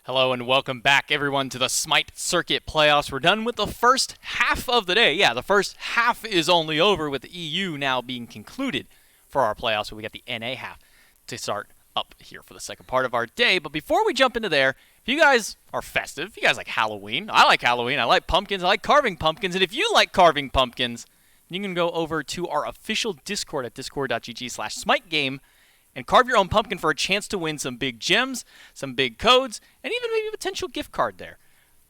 Hello and welcome back, everyone, to the SMITE Circuit Playoffs. We're done with the first half of the day. Yeah, the first half is only over, with the EU now being concluded for our playoffs. So we got the NA half to start up here for the second part of our day. But before we jump into there, if you guys are festive, if you guys like Halloween, I like Halloween, I like pumpkins, I like carving pumpkins. And if you like carving pumpkins, you can go over to our official Discord at discord.gg/SmiteGame and carve your own pumpkin for a chance to win some big gems, some big codes, and even maybe a potential gift card there.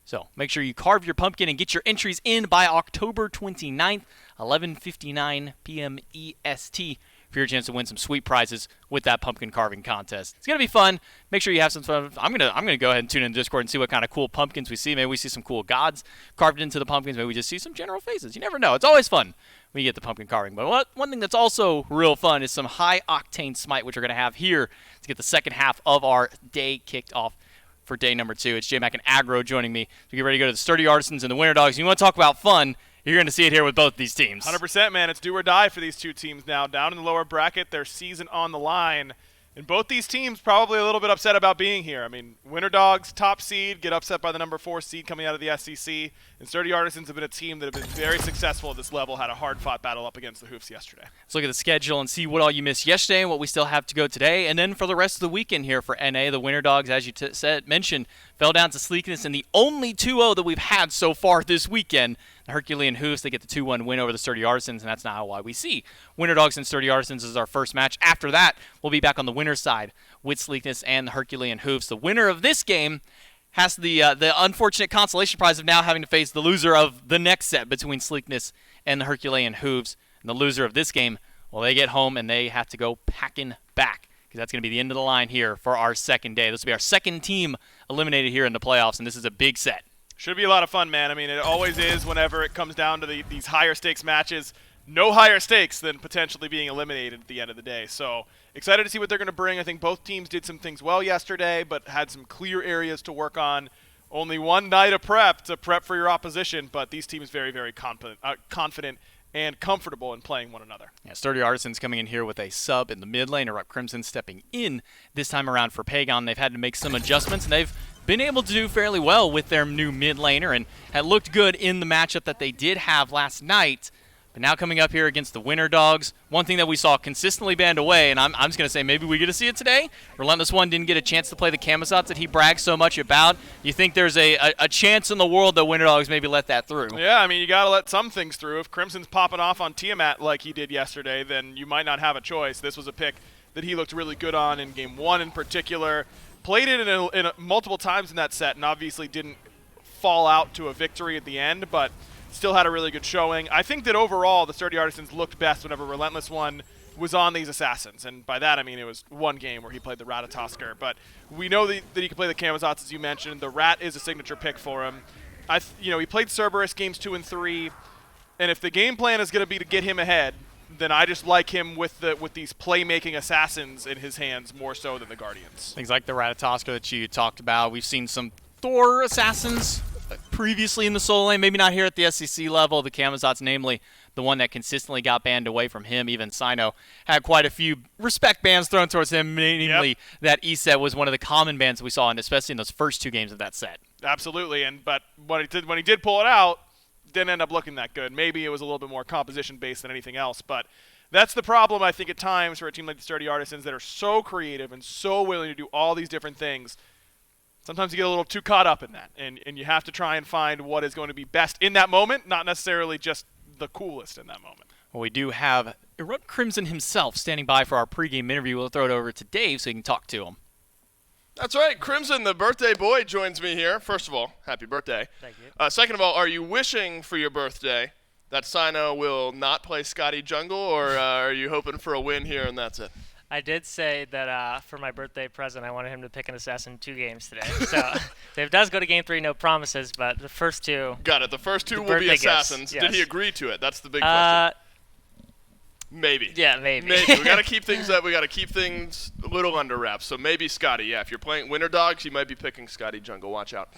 So make sure you carve your pumpkin and get your entries in by October 29th, 11:59 p.m. EST, for your chance to win some sweet prizes with that pumpkin carving contest. It's going to be fun. Make sure you have some fun. I'm gonna go ahead and tune in to Discord and see what kind of cool pumpkins we see. Maybe we see some cool gods carved into the pumpkins. Maybe we just see some general faces. You never know. It's always fun when you get the pumpkin carving. But one thing that's also real fun is some high-octane Smite, which we're going to have here to get the second half of our day kicked off for day number 2. It's J-Mac and Aggro joining me to get ready to go to the Sturdy Artisans and the Winter Dogs. You want to talk about fun, you're going to see it here with both these teams. 100%, man. It's do or die for these two teams now. Down in the lower bracket, their season on the line. And both these teams probably a little bit upset about being here. I mean, Winter Dogs, top seed, get upset by the number 4 seed coming out of the SEC. And Sturdy Artisans have been a team that have been very successful at this level, had a hard-fought battle up against the Hoofs yesterday. Let's look at the schedule and see what all you missed yesterday and what we still have to go today. And then for the rest of the weekend here for NA, the Winter Dogs, as you mentioned, fell down to Sleekness in the only 2-0 that we've had so far this weekend. The Herculean Hoofs, they get the 2-1 win over the Sturdy Artisans, and that's not why we see Winter Dogs and Sturdy Artisans as our first match. After that, we'll be back on the winner's side with Sleekness and the Herculean Hoofs. The winner of this game has the unfortunate consolation prize of now having to face the loser of the next set between Sleekness and the Herculean Hoofs. And the loser of this game, well, they get home and they have to go packing back, because that's going to be the end of the line here for our second day. This will be our second team eliminated here in the playoffs, and this is a big set. Should be a lot of fun, man. I mean, it always is whenever it comes down to these higher stakes matches. No higher stakes than potentially being eliminated at the end of the day. So excited to see what they're going to bring. I think both teams did some things well yesterday, but had some clear areas to work on. Only one night of prep to prep for your opposition, but these teams very, very confident and comfortable in playing one another. Yeah, Sturdy Artisans coming in here with a sub in the mid lane, Erupt Crimson stepping in this time around for Pagon. They've had to make some adjustments, and they've been able to do fairly well with their new mid laner, and had looked good in the matchup that they did have last night. But now coming up here against the Winter Dogs, one thing that we saw consistently banned away, and I'm just going to say maybe we get to see it today. Relentless One didn't get a chance to play the Camazotz that he brags so much about. You think there's a chance in the world that Winter Dogs maybe let that through? Yeah, I mean, you got to let some things through. If Crimson's popping off on Tiamat like he did yesterday, then you might not have a choice. This was a pick that he looked really good on in Game 1 in particular. Played it in multiple times in that set, and obviously didn't fall out to a victory at the end, but still had a really good showing. I think that overall the Sturdy Artisans looked best whenever Relentless One was on these Assassins, and by that I mean it was one game where he played the Ratatosker, but we know that he can play the Camazotz, as you mentioned. The Rat is a signature pick for him. He played Cerberus games 2 and 3, and if the game plan is going to be to get him ahead, then I just like him with these playmaking Assassins in his hands more so than the Guardians. Things like the Ratatosker that you talked about. We've seen some Thor Assassins previously in the solo lane, maybe not here at the SEC level. The Camazotz, namely the one that consistently got banned away from him. Even Sino had quite a few respect bans thrown towards him, namely that E-set was one of the common bans we saw, and especially in those first 2 games of that set. Absolutely, but when he did pull it out, didn't end up looking that good. Maybe it was a little bit more composition-based than anything else, but that's the problem, I think, at times for a team like the Sturdy Artisans that are so creative and so willing to do all these different things. Sometimes you get a little too caught up in that, and you have to try and find what is going to be best in that moment, not necessarily just the coolest in that moment. Well, we do have Erupt Crimson himself standing by for our pregame interview. We'll throw it over to Dave so he can talk to him. That's right. Crimson, the birthday boy, joins me here. First of all, happy birthday. Thank you. Second of all, are you wishing for your birthday that Sino will not play Scotty Jungle, or are you hoping for a win here and that's it? I did say that for my birthday present, I wanted him to pick an assassin in 2 games today. So if it does go to Game 3, no promises, but the first 2. Got it. The first 2 will be assassins. Yes. Did he agree to it? That's the big question. Maybe. Yeah, maybe. We got to keep things up. We got to keep things a little under wraps. So maybe Scotty. Yeah, if you're playing Winter Dogs, you might be picking Scotty Jungle. Watch out.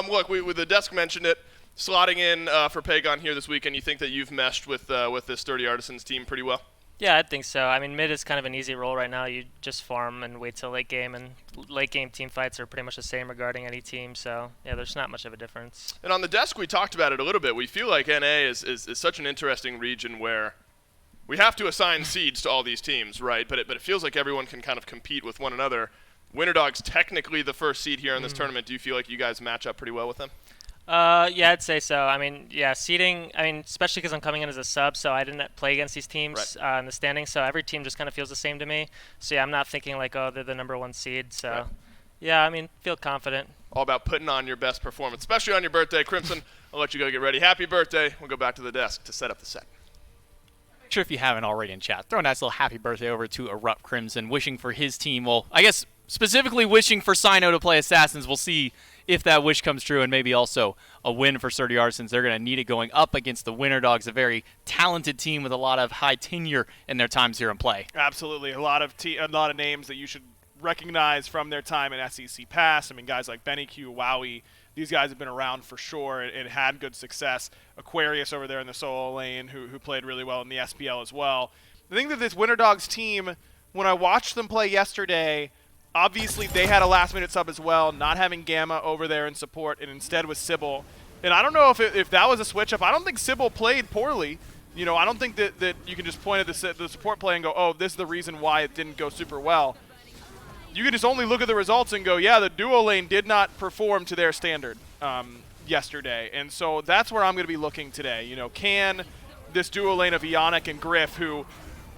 Look, the desk mentioned it. Slotting in for Pagon here this weekend, you think that you've meshed with this Sturdy Artisans team pretty well? Yeah, I think so. I mean, mid is kind of an easy role right now. You just farm and wait till late game, and late game team fights are pretty much the same regarding any team. So yeah, there's not much of a difference. And on the desk, we talked about it a little bit. We feel like NA is such an interesting region where we have to assign seeds to all these teams, right? But it feels like everyone can kind of compete with one another. Winter Dogs technically the first seed here in this tournament. Do you feel like you guys match up pretty well with them? Yeah, I'd say so. I mean, yeah, seeding, I mean, especially because I'm coming in as a sub, so I didn't play against these teams in the standings, so every team just kind of feels the same to me. So yeah, I'm not thinking like, oh, they're the #1 seed. So Right. yeah, I mean, feel confident. All about putting on your best performance, especially on your birthday. Crimson, I'll let you go get ready. Happy birthday. We'll go back to the desk to set up the set. Make sure if you haven't already in chat, throw a nice little happy birthday over to Erupt Crimson, wishing for his team. Well, I guess specifically wishing for Sino to play Assassins. We'll see if that wish comes true, and maybe also a win for Sturdy Artisans. They're going to need it going up against the Winter Dogs, a very talented team with a lot of high tenure in their times here in play. Absolutely, a lot of names that you should recognize from their time in SEC past. I mean, guys like Benny Q, Wowie, these guys have been around for sure and had good success. Aquarius over there in the solo lane, who played really well in the SPL as well. I think that this Winter Dogs team, when I watched them play yesterday, obviously they had a last-minute sub as well, not having Gamma over there in support, and instead was Sybil. And I don't know if that was a switch-up. I don't think Sybil played poorly. You know, I don't think that you can just point at the support play and go, oh, this is the reason why it didn't go super well. You can just only look at the results and go, yeah, the duo lane did not perform to their standard yesterday. And so that's where I'm going to be looking today. You know, can this duo lane of Ionic and Griff, who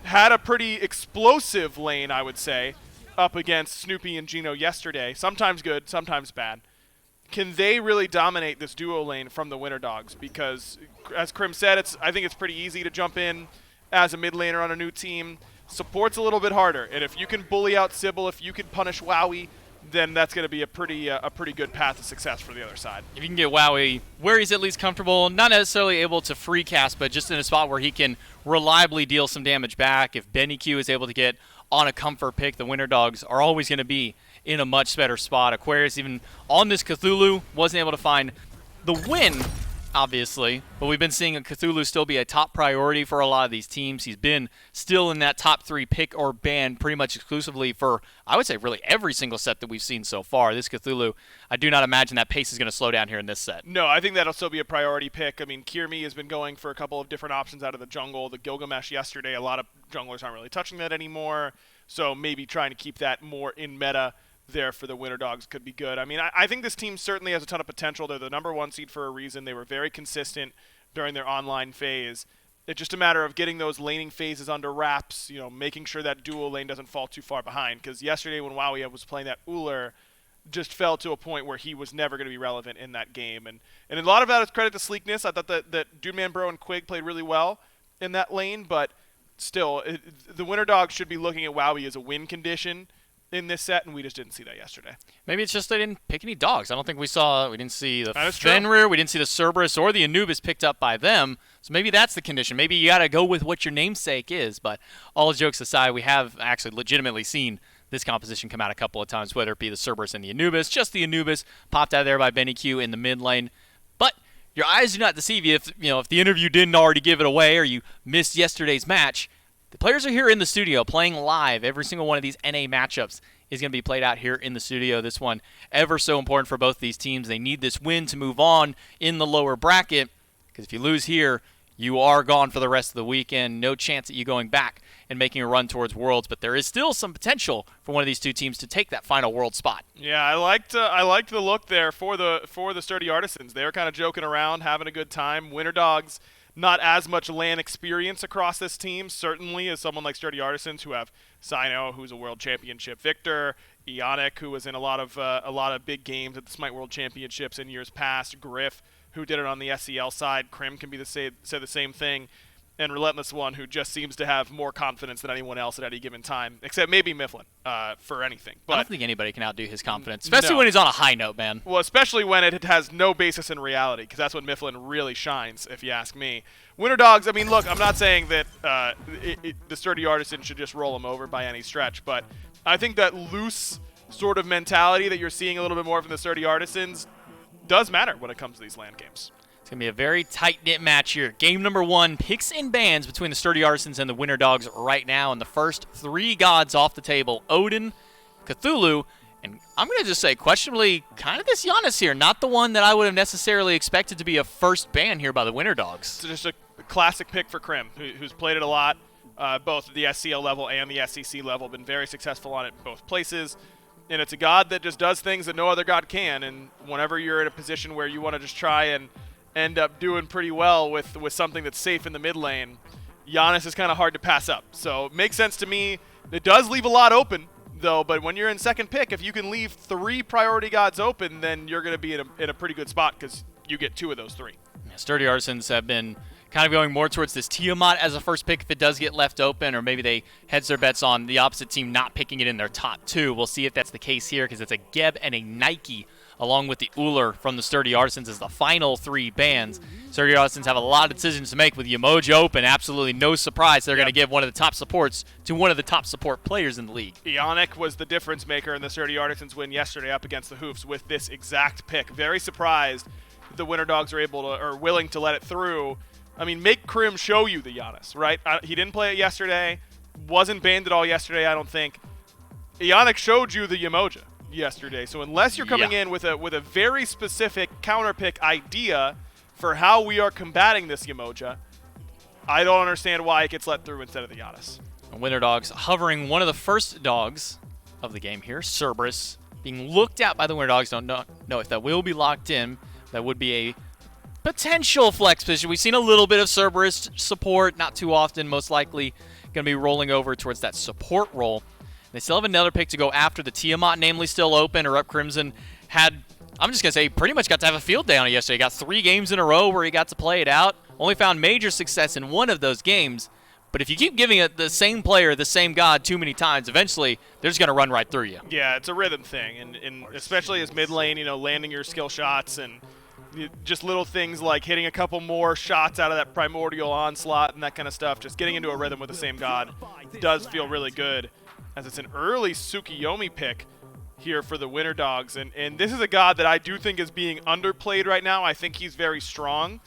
had a pretty explosive lane, I would say, up against Snoopy and Gino yesterday, sometimes good, sometimes bad, can they really dominate this duo lane from the Winter Dogs? Because, as Krim said, I think it's pretty easy to jump in as a mid laner on a new team. Support's a little bit harder, and if you can bully out Sybil, if you can punish Wowie, then that's going to be a pretty good path to success for the other side. If you can get Wowie where he's at least comfortable, not necessarily able to free cast, but just in a spot where he can reliably deal some damage back. If Benny Q is able to get on a comfort pick, the Winter Dogs are always going to be in a much better spot. Aquarius, even on this Cthulhu, wasn't able to find the win, obviously, but we've been seeing a Cthulhu still be a top priority for a lot of these teams. He's been still in that top 3 pick or ban pretty much exclusively for, I would say, really every single set that we've seen so far. This Cthulhu, I do not imagine that pace is going to slow down here in this set. No, I think that'll still be a priority pick. I mean, Kirmi has been going for a couple of different options out of the jungle. The Gilgamesh yesterday, a lot of junglers aren't really touching that anymore, so maybe trying to keep that more in meta there for the Winter Dogs could be good. I mean, I think this team certainly has a ton of potential. They're the #1 seed for a reason. They were very consistent during their online phase. It's just a matter of getting those laning phases under wraps, you know, making sure that duo lane doesn't fall too far behind. Because yesterday when Wowie was playing that Uller, just fell to a point where he was never going to be relevant in that game. And a lot of that is credit to Sleekness. I thought that Dude Man Bro and Quig played really well in that lane, but still, the Winter Dogs should be looking at Wowie as a win condition in this set, and we just didn't see that yesterday. Maybe it's just they didn't pick any dogs. I don't think we didn't see the That is true. Fenrir, we didn't see the Cerberus or the Anubis picked up by them. So maybe that's the condition. Maybe you got to go with what your namesake is. But all jokes aside, we have actually legitimately seen this composition come out a couple of times, whether it be the Cerberus and the Anubis. Just the Anubis popped out of there by Benny Q in the mid lane. But your eyes do not deceive you. If the interview didn't already give it away or you missed yesterday's match, the players are here in the studio playing live. Every single one of these NA matchups is going to be played out here in the studio. This one ever so important for both these teams. They need this win to move on in the lower bracket, because if you lose here, you are gone for the rest of the weekend. No chance at you going back and making a run towards Worlds, but there is still some potential for one of these two teams to take that final World spot. Yeah, I liked the look there for the Sturdy Artisans. They were kind of joking around, having a good time. Winter Dogs, not as much LAN experience across this team, certainly, as someone like Sturdy Artisans, who have Sino, who's a World Championship victor, Ionic, who was in a lot of big games at the SMITE World Championships in years past, Griff, who did it on the SEL side, Krim can be say the same thing, and Relentless One, who just seems to have more confidence than anyone else at any given time, except maybe Mifflin, for anything. But I don't think anybody can outdo his confidence, especially when he's on a high note, man. Well, especially when it has no basis in reality, because that's when Mifflin really shines, if you ask me. Winter Dogs, I mean, look, I'm not saying that the Sturdy Artisan should just roll him over by any stretch, but I think that loose sort of mentality that you're seeing a little bit more from the Sturdy Artisans does matter when it comes to these LAN games. It's going to be a very tight-knit match here. Game number 1, picks and bans between the Sturdy Artisans and the Winter Dogs right now. And the first 3 gods off the table, Odin, Cthulhu, and I'm going to just say, questionably, kind of this Giannis here. Not the one that I would have necessarily expected to be a first ban here by the Winter Dogs. It's just a classic pick for Krim, who's played it a lot, both at the SCL level and the SEC level, been very successful on it in both places. And it's a god that just does things that no other god can. And whenever you're in a position where you want to just try and end up doing pretty well with something that's safe in the mid lane, Giannis is kind of hard to pass up. So it makes sense to me. It does leave a lot open, though, but when you're in second pick, if you can leave 3 priority gods open, then you're going to be in a pretty good spot because you get 2 of those 3. Yeah, Sturdy Artisans have been kind of going more towards this Tiamat as a first pick if it does get left open, or maybe they hedge their bets on the opposite team not picking it in their top 2. We'll see if that's the case here because it's a Geb and a Nike along with the Uller from the Sturdy Artisans as the final 3 bans. Sturdy Artisans have a lot of decisions to make with Yamoja open. Absolutely no surprise they're going to give one of the top supports to one of the top support players in the league. Ionic was the difference maker in the Sturdy Artisans win yesterday up against the Hoofs with this exact pick. Very surprised that the Winter Dogs are able to, or willing to let it through. I mean, make Krim show you the Giannis, right? He didn't play it yesterday, wasn't banned at all yesterday, I don't think. Ionic showed you the Yamoja yesterday, so unless you're coming in with a very specific counter pick idea for how we are combating this Yamoja, I don't understand why it gets let through instead of the Giannis. Winter Dogs hovering one of the first dogs of the game here, Cerberus, being looked at by the Winter Dogs. Don't know if that will be locked in. That would be a potential flex position. We've seen a little bit of Cerberus support, not too often, most likely going to be rolling over towards that support role. They still have another pick to go after. The Tiamat, namely, still open, or Up Crimson had, I'm just going to say, pretty much got to have a field day on it yesterday. He got 3 games in a row where he got to play it out. Only found major success in one of those games. But if you keep giving it the same player, the same god too many times, eventually they're just going to run right through you. Yeah, it's a rhythm thing, and especially as mid lane, landing your skill shots and just little things like hitting a couple more shots out of that primordial onslaught and that kind of stuff. Just getting into a rhythm with the same god does feel really good, as it's an early Tsukiyomi pick here for the Winter Dogs. And this is a god that I do think is being underplayed right now. I think he's very strong,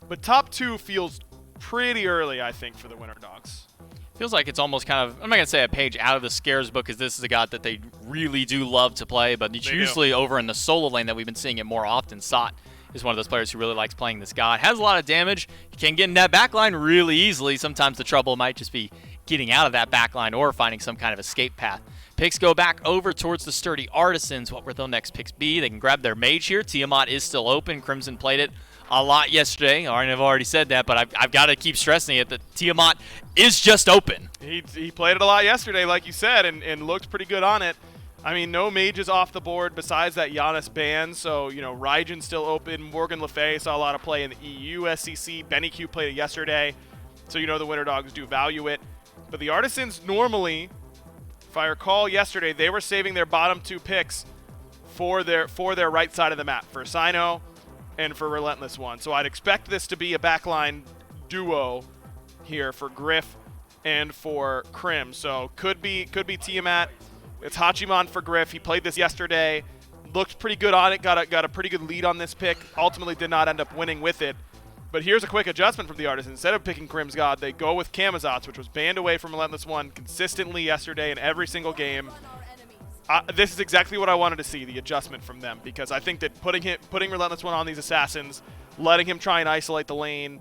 but top 2 feels pretty early, I think, for the Winter Dogs. Feels like it's almost kind of, I'm not going to say a page out of the scares book, because this is a god that they really do love to play, but it's usually over in the solo lane that we've been seeing it more often. Sot is one of those players who really likes playing this god. Has a lot of damage. He can get in that backline really easily. Sometimes the trouble might just be getting out of that backline or finding some kind of escape path. Picks go back over towards the Sturdy Artisans. What will their next picks be? They can grab their mage here. Tiamat is still open. Crimson played it a lot yesterday. I've already said that, but I've got to keep stressing it that Tiamat is just open. He played it a lot yesterday, like you said, and looked pretty good on it. I mean, no mages off the board besides that Giannis ban, so, Raijin's still open. Morgan Le Fay saw a lot of play in the EU SEC. Benny Q played it yesterday, so the Winter Dogs do value it. But the Artisans normally, if I recall yesterday, they were saving their bottom 2 picks for their right side of the map, for Sino and for Relentless One. So I'd expect this to be a backline duo here for Griff and for Krim. So could be Tiamat. It's Hachiman for Griff. He played this yesterday, looked pretty good on it, got a pretty good lead on this pick, ultimately did not end up winning with it. But here's a quick adjustment from the Artisans. Instead of picking Krim's God, they go with Camazotz, which was banned away from Relentless One consistently yesterday in every single game. This is exactly what I wanted to see, the adjustment from them, because I think that putting Relentless One on these assassins, letting him try and isolate the lane,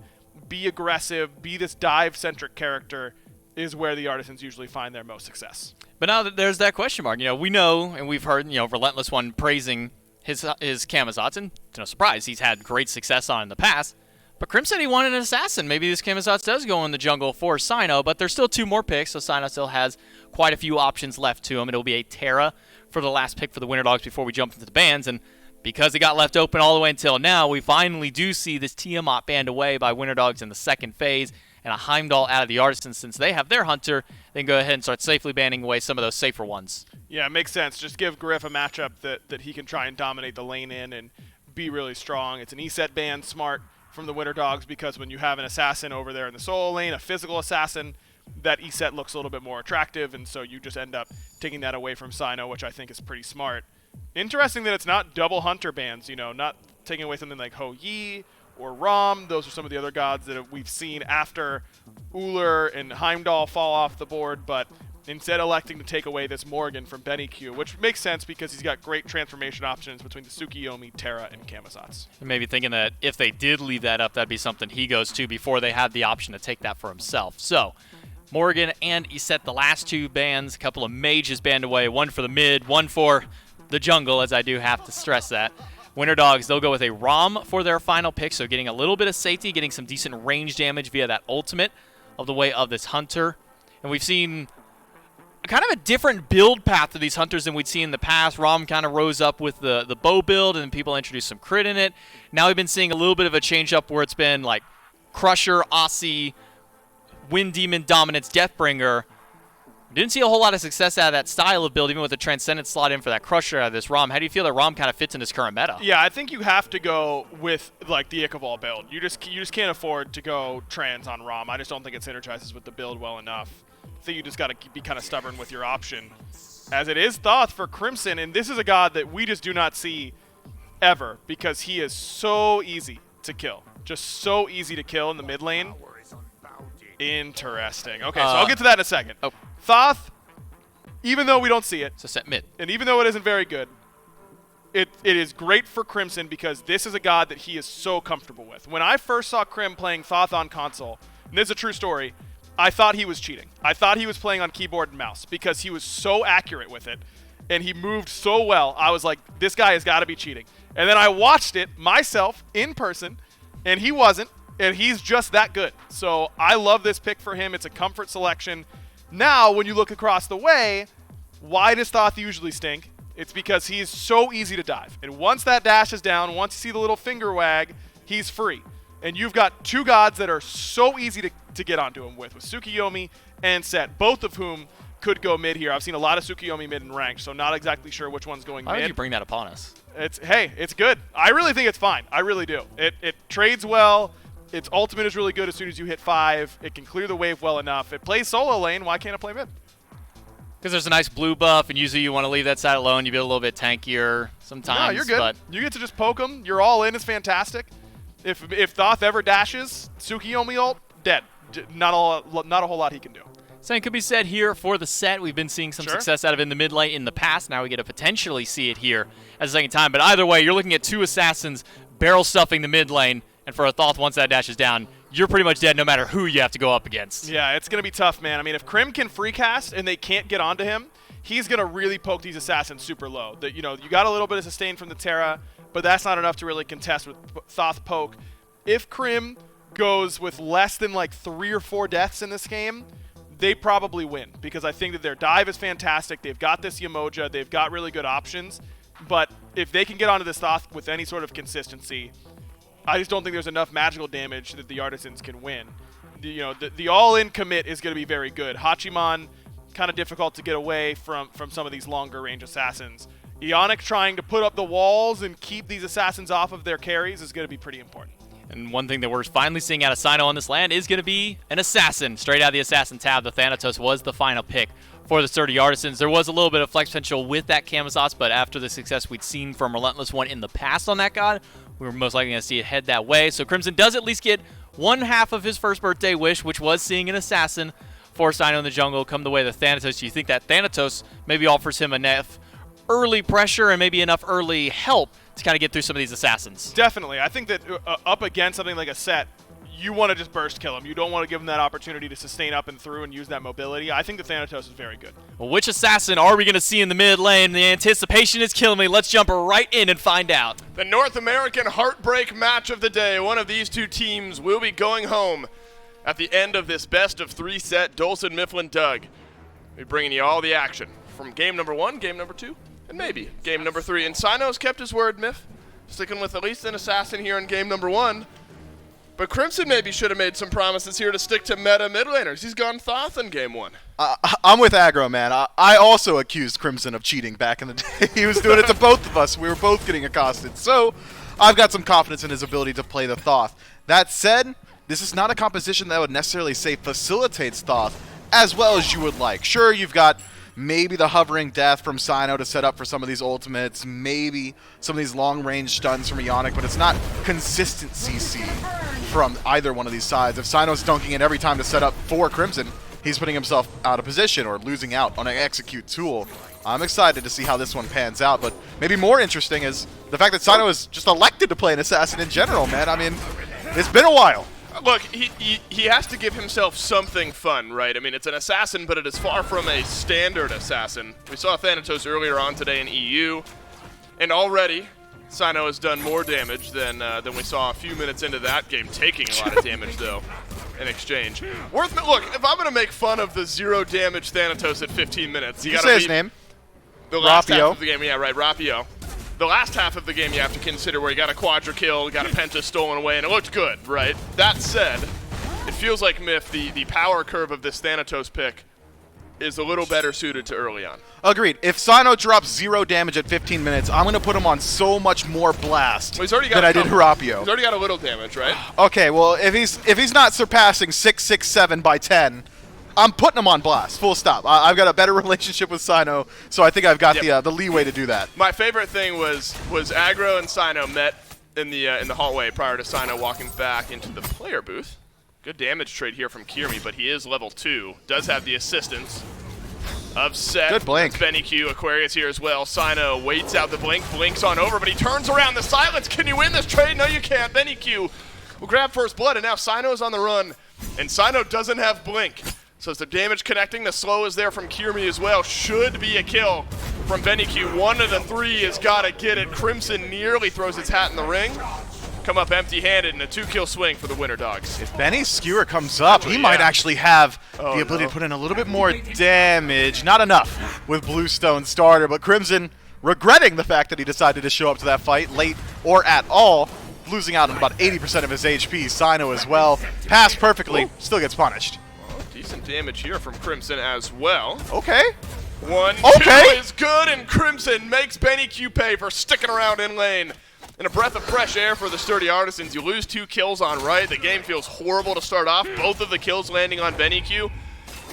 be aggressive, be this dive-centric character, is where the Artisans usually find their most success. But now that there's that question mark, we know and we've heard, Relentless One praising his Camazotz, and no surprise, he's had great success on in the past. But Krim said he wanted an assassin. Maybe this Camazotz does go in the jungle for Sino, but there's still 2 more picks, so Sino still has quite a few options left to him. It'll be a Terra for the last pick for the Winter Dogs before we jump into the bans, and because it got left open all the way until now, we finally do see this Tiamat banned away by Winter Dogs in the second phase, and a Heimdall out of the Artisans. Since they have their Hunter, they can go ahead and start safely banning away some of those safer ones. Yeah, it makes sense. Just give Griff a matchup that he can try and dominate the lane in and be really strong. It's an ESET ban, smart from the Winter Dogs, because when you have an assassin over there in the solo lane, a physical assassin, that ESET looks a little bit more attractive, and so you just end up taking that away from Sino, which I think is pretty smart. Interesting that it's not double Hunter bans, not taking away something like Ho Yi or Rom. Those are some of the other gods that we've seen after Uller and Heimdall fall off the board, but instead electing to take away this Morgan from Benny Q, which makes sense because he's got great transformation options between the Tsukiyomi, Terra, and Camazotz. Maybe thinking that if they did leave that up, that'd be something he goes to before they had the option to take that for himself. So Morgan and Iset, the last two bans, a couple of mages banned away, one for the mid, one for the jungle, as I do have to stress that. Winter Dogs, they'll go with a Rom for their final pick, so getting a little bit of safety, getting some decent range damage via that ultimate of the way of this Hunter. And we've seen kind of a different build path to these Hunters than we'd seen in the past. Rom kind of rose up with the bow build, and people introduced some crit in it. Now we've been seeing a little bit of a change up where it's been like Crusher, Aussie, Wind Demon, Dominance, Deathbringer. Didn't see a whole lot of success out of that style of build, even with the Transcendence slot in for that Crusher out of this Rom. How do you feel that Rom kind of fits in this current meta? Yeah, I think you have to go with like the Ichabod build. You just can't afford to go trans on Rom. I just don't think it synergizes with the build well enough. I think you just got to be kind of stubborn with your option. As it is Thoth for Crimson, and this is a god that we just do not see ever because he is so easy to kill. Just so easy to kill in the mid lane. Interesting. Okay, so I'll get to that in a second. Oh. Thoth, even though we don't see it, So set mid. and even though it isn't very good, it is great for Crimson because this is a god that he is so comfortable with. When I first saw Crim playing Thoth on console, and this is a true story, I thought he was cheating. I thought he was playing on keyboard and mouse because he was so accurate with it, and he moved so well. I was like, this guy has got to be cheating. And then I watched it myself in person, and he wasn't, and he's just that good. So I love this pick for him. It's a comfort selection. Now, when you look across the way, why does Thoth usually stink? It's because he's so easy to dive. And once that dash is down, once you see the little finger wag, he's free. And you've got two gods that are so easy to get onto him with Tsukiyomi and Set, both of whom could go mid here. I've seen a lot of Tsukiyomi mid in ranked, so not exactly sure which one's going Why mid. would you bring that upon us? Hey, it's good. I really think it's fine. I really do. It trades well. Its ultimate is really good as soon as you hit 5. It can clear the wave well enough. It plays solo lane. Why can't it play mid? Because there's a nice blue buff, and usually you want to leave that side alone. You be a little bit tankier sometimes. No, you're good. But You get to just poke them. You're all in is fantastic. If Thoth ever dashes, Tsukiyomi ult, dead. Not a whole lot he can do. same could be said here for the set. We've been seeing some success out of it in the mid lane in the past. Now we get to potentially see it here as a second time. But either way, you're looking at two assassins barrel stuffing the mid lane. And for a Thoth, once that dash is down, you're pretty much dead no matter who you have to go up against. Yeah, it's going to be tough, man. I mean, if Crim can free cast and they can't get onto him, he's going to really poke these assassins super low. You got a little bit of sustain from the Terra, but that's not enough to really contest with Thoth poke. If Crim goes with less than like 3 or 4 deaths in this game, they probably win because I think that their dive is fantastic. They've got this Yamoja. They've got really good options. But if they can get onto this Thoth with any sort of consistency, I just don't think there's enough magical damage that the Artisans can win. The all-in commit is going to be very good. Hachiman, kind of difficult to get away from some of these longer range assassins. Ionic trying to put up the walls and keep these assassins off of their carries is going to be pretty important. And one thing that we're finally seeing out of Sino on this land is going to be an assassin. Straight out of the assassin tab, the Thanatos was the final pick for the sturdy Artisans. There was a little bit of flex potential with that Camazotz, but after the success we'd seen from Relentless One in the past on that god, we were most likely going to see it head that way. So Crimson does at least get one half of his first birthday wish, which was seeing an assassin for Sino in the jungle come the way of the Thanatos. Do you think that Thanatos maybe offers him enough early pressure and maybe enough early help to kind of get through some of these assassins? Definitely. I think that up against something like a set, you want to just burst kill him. You don't want to give him that opportunity to sustain up and through and use that mobility. I think the Thanatos is very good. Well, which assassin are we going to see in the mid lane? The anticipation is killing me. Let's jump right in and find out. The North American heartbreak match of the day. One of these two teams will be going home at the end of this best-of-3 set. Dolson, Mifflin, Doug. We're bringing you all the action from game number 1, game number 2, and maybe game number 3. And Sino's kept his word, Miff, sticking with at least an assassin here in game number 1. But Crimson maybe should have made some promises here to stick to meta mid laners. He's gone Thoth in game 1. I'm with Aggro, man. I also accused Crimson of cheating back in the day. He was doing it to both of us. We were both getting accosted. So I've got some confidence in his ability to play the Thoth. That said, this is not a composition that I would necessarily say facilitates Thoth as well as you would like. Sure, you've got maybe the hovering death from Sino to set up for some of these ultimates, maybe some of these long-range stuns from Ionic, but it's not consistent CC from either one of these sides. If Sino's dunking it every time to set up for Crimson, he's putting himself out of position or losing out on an execute tool. I'm excited to see how this one pans out, but maybe more interesting is the fact that Sino is just elected to play an assassin in general, man. I mean, it's been a while. Look, he has to give himself something fun, right? I mean, it's an assassin, but it is far from a standard assassin. We saw Thanatos earlier on today in EU, and already Sino has done more damage than we saw a few minutes into that game, taking a lot of damage, though, in exchange. Look, if I'm going to make fun of the 0 damage Thanatos at 15 minutes, you got to say his name. The last half of the game, yeah, right, Rapio. The last half of the game you have to consider where you got a quadra kill, got a penta stolen away, and it looked good, right? That said, it feels like Myth, the power curve of this Thanatos pick is a little better suited to early on. Agreed. If Sino drops 0 damage at 15 minutes, I'm going to put him on so much more blast than I did Harapio. He's already got a little damage, right? Okay, well, if he's not surpassing 6, 6, 7 by 10, I'm putting him on blast, full stop. I've got a better relationship with Sino, so I think I've got the leeway to do that. My favorite thing was Aggro and Sino met in the hallway prior to Sino walking back into the player booth. Good damage trade here from Kirmi, but he is level 2. Does have the assistance of Seth. Good blink. Benny Q, Aquarius here as well. Sino waits out the blink, blinks on over, but he turns around the silence. Can you win this trade? No, you can't. Benny Q will grab first blood, and now Sino's on the run, and Sino doesn't have blink. So it's the damage connecting. The slow is there from Kirmi as well. Should be a kill from Benny Q. 1 of the 3 has got to get it. Crimson nearly throws his hat in the ring. Come up empty-handed in a 2-kill swing for the Winter Dogs. If Benny's skewer comes up, he might actually have the ability to put in a little bit more damage. Not enough with Bluestone starter, but Crimson, regretting the fact that he decided to show up to that fight late or at all, losing out on about 80% of his HP. Sino as well. Passed perfectly, still gets punished. Decent damage here from Crimson as well. Okay. 1, 2 is good, and Crimson makes Benny Q pay for sticking around in lane. And a breath of fresh air for the sturdy Artisans. You lose 2 kills on right. The game feels horrible to start off. Both of the kills landing on Benny Q.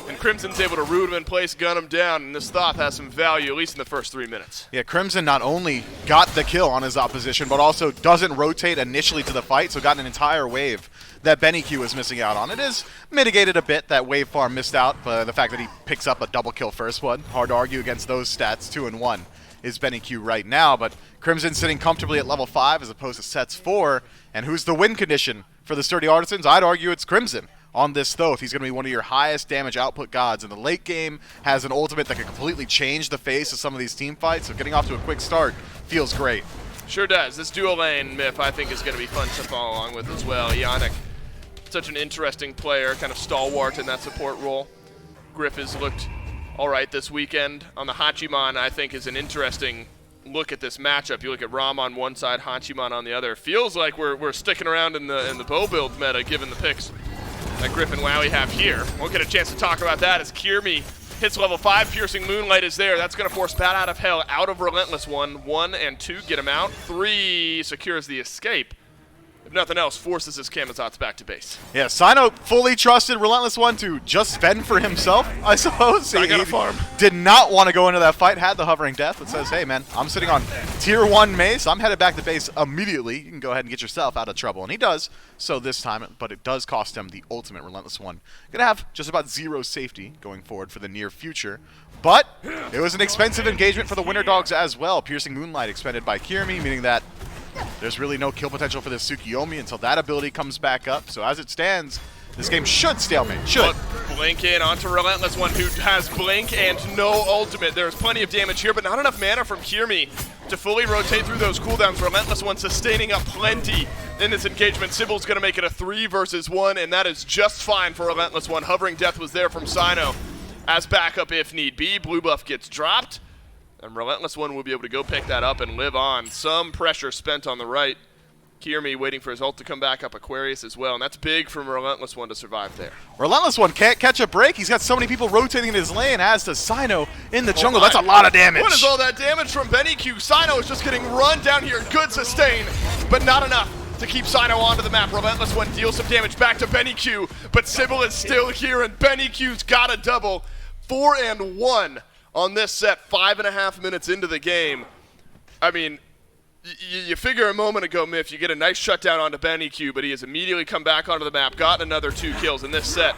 And Crimson's able to root him in place, gun him down, and this Thoth has some value, at least in the first 3 minutes. Yeah, Crimson not only got the kill on his opposition, but also doesn't rotate initially to the fight, so got an entire wave that Benny Q was missing out on. It is mitigated a bit that wave farm missed out, but the fact that he picks up a double kill first one, hard to argue against those stats. 2 and 1 is Benny Q right now, but Crimson sitting comfortably at level 5 as opposed to sets 4. And who's the win condition for the sturdy Artisans? I'd argue it's Crimson. On this Thoth, he's going to be one of your highest damage output gods. In the late game, has an ultimate that can completely change the face of some of these team fights, so getting off to a quick start feels great. Sure does. This dual lane Myth, I think, is going to be fun to follow along with as well. Ionic, such an interesting player, kind of stalwart in that support role. Griff has looked all right this weekend. On the Hachiman, I think, is an interesting look at this matchup. You look at Ram on one side, Hachiman on the other. Feels like we're sticking around in the bow build meta, given the picks that Griff and Wowie have here. We'll get a chance to talk about that as Kirmi hits level 5. Piercing Moonlight is there. That's going to force Bat Out of Hell out of Relentless One. 1 and 2 get him out. 3 secures the escape. If nothing else, forces his Kamazots back to base. Yeah, Sino fully trusted Relentless One to just fend for himself, I suppose. I got a farm. Did not want to go into that fight, had the hovering death, but says, hey man, I'm sitting on tier 1 mace. I'm headed back to base immediately. You can go ahead and get yourself out of trouble. And he does so this time, but it does cost him the ultimate Relentless One. Going to have just about 0 safety going forward for the near future. But it was an expensive engagement for the Winter Dogs as well. Piercing Moonlight expended by Kirmi, meaning that there's really no kill potential for this Tsukiyomi until that ability comes back up. So as it stands, this game should stalemate. Should. Blink in onto Relentless One, who has Blink and no ultimate. There's plenty of damage here, but not enough mana from Kirmi to fully rotate through those cooldowns. Relentless One sustaining up plenty in this engagement. Sybil's going to make it a 3 versus 1, and that is just fine for Relentless One. Hovering Death was there from Sino as backup if need be. Blue buff gets dropped. And Relentless One will be able to go pick that up and live on. Some pressure spent on the right. Kirmi waiting for his ult to come back up. Aquarius as well. And that's big from Relentless One to survive there. Relentless One can't catch a break. He's got so many people rotating in his lane, as does Sino in the jungle. That's a lot of damage. What is all that damage from Benny Q? Sino is just getting run down here. Good sustain, but not enough to keep Sino onto the map. Relentless One deals some damage back to Benny Q, but Sybil is still here, and Benny Q's got a double. 4 and 1 on this set, 5.5 minutes into the game. I mean, you figure a moment ago, Miff, you get a nice shutdown onto BennyQ, but he has immediately come back onto the map, gotten another 2 kills in this set.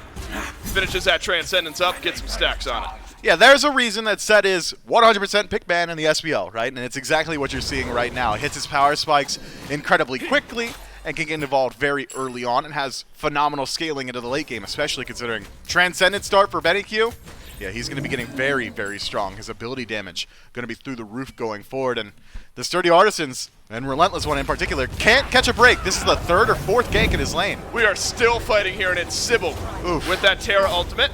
Finishes that Transcendence up, gets some stacks on it. Yeah, there's a reason that set is 100% pick ban in the SBL, right? And it's exactly what you're seeing right now. It hits his power spikes incredibly quickly and can get involved very early on and has phenomenal scaling into the late game, especially considering Transcendent start for BennyQ. Yeah, he's going to be getting very, very strong. His ability damage going to be through the roof going forward. And the Sturdy Artisans, and Relentless One in particular, can't catch a break. This is the 3rd or 4th gank in his lane. We are still fighting here, and it's Sybil with that Terra ultimate.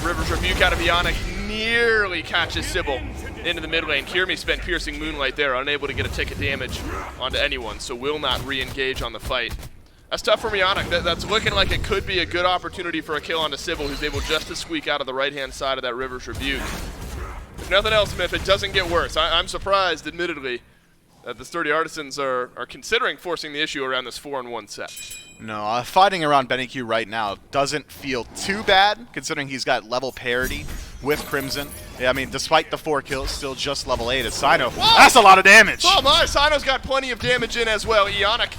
River's Rebuke out of Ionic nearly catches Sybil into the mid lane. Kirmi spent Piercing Moonlight there, unable to get a tick of damage onto anyone, so will not re-engage on the fight. That's tough for Ionic. That's looking like it could be a good opportunity for a kill onto Sybil, who's able just to squeak out of the right-hand side of that River's Rebuke. If nothing else, Myth, it doesn't get worse. I'm surprised, admittedly, that the Sturdy Artisans are considering forcing the issue around this 4-on-1 set. No, fighting around BennyQ right now doesn't feel too bad, considering he's got level parity with Crimson. Yeah, I mean, despite the 4 kills, still just level 8 as Sino. Whoa! That's a lot of damage! Oh my, Sino's got plenty of damage in as well. Ionic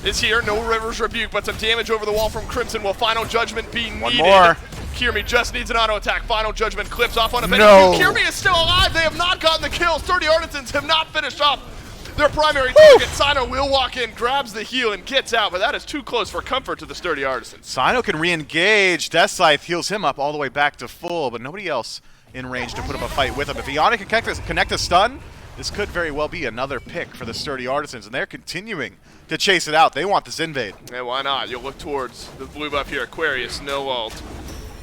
is here, no River's Rebuke, but some damage over the wall from Crimson. Will Final Judgment be needed? One more. Kirmi just needs an auto attack. Final Judgment clips off on a BennyQ. No. Kirmi is still alive. They have not gotten the kill. Sturdy Artisans have not finished off their primary target. Sino will walk in, grabs the heal, and gets out, but that is too close for comfort to the Sturdy Artisans. Sino can re-engage. Death Scythe heals him up all the way back to full, but nobody else in range to put up a fight with him. If Ionic can connect a stun, this could very well be another pick for the Sturdy Artisans, and they're continuing to chase it out. They want this invade. Yeah, why not? You'll look towards the blue buff here. Aquarius, no ult.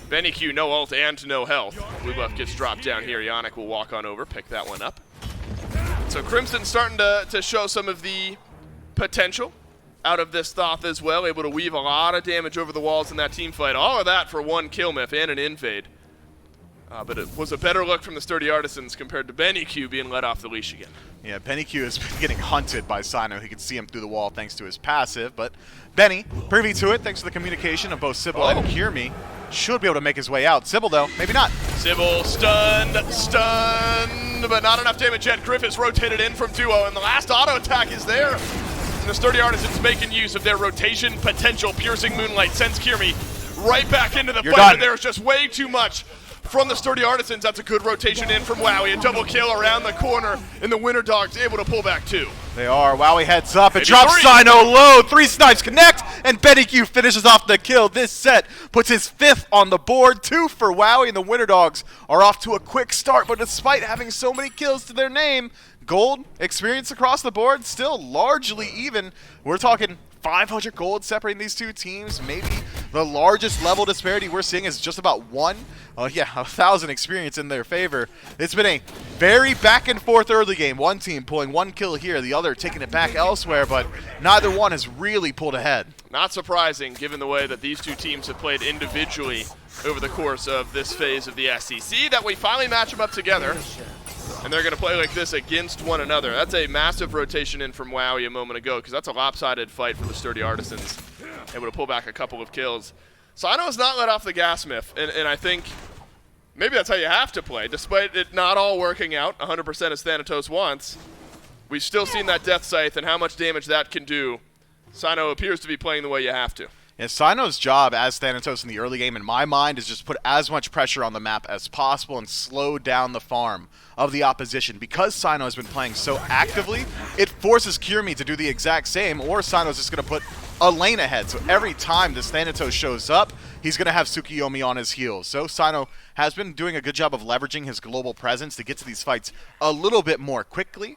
BennyQ, no ult and no health. Blue buff gets dropped down here. Ionic will walk on over, pick that one up. So Crimson's starting to show some of the potential out of this Thoth as well, able to weave a lot of damage over the walls in that team fight. All of that for 1 kill, Myth, and an invade. But it was a better look from the Sturdy Artisans compared to BennyQ being let off the leash again. Yeah, BennyQ has been getting hunted by Sino. He can see him through the wall thanks to his passive, but Benny, privy to it thanks to the communication of both Sybil and Kirmi, should be able to make his way out. Sybil, though, maybe not. Sybil stunned, but not enough damage yet. Griffiths rotated in from duo, and the last auto attack is there. And the Sturdy Artisans making use of their rotation potential. Piercing Moonlight sends Kirmi right back into the fight, but there's just way too much from the Sturdy Artisans. That's a good rotation in from Wowie. A double kill around the corner, and the Winter Dogs able to pull back 2. They are. Wowie heads up and Maybe drops 3. Sino low. 3 snipes connect, and BennyQ finishes off the kill. This set puts his 5th on the board. 2 for Wowie, and the Winter Dogs are off to a quick start, but despite having so many kills to their name, gold experience across the board still largely even. We're talking 500 gold separating these two teams. Maybe the largest level disparity we're seeing is just about 1. 1,000 experience in their favor. It's been a very back and forth early game. One team pulling 1 kill here, the other taking it back elsewhere, but neither one has really pulled ahead. Not surprising, given the way that these two teams have played individually over the course of this phase of the SEC, that we finally match them up together. And they're going to play like this against one another. That's a massive rotation in from Wowie a moment ago, because that's a lopsided fight for the Sturdy Artisans. Able to pull back a couple of kills. Sino has not let off the gas, Myth, and I think maybe that's how you have to play. Despite it not all working out 100% as Thanatos wants, we've still seen that Death Scythe and how much damage that can do. Sino appears to be playing the way you have to. Yeah, Sino's job as Thanatos in the early game, in my mind, is just put as much pressure on the map as possible and slow down the farm of the opposition. Because Sino has been playing so actively, it forces Kirmi to do the exact same, or Sino's just going to put a lane ahead. So every time this Thanatos shows up, he's going to have Tsukiyomi on his heels. So Sino has been doing a good job of leveraging his global presence to get to these fights a little bit more quickly.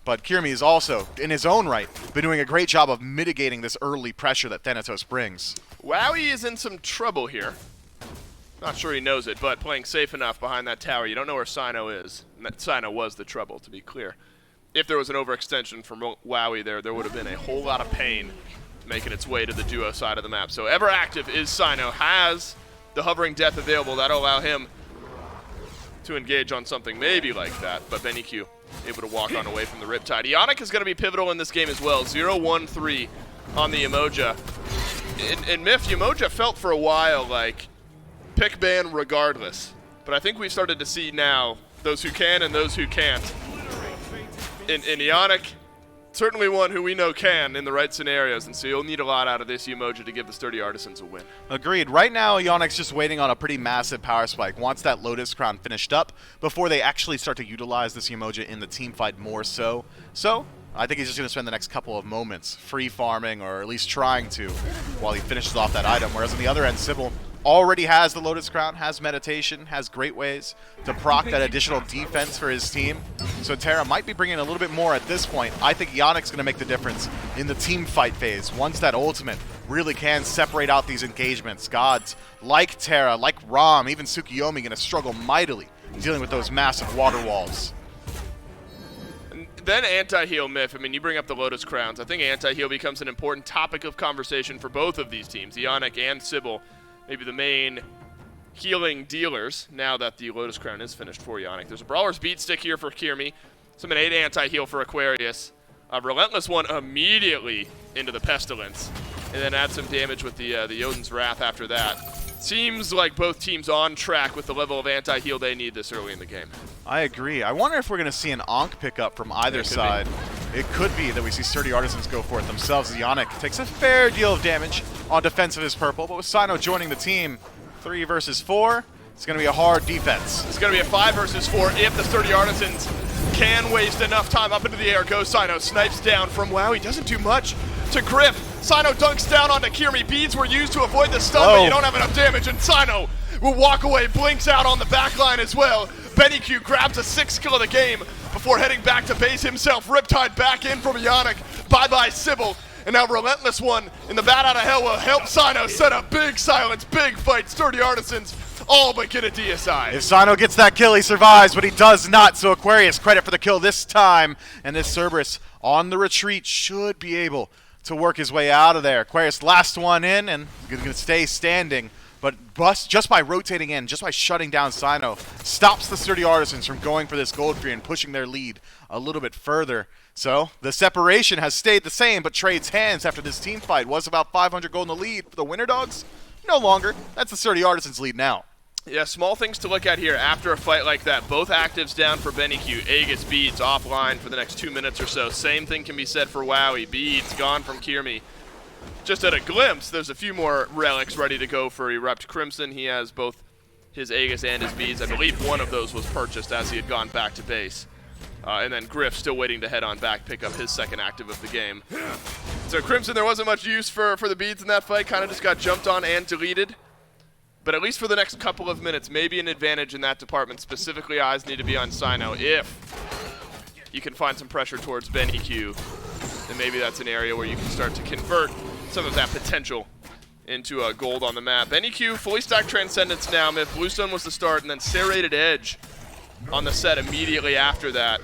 But Kirmi is also, in his own right, been doing a great job of mitigating this early pressure that Thanatos brings. Wowie is in some trouble here. Not sure he knows it, but playing safe enough behind that tower. You don't know where Sino is. And that Sino was the trouble, to be clear. If there was an overextension from Wowie there would have been a whole lot of pain making its way to the duo side of the map. So ever active is Sino, has the hovering death available. That'll allow him to engage on something maybe like that, but BennyQ able to walk on away from the Riptide. Ionic is going to be pivotal in this game as well. 0-1-3 on the Emoja. In Myth, Emoja felt for a while like pick ban regardless, but I think we've started to see now those who can and those who can't. In Ionic, certainly one who we know can in the right scenarios, and so you'll need a lot out of this Umoja to give the Sturdy Artisans a win. Agreed. Right now, Ionic's just waiting on a pretty massive power spike. Wants that Lotus Crown finished up before they actually start to utilize this Umoja in the team fight more so. So, I think he's just going to spend the next couple of moments free farming, or at least trying to, while he finishes off that item. Whereas on the other end, Sybil already has the Lotus Crown, has meditation, has great ways to proc that additional defense for his team. So Terra might be bringing a little bit more at this point. I think Ionic's going to make the difference in the team fight phase once that ultimate really can separate out these engagements. Gods like Terra, like Rom, even Tsukiyomi going to struggle mightily dealing with those massive water walls. Then anti-heal myth. I mean, you bring up the Lotus Crowns. I think anti-heal becomes an important topic of conversation for both of these teams, Ionic and Sybil. Maybe the main healing dealers now that the Lotus Crown is finished for Ionic. There's a Brawler's Beat Stick here for Kirmi. Some an 8 anti-heal for Aquarius. Relentless one immediately into the Pestilence. And then add some damage with the Jotun's Wrath after that. Seems like both teams on track with the level of anti-heal they need this early in the game. I agree. I wonder if we're going to see an Ankh pickup from either side. It could be that we see Sturdy Artisans go for it themselves. Ionic takes a fair deal of damage on defense of his purple, but with Sino joining the team, 3 versus 4, it's going to be a hard defense. It's going to be a 5 versus 4 if the Sturdy Artisans can waste enough time up into the air. Goes Sino, snipes down from WoW. He doesn't do much to Griff. Sino dunks down onto Kirmi. Beads were used to avoid the stun, but you don't have enough damage, and Sino will walk away, blinks out on the back line as well. Benny Q grabs a 6th kill of the game before heading back to base himself. Riptide back in from Ionic. Bye-bye Sybil. And now Relentless One in the Bat Out of Hell will help Sino set up big silence, big fight. Sturdy Artisans all but get a DSI. If Sino gets that kill, he survives, but he does not. So Aquarius credit for the kill this time. And this Cerberus on the retreat should be able to work his way out of there. Aquarius last one in, and he's going to stay standing. But Bust, just by rotating in, just by shutting down Sino, stops the Sturdy Artisans from going for this gold free and pushing their lead a little bit further. So the separation has stayed the same, but trades hands after this team fight. Was about 500 gold in the lead for the Winter Dogs. No longer. That's the Sturdy Artisans lead now. Yeah, small things to look at here after a fight like that. Both actives down for Benny Q. Aegis, Beads offline for the next 2 minutes or so. Same thing can be said for Wowie. Beads gone from Kirmi. Just at a glimpse, there's a few more relics ready to go for Erupt Crimson. He has both his Aegis and his Beads. I believe one of those was purchased as he had gone back to base. And then Griff still waiting to head on back, pick up his second active of the game. So Crimson, there wasn't much use for the Beads in that fight. Kind of just got jumped on and deleted. But at least for the next couple of minutes, maybe an advantage in that department. Specifically, eyes need to be on Sino. If you can find some pressure towards Benny Q, then maybe that's an area where you can start to convert some of that potential into gold on the map. Benny Q, fully stacked Transcendence now. Myth Bluestone was the start, and then Serrated Edge on the set immediately after that.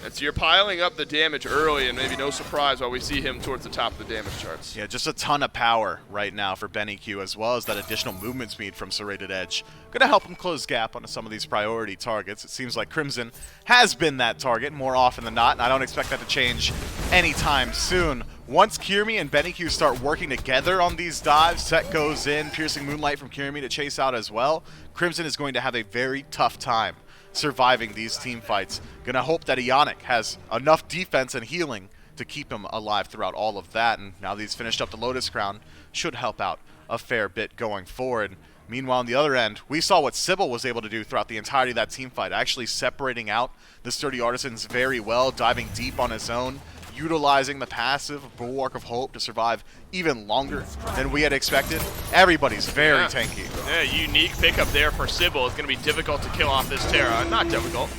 And so you're piling up the damage early, and maybe no surprise why we see him towards the top of the damage charts. Yeah, just a ton of power right now for Benny Q, as well as that additional movement speed from Serrated Edge. Going to help him close gap onto some of these priority targets. It seems like Crimson has been that target more often than not, and I don't expect that to change anytime soon. Once Kirmi and Benny Q start working together on these dives, Set goes in, Piercing Moonlight from Kirmi to chase out as well. Crimson is going to have a very tough time surviving these team fights. Gonna hope that Ionic has enough defense and healing to keep him alive throughout all of that, and now that he's finished up the Lotus Crown, should help out a fair bit going forward. Meanwhile, on the other end, we saw what Sybil was able to do throughout the entirety of that team fight, actually separating out the Sturdy Artisans very well, diving deep on his own, utilizing the passive Bulwark of Hope to survive even longer than we had expected. Everybody's very tanky. Yeah, unique pickup there for Sybil. It's going to be difficult to kill off this Terra. Not difficult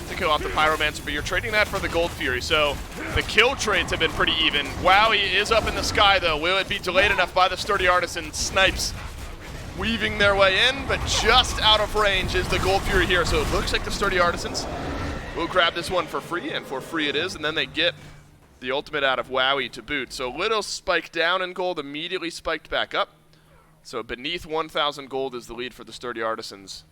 to kill off the Pyromancer, but you're trading that for the Gold Fury. So the kill trades have been pretty even. Wowie is up in the sky, though. Will it be delayed enough by the Sturdy Artisan? Snipes weaving their way in, but just out of range is the Gold Fury here. So it looks like the Sturdy Artisans will grab this one for free, and for free it is, and then they get the ultimate out of Wowie to boot. So little spike down in gold, immediately spiked back up. So beneath 1,000 gold is the lead for the Sturdy Artisans.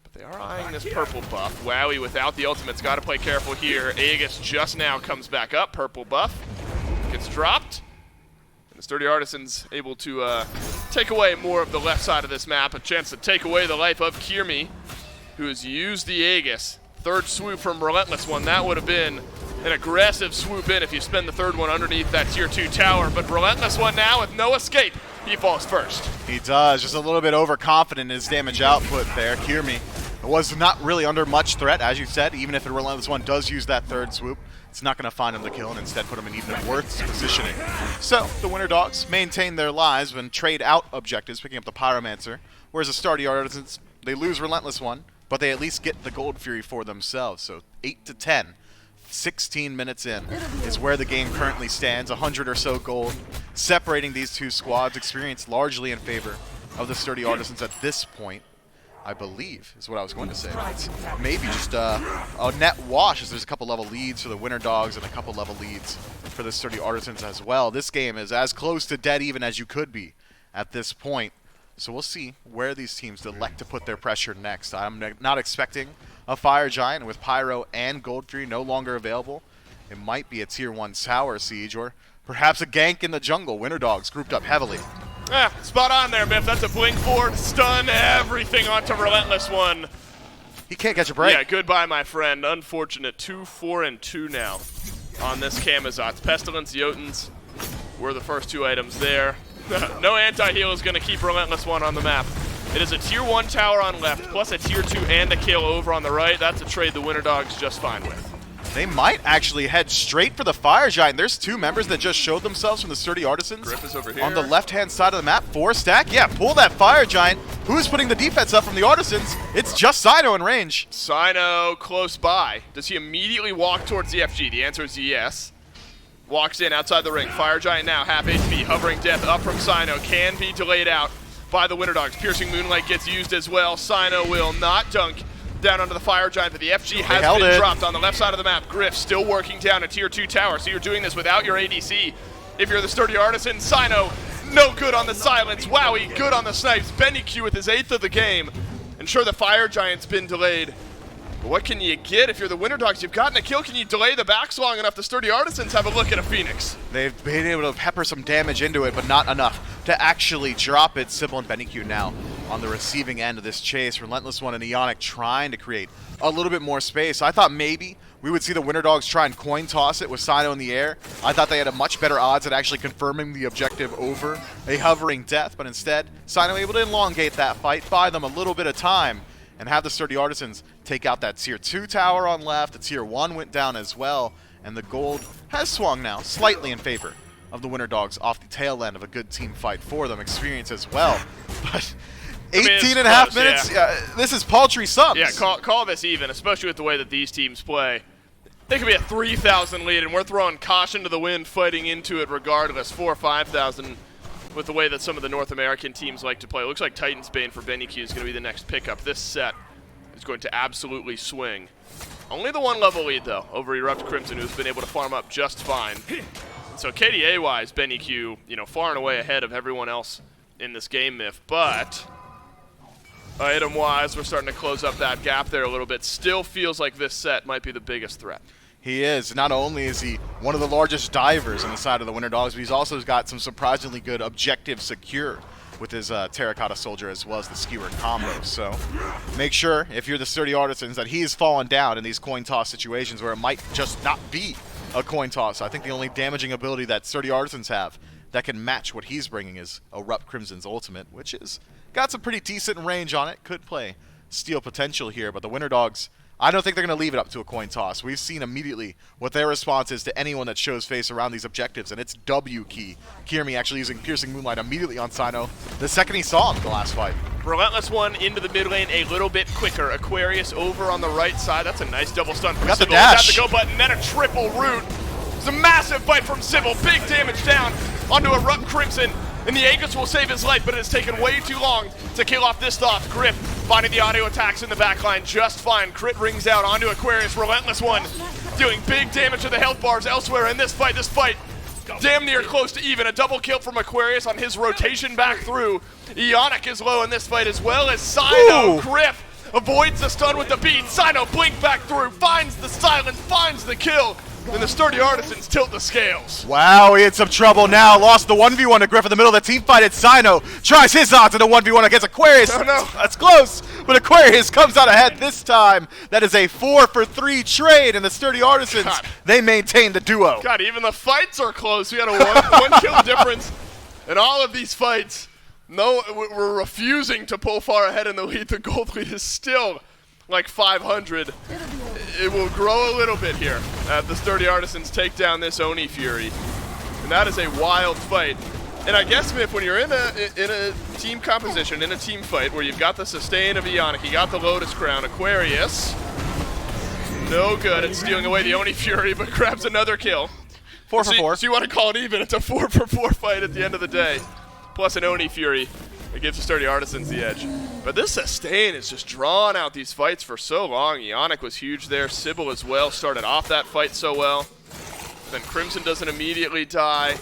But they are eyeing this purple buff. Wowie without the ultimate's got to play careful here. Aegis just now comes back up. Purple buff gets dropped. And the Sturdy Artisans able to take away more of the left side of this map. A chance to take away the life of Kirmi, who has used the Aegis Third swoop from Relentless One. That would have been an aggressive swoop in if you spend the third one underneath that tier 2 tower. But Relentless One now with no escape. He falls first. He does. Just a little bit overconfident in his damage output there. Kirmi was not really under much threat, as you said. Even if the Relentless One does use that third swoop, it's not going to find him the kill and instead put him in even worse positioning. So the Winter Dogs maintain their lives and trade out objectives, picking up the Pyromancer. Whereas the Sturdy Artisans, they lose Relentless One, but they at least get the Gold Fury for themselves. So 8-10. 16 minutes in is where the game currently stands. 100 or so gold separating these two squads. Experience largely in favor of the Sturdy Artisans at this point, I believe, is what I was going to say. It's maybe just a net wash, as there's a couple level leads for the Winter Dogs and a couple level leads for the Sturdy Artisans as well. This game is as close to dead even as you could be at this point. So we'll see where these teams elect to put their pressure next. I'm not expecting a Fire Giant with Pyro and Gold Fury no longer available. It might be a tier 1 Tower Siege or perhaps a gank in the jungle. Winter Dogs grouped up heavily. Yeah, spot on there, Biff. That's a blink forward, stun everything onto Relentless One. He can't catch a break. Yeah, goodbye, my friend. Unfortunate. 2-4-2 now on this Camazotz. Pestilence, Jotuns were the first two items there. No anti-heal is going to keep Relentless One on the map. It is a tier 1 tower on left, plus a tier 2 and a kill over on the right. That's a trade the Winter Dogs just fine with. They might actually head straight for the Fire Giant. There's two members that just showed themselves from the Sturdy Artisans. Griff is over here. On the left-hand side of the map, 4 stack. Yeah, pull that Fire Giant. Who's putting the defense up from the Artisans? It's just Sino in range. Sino close by. Does he immediately walk towards the FG? The answer is yes. Walks in outside the ring. Fire Giant now, half HP. Hovering Death up from Sino. Can be delayed out by the Winter Dogs. Piercing Moonlight gets used as well. Sino will not dunk down onto the Fire Giant, but the FG has been dropped on the left side of the map. Griff still working down a tier 2 tower, so you're doing this without your ADC. If you're the Sturdy Artisan, Sino, no good on the silence. Wowie, good on the snipes. Benny Q with his 8th of the game. And sure, the Fire Giant's been delayed. But what can you get if you're the Winter Dogs? You've gotten a kill. Can you delay the backs long enough? The Sturdy Artisans have a look at a Phoenix. They've been able to pepper some damage into it, but not enough to actually drop it. Sybil and Benny Q now on the receiving end of this chase. Relentless One and Eonic trying to create a little bit more space. I thought maybe we would see the Winter Dogs try and coin toss it with Sino in the air. I thought they had a much better odds at actually confirming the objective over a hovering death, but instead, Sino able to elongate that fight, buy them a little bit of time, and have the Sturdy Artisans take out that tier 2 tower on left. The tier 1 went down as well, and the gold has swung now slightly in favor of the Winter Dogs off the tail end of a good team fight for them. Experience as well, but 18 and a half minutes, yeah, this is paltry sums. Yeah, call this even, especially with the way that these teams play. They could be a 3,000 lead, and we're throwing caution to the wind, fighting into it regardless. 4,000 or 5,000 with the way that some of the North American teams like to play. It looks like Titan's Bane for Benny Q is going to be the next pickup. This set is going to absolutely swing. Only the 1 level lead, though, over Erupt Crimson, who's been able to farm up just fine. So KDA-wise, Benny Q, far and away ahead of everyone else in this game, Myth, but item-wise, we're starting to close up that gap there a little bit. Still feels like this set might be the biggest threat. He is. Not only is he one of the largest divers on the side of the Winter Dogs, but he's also got some surprisingly good objective secure with his Terracotta Soldier as well as the Skewer combo. So make sure, if you're the Sturdy Artisans, that he's fallen down in these coin toss situations where it might just not be a coin toss. I think the only damaging ability that Sturdy Artisans have that can match what he's bringing is Erupt Crimson's ultimate, which is got some pretty decent range on it. Could play steal potential here, but the Winter Dogs, I don't think they're going to leave it up to a coin toss. We've seen immediately what their response is to anyone that shows face around these objectives, and it's W key. Kirmi actually using Piercing Moonlight immediately on Sino the second he saw him in the last fight. Relentless One into the mid lane a little bit quicker. Aquarius over on the right side. That's a nice double stun from Got the Sybil. dash. Got the go button, then a triple root. It's a massive fight from Sybil. Big damage down onto Erupt Crimson. And the Aegis will save his life, but it has taken way too long to kill off this Thoth. Griff finding the audio attacks in the backline just fine. Crit rings out onto Aquarius. Relentless One doing big damage to the health bars elsewhere in this fight. This fight damn near close to even. A double kill from Aquarius on his rotation back through. Eonic is low in this fight as well as Sino. Griff avoids the stun with the beat. Sino blink back through, finds the silence, finds the kill. then the Sturdy Artisans tilt the scales. Wow, he in some trouble now. Lost the 1v1 to Griff in the middle of the team fight. It's Sino. Tries his odds in the 1v1 against Aquarius. Oh, no. That's close, but Aquarius comes out ahead this time. That is a 4-for-3 trade, and the Sturdy Artisans, God. they maintain the duo. God, even the fights are close. We had a one kill difference in all of these fights. No, we're refusing to pull far ahead in the lead. The gold lead is still like 500. It will grow a little bit here as the Sturdy Artisans take down this Oni Fury. And that is a wild fight. And I guess, Smith, when you're in a team composition, in a team fight, where you've got the sustain of Ionic, you got the Lotus Crown, Aquarius, no good at stealing away the Oni Fury, but grabs another kill. 4-for-4. So you want to call it even. It's a 4-for-4 fight at the end of the day. Plus an Oni Fury that gives the Sturdy Artisans the edge. But this sustain has just drawn out these fights for so long. Ionic was huge there. Sybil as well started off that fight so well. Then Crimson doesn't immediately die.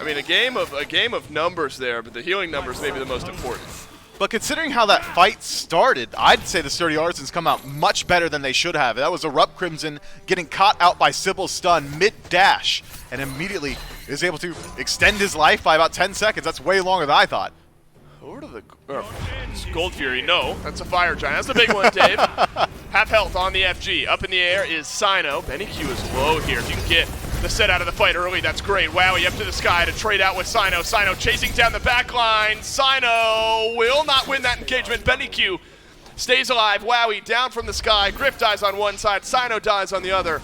I mean, a game of numbers there, but the healing numbers may be the most important. But considering how that fight started, I'd say the Sturdy Artisans come out much better than they should have. That was Erupt Crimson getting caught out by Sybil's stun mid-dash, and immediately is able to extend his life by about 10 seconds. That's way longer than I thought. Over to the Gold Fury. No, that's a Fire Giant. That's a big one, Dave. Half health on the FG. Up in the air is Sino. Benny Q is low here. If you can get the set out of the fight early, that's great. Wowie up to the sky to trade out with Sino. Sino chasing down the back line. Sino will not win that engagement. Benny Q stays alive. Wowie down from the sky. Griff dies on one side. Sino dies on the other.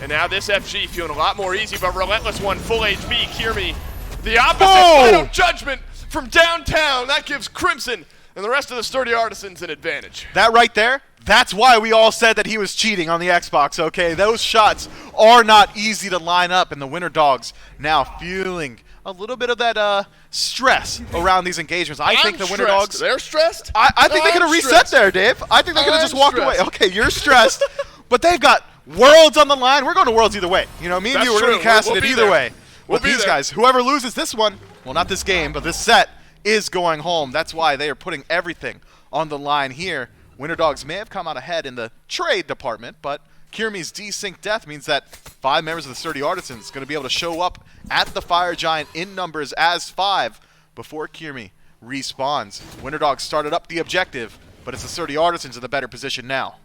And now this FG feeling a lot more easy, but Relentless One, full HP. Kirmi, the opposite. Final Judgment from downtown. That gives Crimson and the rest of the Sturdy Artisans an advantage. That right there, that's why we all said that he was cheating on the Xbox, okay? Those shots are not easy to line up, and the Winter Dogs now feeling a little bit of that stress around these engagements. I think the Winter Dogs... They're stressed? I think they could have reset there, Dave. I think they could have just walked away. Okay, you're stressed, but they've got Worlds on the line. We're going to Worlds either way. You know, me and you, we're going to be casting it either way. With these guys, whoever loses this one, well, not this game, but this set is going home. That's why they are putting everything on the line here. Winter Dogs may have come out ahead in the trade department, but Kirmi's desync death means that 5 members of the Sturdy Artisans are going to be able to show up at the Fire Giant in numbers as 5 before Kirmi respawns. Winter Dogs started up the objective, but it's the Sturdy Artisans in the better position now.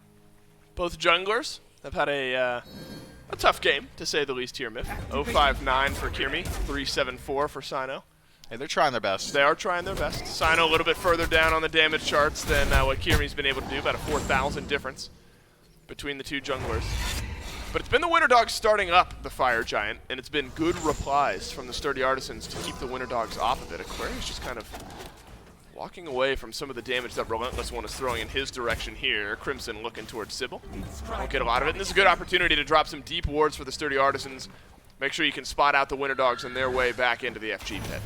Both junglers have had a tough game, to say the least here, Miff. 0-5-9 for Kirmi, 3-7-4 for Sino. Hey, they're trying their best. They are trying their best. Sino a little bit further down on the damage charts than what Kirmi's been able to do, about a 4,000 difference between the two junglers. But it's been the Winter Dogs starting up the Fire Giant, and it's been good replies from the Sturdy Artisans to keep the Winter Dogs off of it. Aquarius just kind of walking away from some of the damage that Relentless One is throwing in his direction here. Crimson looking towards Sybil. Won't get a lot of it, and this is a good opportunity to drop some deep wards for the Sturdy Artisans. Make sure you can spot out the Winter Dogs on their way back into the FG pit.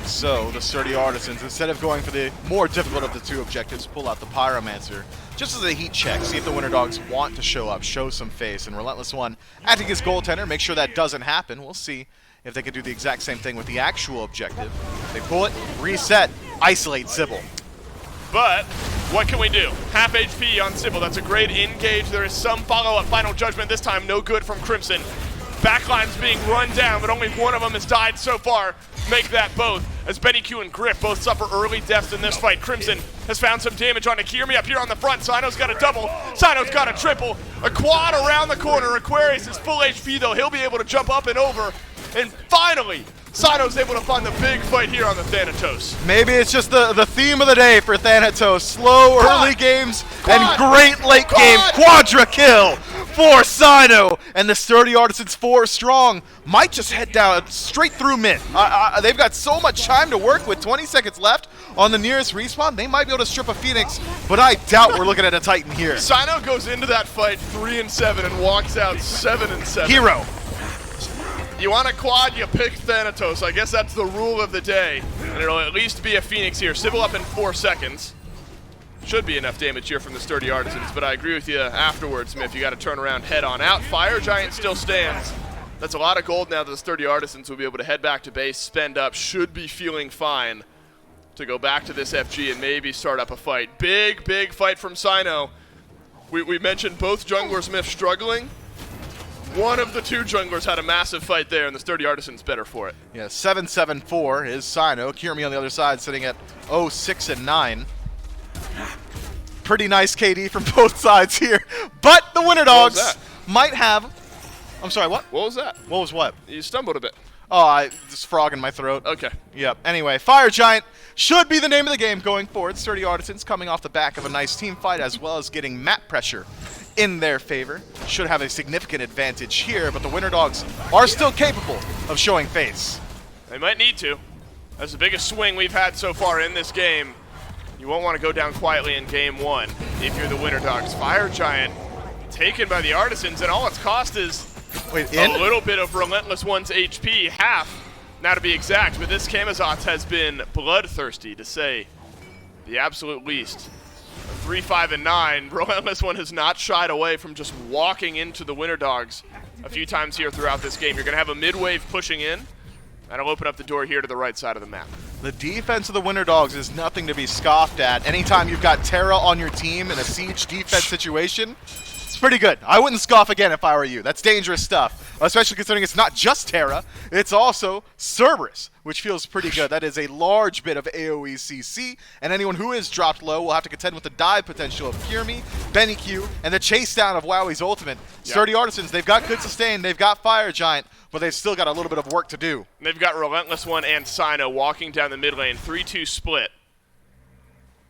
So the Sturdy Artisans, instead of going for the more difficult of the two objectives, pull out the Pyromancer just as a heat check, see if the Winter Dogs want to show up, show some face, and Relentless One acting as goaltender, make sure that doesn't happen. We'll see if they can do the exact same thing with the actual objective. They pull it, reset, isolate Sybil. But what can we do? Half HP on Sybil. That's a great engage. There is some follow-up. Final Judgment this time. No good from Crimson. Backline's being run down, but only one of them has died so far. Make that both, as Benny Q and Griff both suffer early deaths in this fight. Crimson has found some damage on Kirmi up here on the front. Sino's got a double. Sino's got a triple. A quad around the corner. Aquarius is full HP, though. He'll be able to jump up and over. And finally, Sino's able to find the big fight here on the Thanatos. Maybe it's just the theme of the day for Thanatos. Slow early games and great late game quadra kill for Sino. And the Sturdy Artisans 4 strong might just head down straight through mid. They've got so much time to work with. 20 seconds left on the nearest respawn. They might be able to strip a Phoenix, but I doubt we're looking at a Titan here. Sino goes into that fight 3-7 and walks out 7-7. Hero. You want a quad, you pick Thanatos. I guess that's the rule of the day. And it'll at least be a Phoenix here. Sybil up in 4 seconds. Should be enough damage here from the Sturdy Artisans, but I agree with you afterwards, Smith. You got to turn around head on out. Fire Giant still stands. That's a lot of gold now that the Sturdy Artisans will be able to head back to base, spend up, should be feeling fine to go back to this FG and maybe start up a fight. Big, big fight from Sino. We mentioned both junglers, Smith, struggling. One of the two junglers had a massive fight there, and the Sturdy Artisans better for it. Yeah, 7-7-4 is Sino. Kirmi on the other side sitting at 0-6-9. Pretty nice KD from both sides here. But the Winter What was Dogs that? might have... I'm sorry, what? What was that? What was what? You stumbled a bit. Oh, I just frog in my throat. Okay. Yep. Anyway, Fire Giant should be the name of the game going forward. Sturdy Artisans coming off the back of a nice team fight as well as getting map pressure in their favor. Should have a significant advantage here, but the Winter Dogs are still capable of showing face. They might need to. That's the biggest swing we've had so far in this game. You won't want to go down quietly in game one if you're the Winter Dogs. Fire Giant taken by the Artisans, and all it's cost is Wait, a little bit of Relentless One's HP, half, now to be exact, but this Camazotz has been bloodthirsty, to say the absolute least. 3, 5, and 9, Relentless One has not shied away from just walking into the Winter Dogs a few times here throughout this game. You're going to have a mid-wave pushing in. That'll open up the door here to the right side of the map. The defense of the Winter Dogs is nothing to be scoffed at. Anytime you've got Terra on your team in a siege defense situation, it's pretty good. I wouldn't scoff again if I were you. That's dangerous stuff, especially considering it's not just Terra, it's also Cerberus, which feels pretty good. That is a large bit of AoE CC, and anyone who is dropped low will have to contend with the dive potential of Kirmi, Benny Q, and the chase down of Wowie's ultimate. Sturdy Artisans, they've got good sustain, they've got Fire Giant, but they've still got a little bit of work to do. And they've got Relentless One and Sino walking down the mid lane, 3-2 split.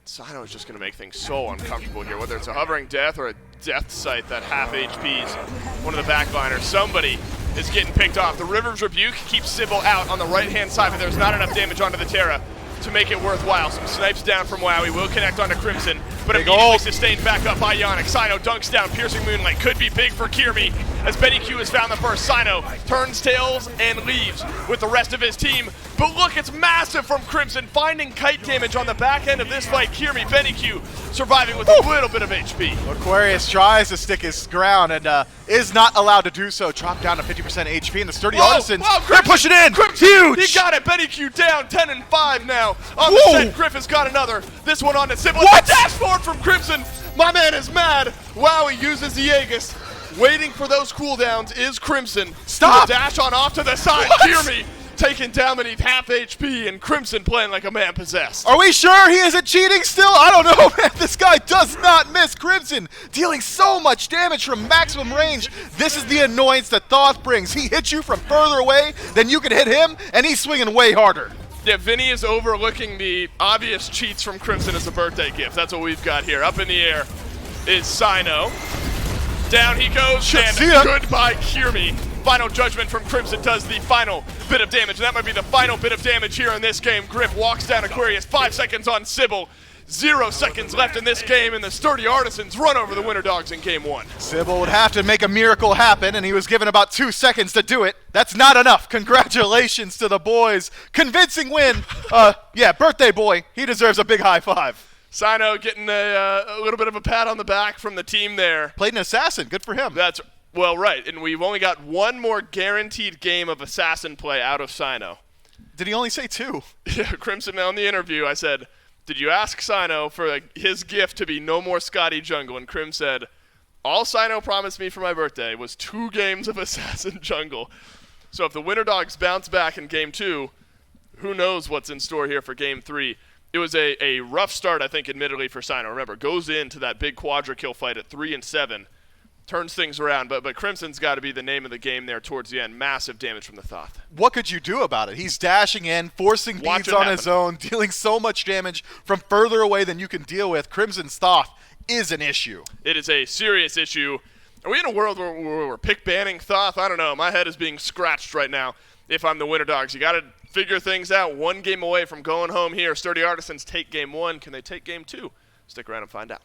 Sino is just going to make things so uncomfortable here, whether it's a hovering death or a death sight that half HPs one of the backliners. Somebody is getting picked off. The River's Rebuke keeps Sybil out on the right-hand side, but there's not enough damage onto the Terra to make it worthwhile. Some snipes down from Wowie will connect onto Crimson, but immediately sustained back up by Yannick. Sino dunks down, piercing Moonlight. Could be big for Kirmi as Benny Q has found the first. Sino turns tails and leaves with the rest of his team. But look, it's massive from Crimson, finding kite damage on the back end of this fight. Kirmi, Benny Q surviving with a little bit of HP. Aquarius tries to stick his ground and is not allowed to do so. Drop down to 50% HP, and the Sturdy Artisans, they're pushing in. Crimson, huge! He got it. Benny Q down 10 and 5 now. On Whoa. the set, Griff has got another. This one on to Sybil. What? Dash forward from Crimson. My man is mad. Wow, he uses the Aegis. Waiting for those cooldowns is Crimson. Stop! The dash on off to the side. What? Kirmi taken down beneath half HP, and Crimson playing like a man possessed. Are we sure he isn't cheating still? I don't know, man. This guy does not miss. Crimson dealing so much damage from maximum range. This is the annoyance that Thoth brings. He hits you from further away than you can hit him, and he's swinging way harder. Yeah, Vinny is overlooking the obvious cheats from Crimson as a birthday gift. That's what we've got here. Up in the air is Sino. Down he goes, and goodbye Kirmi. Final judgment from Crimson does the final bit of damage. And that might be the final bit of damage here in this game. Griff walks down Aquarius, 5 seconds on Sybil. 0 seconds left in this game, and the Sturdy Artisans run over the Winter Dogs in game one. Sybil would have to make a miracle happen, and he was given about 2 seconds to do it. That's not enough. Congratulations to the boys. Convincing win. Yeah, birthday boy. He deserves a big high five. Sino getting a little bit of a pat on the back from the team there. Played an assassin. Good for him. That's, well, right, and we've only got one more guaranteed game of assassin play out of Sino. Did he only say 2? Yeah, Crimson, on the interview, I said, did you ask Sino for his gift to be no more Scotty Jungle? And Crim said, all Sino promised me for my birthday was 2 games of Assassin Jungle. So if the Winter Dogs bounce back in game 2, who knows what's in store here for game 3. It was a rough start, I think, admittedly, for Sino. Remember, goes into that big quadra kill fight at 3 and 7. Turns things around, but Crimson's got to be the name of the game there towards the end. Massive damage from the Thoth. What could you do about it? He's dashing in, forcing beads on his own, dealing so much damage from further away than you can deal with. Crimson's Thoth is an issue. It is a serious issue. Are we in a world where we're pick banning Thoth? I don't know. My head is being scratched right now if I'm the Winter Dogs. You got to figure things out. 1 game away from going home here. Sturdy Artisans take game 1. Can they take game 2? Stick around and find out.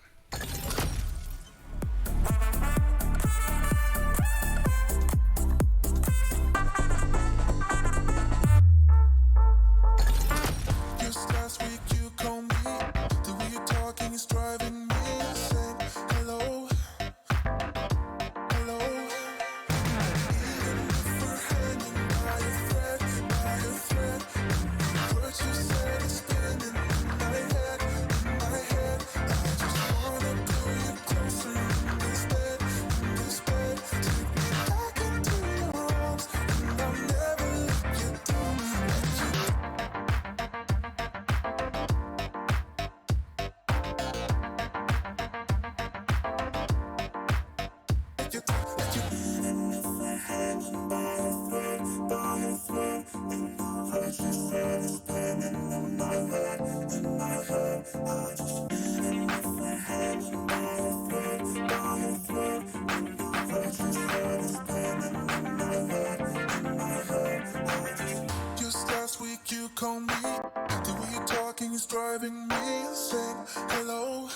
week you call me. The way you're talking is driving me insane. Hello.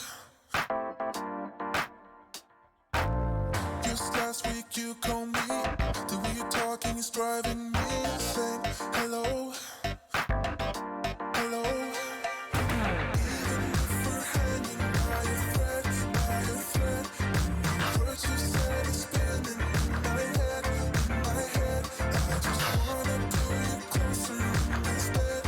Just last week you call me. The way you're talking is driving me insane. Hello. Hello. Even if we're hanging by a thread, what you said is spinning in my head, I just wanna pull you closer in this bed,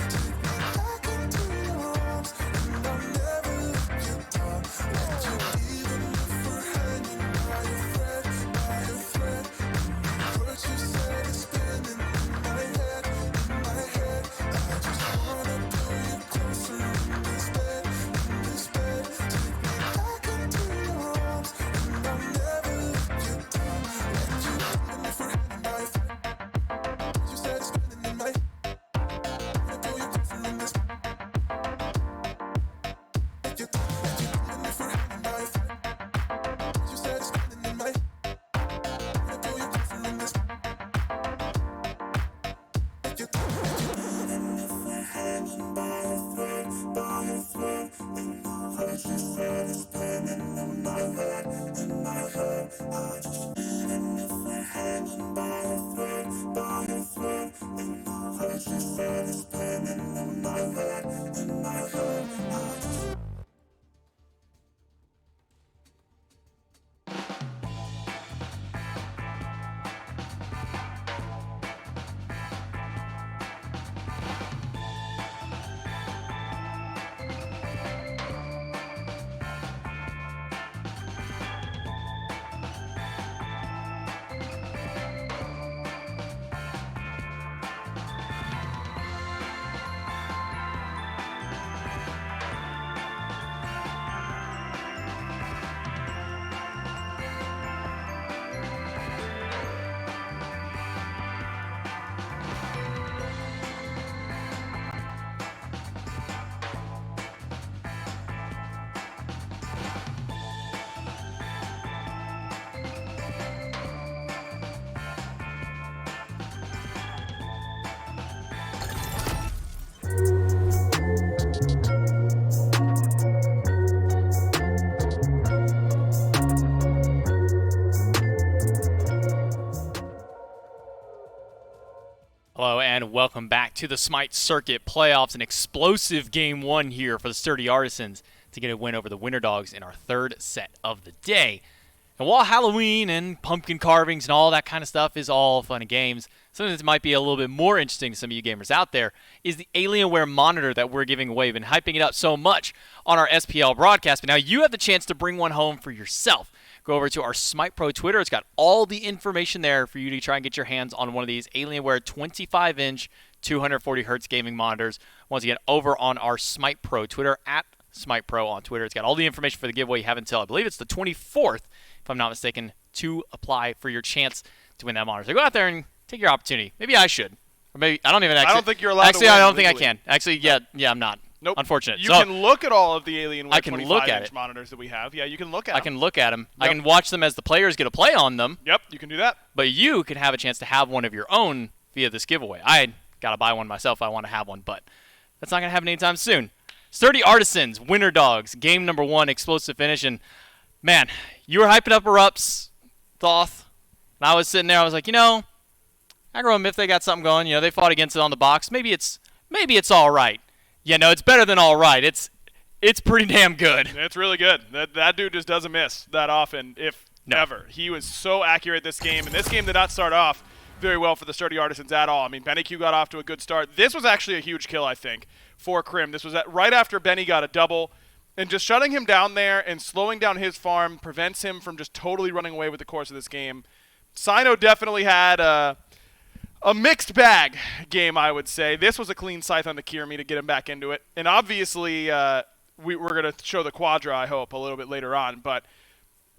take me back into your arms, and I'll never let you down, let you. Even if we're hanging by a thread, what you said is spinning in my head, I just wanna pull you closer in this bed, take me back into your arms, and I'll never let you down, let you. Even if we're hanging by a thread, what you said is spinning in my head, wanna pull you closer in this, let you. Even if we're hanging by a thread, what you said is spinning in my head, wanna pull you closer in this, let you. Even if we're hanging by a thread, what you said is spinning in my head, I just. Even if we're hanging by a thread, what you said is spinning in my head, I just. Hello and welcome back to the SMITE Circuit Playoffs, an explosive Game 1 here for the Sturdy Artisans to get a win over the Winter Dogs in our third set of the day. And while Halloween and pumpkin carvings and all that kind of stuff is all fun and games, something that might be a little bit more interesting to some of you gamers out there is the Alienware monitor that we're giving away. We've been hyping it up so much on our SPL broadcast, but now you have the chance to bring one home for yourself. Go over to our SMITE Pro Twitter. It's got all the information there for you to try and get your hands on one of these Alienware 25-inch 240 hertz gaming monitors. Once again, over on our SMITE Pro Twitter, at SMITE Pro on Twitter. It's got all the information for the giveaway you have until, I believe it's the 24th, if I'm not mistaken, to apply for your chance to win that monitor. So go out there and take your opportunity. Maybe I should. Or maybe I don't even actually. I don't think you're allowed to Actually, win I don't think I legally. can. Actually, yeah, I'm not. Nope. Unfortunate. You So can look at all of the Alienware I can look at 25-inch it. monitors that we have. Yeah, you can look at I them. can look at them. I Yep. can watch them as the players get a play on them. Yep, you can do that. But you could have a chance to have one of your own via this giveaway. I got to buy one myself. I want to have one, but that's not going to happen anytime soon. Sturdy Artisans, Winter Dogs, game number 1, explosive finish. And, man, you were hyping up Erupts, Thoth. And I was sitting there. I was like, Aggro, if they got something going, they fought against it on the box. Maybe it's all right. Yeah, no, it's better than all right. It's pretty damn good. It's really good. That dude just doesn't miss that often, if No. ever. He was so accurate this game, and this game did not start off very well for the Sturdy Artisans at all. I mean, Benny Q got off to a good start. This was actually a huge kill, I think, for Krim. This was right after Benny got a double, and just shutting him down there and slowing down his farm prevents him from just totally running away with the course of this game. Sino definitely had a mixed bag game, I would say. This was a clean scythe on the Kirimi to get him back into it. And obviously, we're going to show the Quadra, I hope, a little bit later on. But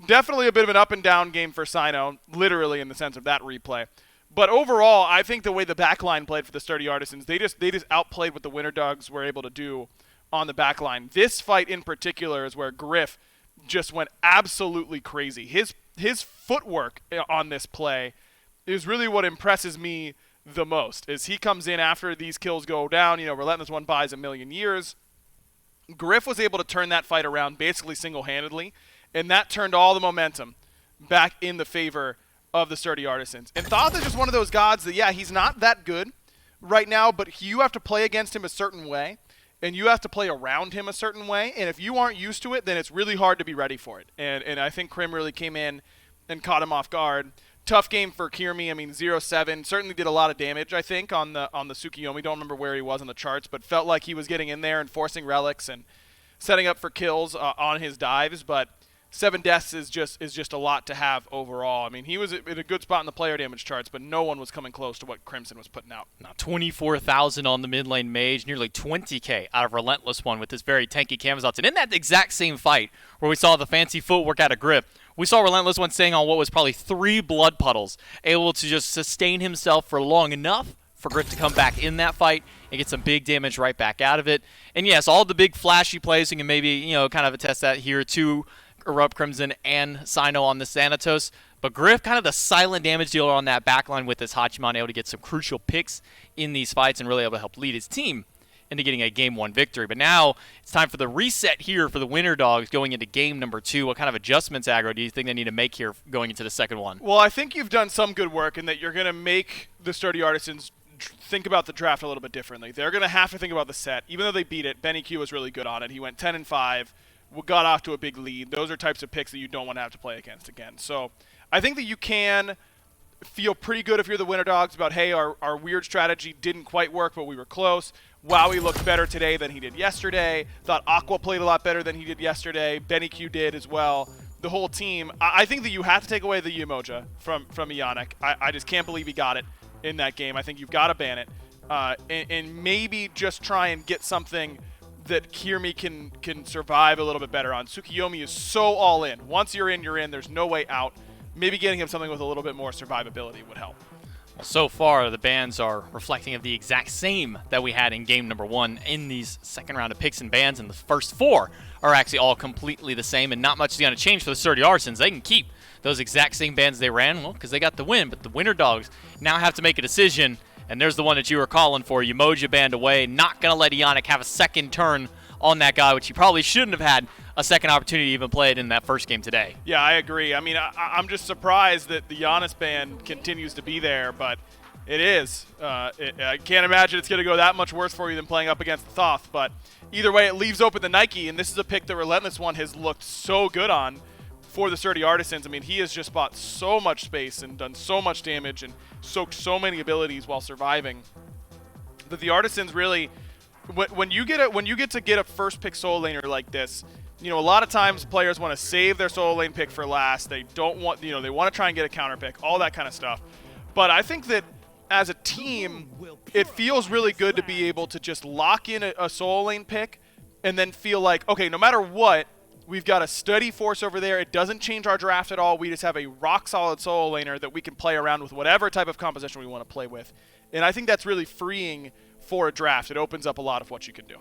definitely a bit of an up and down game for Sino, literally in the sense of that replay. But overall, I think the way the backline played for the Sturdy Artisans, they just outplayed what the Winter Dogs were able to do on the backline. This fight in particular is where Griff just went absolutely crazy. His footwork on this play is really what impresses me the most. As he comes in after these kills go down, Relentless One buys a million years. Griff was able to turn that fight around basically single-handedly, and that turned all the momentum back in the favor of the Sturdy Artisans. And Thoth is just one of those gods that, yeah, he's not that good right now, but you have to play against him a certain way, and you have to play around him a certain way, and if you aren't used to it, then it's really hard to be ready for it. And I think Krim really came in and caught him off guard. Tough game for Kirmi. I mean, 0-7 certainly did a lot of damage, I think, on the Tsukiyomi. Don't remember where he was on the charts, but felt like he was getting in there and forcing relics and setting up for kills on his dives. But 7 deaths is just a lot to have overall. I mean, he was in a good spot in the player damage charts, but no one was coming close to what Crimson was putting out. Now 24,000 on the mid lane mage, nearly 20k out of Relentless One with this very tanky Canvas. And in that exact same fight where we saw the fancy footwork out of Grip, we saw Relentless One staying on what was probably 3 blood puddles, able to just sustain himself for long enough for Griff to come back in that fight and get some big damage right back out of it. And yes, all the big flashy plays, you can maybe, kind of attest that here too, Erupt Crimson and Sino on the Thanatos. But Griff, kind of the silent damage dealer on that backline with his Hachiman, able to get some crucial picks in these fights and really able to help lead his team into getting a Game 1 victory. But now it's time for the reset here for the Winter Dogs going into Game number 2. What kind of adjustments, Aggro, do you think they need to make here going into the second one? Well, I think you've done some good work in that you're going to make the Sturdy Artisans think about the draft a little bit differently. They're going to have to think about the set. Even though they beat it, Benny Q was really good on it. He went 10-5, got off to a big lead. Those are types of picks that you don't want to have to play against again. So I think that you can feel pretty good if you're the Winter Dogs about, hey, our weird strategy didn't quite work, but we were close. Wowie looked better today than he did yesterday. Thought Aqua played a lot better than he did yesterday. Benny Q did as well. The whole team. I think that you have to take away the Umoja from Ionic. I just can't believe he got it in that game. I think you've got to ban it. And maybe just try and get something that Kirmi can survive a little bit better on. Tsukiyomi is so all in. Once you're in, you're in. There's no way out. Maybe getting him something with a little bit more survivability would help. Well, so far, the bans are reflecting of the exact same that we had in Game number 1 in these second round of picks and bans, and the first 4 are actually all completely the same, and not much is going to change for the Sturdy Artisans. They can keep those exact same bans they ran, well, because they got the win, but the Winter Dogs now have to make a decision, and there's the one that you were calling for. Umoja banned away, not going to let Ionic have a second turn on that guy, which he probably shouldn't have had a second opportunity to even play it in that first game today. Yeah, I agree. I mean, I'm just surprised that the Giannis ban continues to be there, but it is. I can't imagine it's going to go that much worse for you than playing up against the Thoth, but either way, it leaves open the Nike, and this is a pick that Relentless One has looked so good on for the Sturdy Artisans. I mean, he has just bought so much space and done so much damage and soaked so many abilities while surviving that the Artisans really, when you get to get a first pick solo laner like this, a lot of times players want to save their solo lane pick for last. They don't want, they want to try and get a counter pick, all that kind of stuff. But I think that as a team, it feels really good to be able to just lock in a solo lane pick and then feel like, okay, no matter what, we've got a steady force over there. It doesn't change our draft at all. We just have a rock-solid solo laner that we can play around with whatever type of composition we want to play with. And I think that's really freeing for a draft. It opens up a lot of what you can do.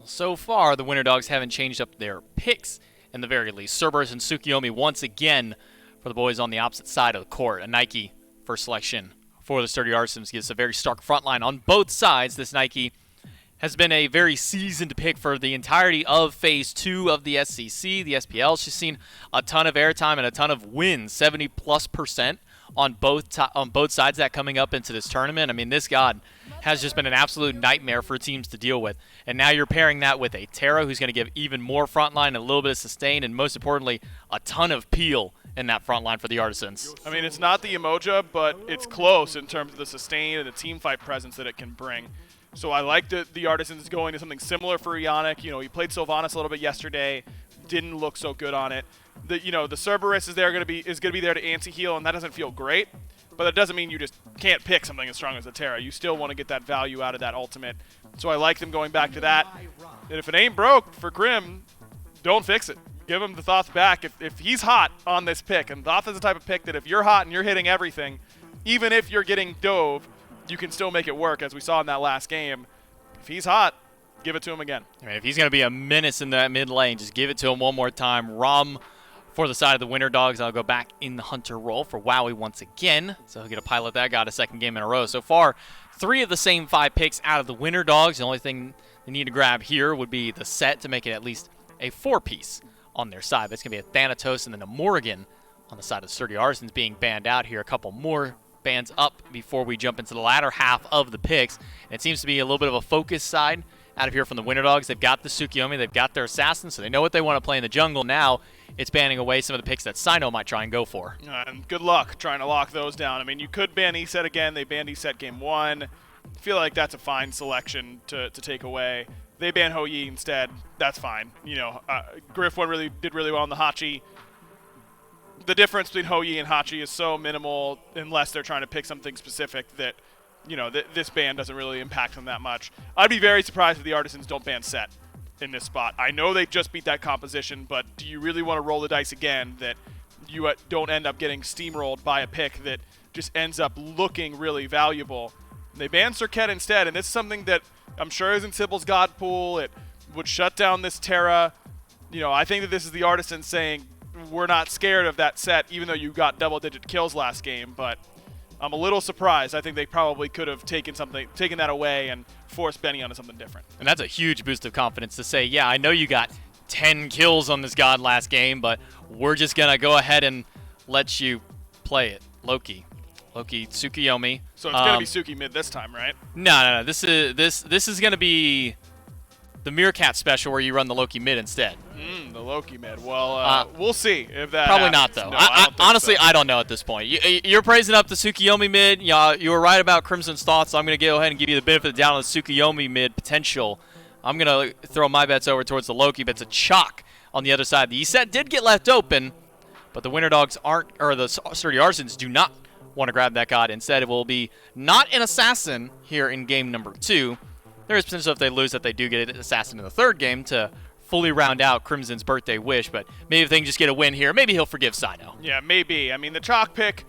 So far, the Winter Dogs haven't changed up their picks in the very least. Cerberus and Tsukiyomi once again for the boys on the opposite side of the court. A Nike first selection for the Sturdy Artisans gives a very stark front line on both sides. This Nike has been a very seasoned pick for the entirety of Phase 2 of the SCC, the SPL. She's seen a ton of airtime and a ton of wins, 70+% on both sides of that coming up into this tournament. I mean, this god has just been an absolute nightmare for teams to deal with. And now you're pairing that with a Terra who's going to give even more frontline, a little bit of sustain, and most importantly, a ton of peel in that front line for the Artisans. I mean, it's not the Umoja, but it's close in terms of the sustain and the team fight presence that it can bring. So I like the Artisans going to something similar for Ionic. He played Sylvanas a little bit yesterday, didn't look so good on it. The Cerberus is going to be there to anti-heal, and that doesn't feel great. But that doesn't mean you just can't pick something as strong as a Terra. You still want to get that value out of that ultimate. So I like them going back to that. And if it ain't broke for Grim, don't fix it. Give him the Thoth back. If he's hot on this pick, and Thoth is the type of pick that if you're hot and you're hitting everything, even if you're getting dove, you can still make it work, as we saw in that last game. If he's hot, give it to him again. I mean, if he's going to be a menace in that mid lane, just give it to him one more time. Rom For the side of the Winter Dogs, I'll go back in the Hunter role for Wowie once again. So he'll get a pilot that got a second game in a row. So far, 3 of the same 5 picks out of the Winter Dogs. The only thing they need to grab here would be the set to make it at least a 4-piece on their side. But it's going to be a Thanatos and then a Morrigan on the side of Sturdy Artisans being banned out here. A couple more bands up before we jump into the latter half of the picks. And it seems to be a little bit of a focus side out of here from the Winter Dogs. They've got the Tsukiyomi, they've got their Assassins, so they know what they want to play in the jungle. Now it's banning away some of the picks that Sino might try and go for. And good luck trying to lock those down. I mean, you could ban ESET again. They banned ESET game 1. I feel like that's a fine selection to take away. They ban Hou Yi instead. That's fine. You know, Griff did really well on the Hachi. The difference between Hou Yi and Hachi is so minimal unless they're trying to pick something specific that, you know, this ban doesn't really impact them that much. I'd be very surprised if the Artisans don't ban Set in this spot. I know they just beat that composition, but do you really want to roll the dice again that you don't end up getting steamrolled by a pick that just ends up looking really valuable? They banned Cirquet instead, and this is something that I'm sure is in Sybil's God Pool. It would shut down this Terra. You know, I think that this is the Artisans saying, we're not scared of that set, even though you got double-digit kills last game, but I'm a little surprised. I think they probably could have taken that away and forced Benny onto something different. And that's a huge boost of confidence to say, yeah, I know you got 10 kills on this god last game, but we're just going to go ahead and let you play it. Loki, Tsukiyomi. So it's going to be Suki mid this time, right? No. This is going to be the Meerkat special where you run the Loki mid instead. The Loki mid. Well, we'll see if that Probably happens. not, though. No, I don't think honestly, so. I don't know at this point. You're praising up the Tsukiyomi mid. You were right about Crimson's thoughts, so I'm going to go ahead and give you the benefit of the doubt on the Tsukiyomi mid potential. I'm going to throw my bets over towards the Loki, but it's a chalk on the other side. The set did get left open, but the Winter Dogs the Sturdy Artisans do not want to grab that god. Instead, it will be not an Assassin here in game number 2. There is potential if they lose that they do get an Assassin in the 3rd game to fully round out Crimson's birthday wish, but maybe if they can just get a win here, maybe he'll forgive Sino. Yeah, maybe. I mean, the chalk pick,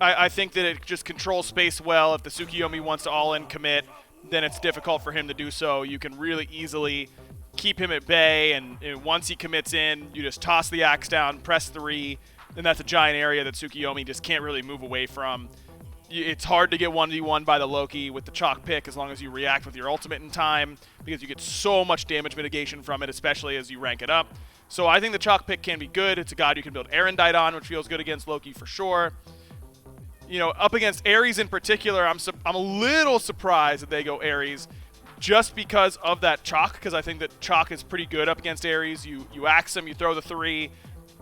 I think that it just controls space well. If the Tsukiyomi wants to all-in commit, then it's difficult for him to do so. You can really easily keep him at bay, and once he commits in, you just toss the axe down, press 3, and that's a giant area that Tsukiyomi just can't really move away from. It's hard to get 1v1 by the Loki with the chalk pick as long as you react with your ultimate in time, because you get so much damage mitigation from it, especially as you rank it up. So I think the chalk pick can be good. It's a god you can build Erendite on, which feels good against Loki for sure. You know, up against Ares in particular, I'm a little surprised that they go Ares just because of that chalk, because I think that chalk is pretty good up against Ares. You axe him, you throw the 3.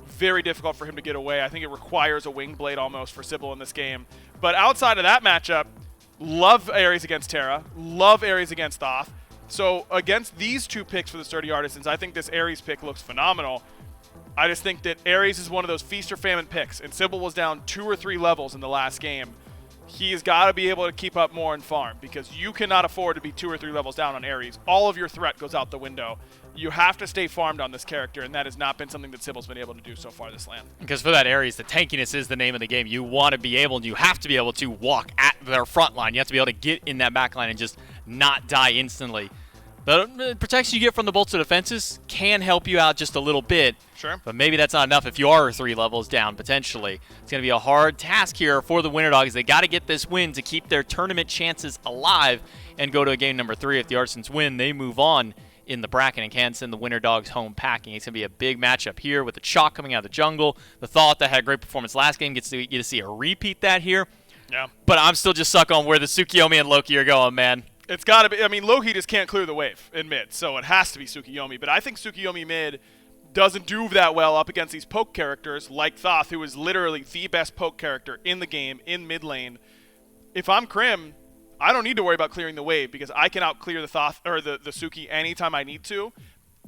Very difficult for him to get away. I think it requires a wing blade almost for Sybil in this game. But outside of that matchup, love Ares against Terra, love Ares against Thoth. So against these 2 picks for the Sturdy Artisans, I think this Ares pick looks phenomenal. I just think that Ares is one of those feast or famine picks, and Sybil was down 2 or 3 levels in the last game. He's got to be able to keep up more and farm, because you cannot afford to be 2 or 3 levels down on Ares. All of your threat goes out the window. You have to stay farmed on this character, and that has not been something that Sybil's been able to do so far this land. Because for that Ares, the tankiness is the name of the game. You want to be able, and you have to be able to walk at their front line. You have to be able to get in that back line and just not die instantly. The protection you get from the bolts of defenses can help you out just a little bit. Sure. But maybe that's not enough if you are 3 levels down, potentially. It's going to be a hard task here for the Winter Dogs. They got to get this win to keep their tournament chances alive and go to a game number 3. If the Artisans win, they move on in the bracket and can send the Winter Dogs home packing. It's going to be a big matchup here with the chalk coming out of the jungle. The Thought that had a great performance last game gets to get to see a repeat that here. Yeah. But I'm still just stuck on where the Tsukiyomi and Loki are going, man. It's got to be. I mean, Loki just can't clear the wave in mid, so it has to be Tsukiyomi. But I think Tsukiyomi mid doesn't do that well up against these poke characters like Thoth, who is literally the best poke character in the game in mid lane. If I'm Crim, I don't need to worry about clearing the wave because I can out-clear the Thoth or the Suki anytime I need to.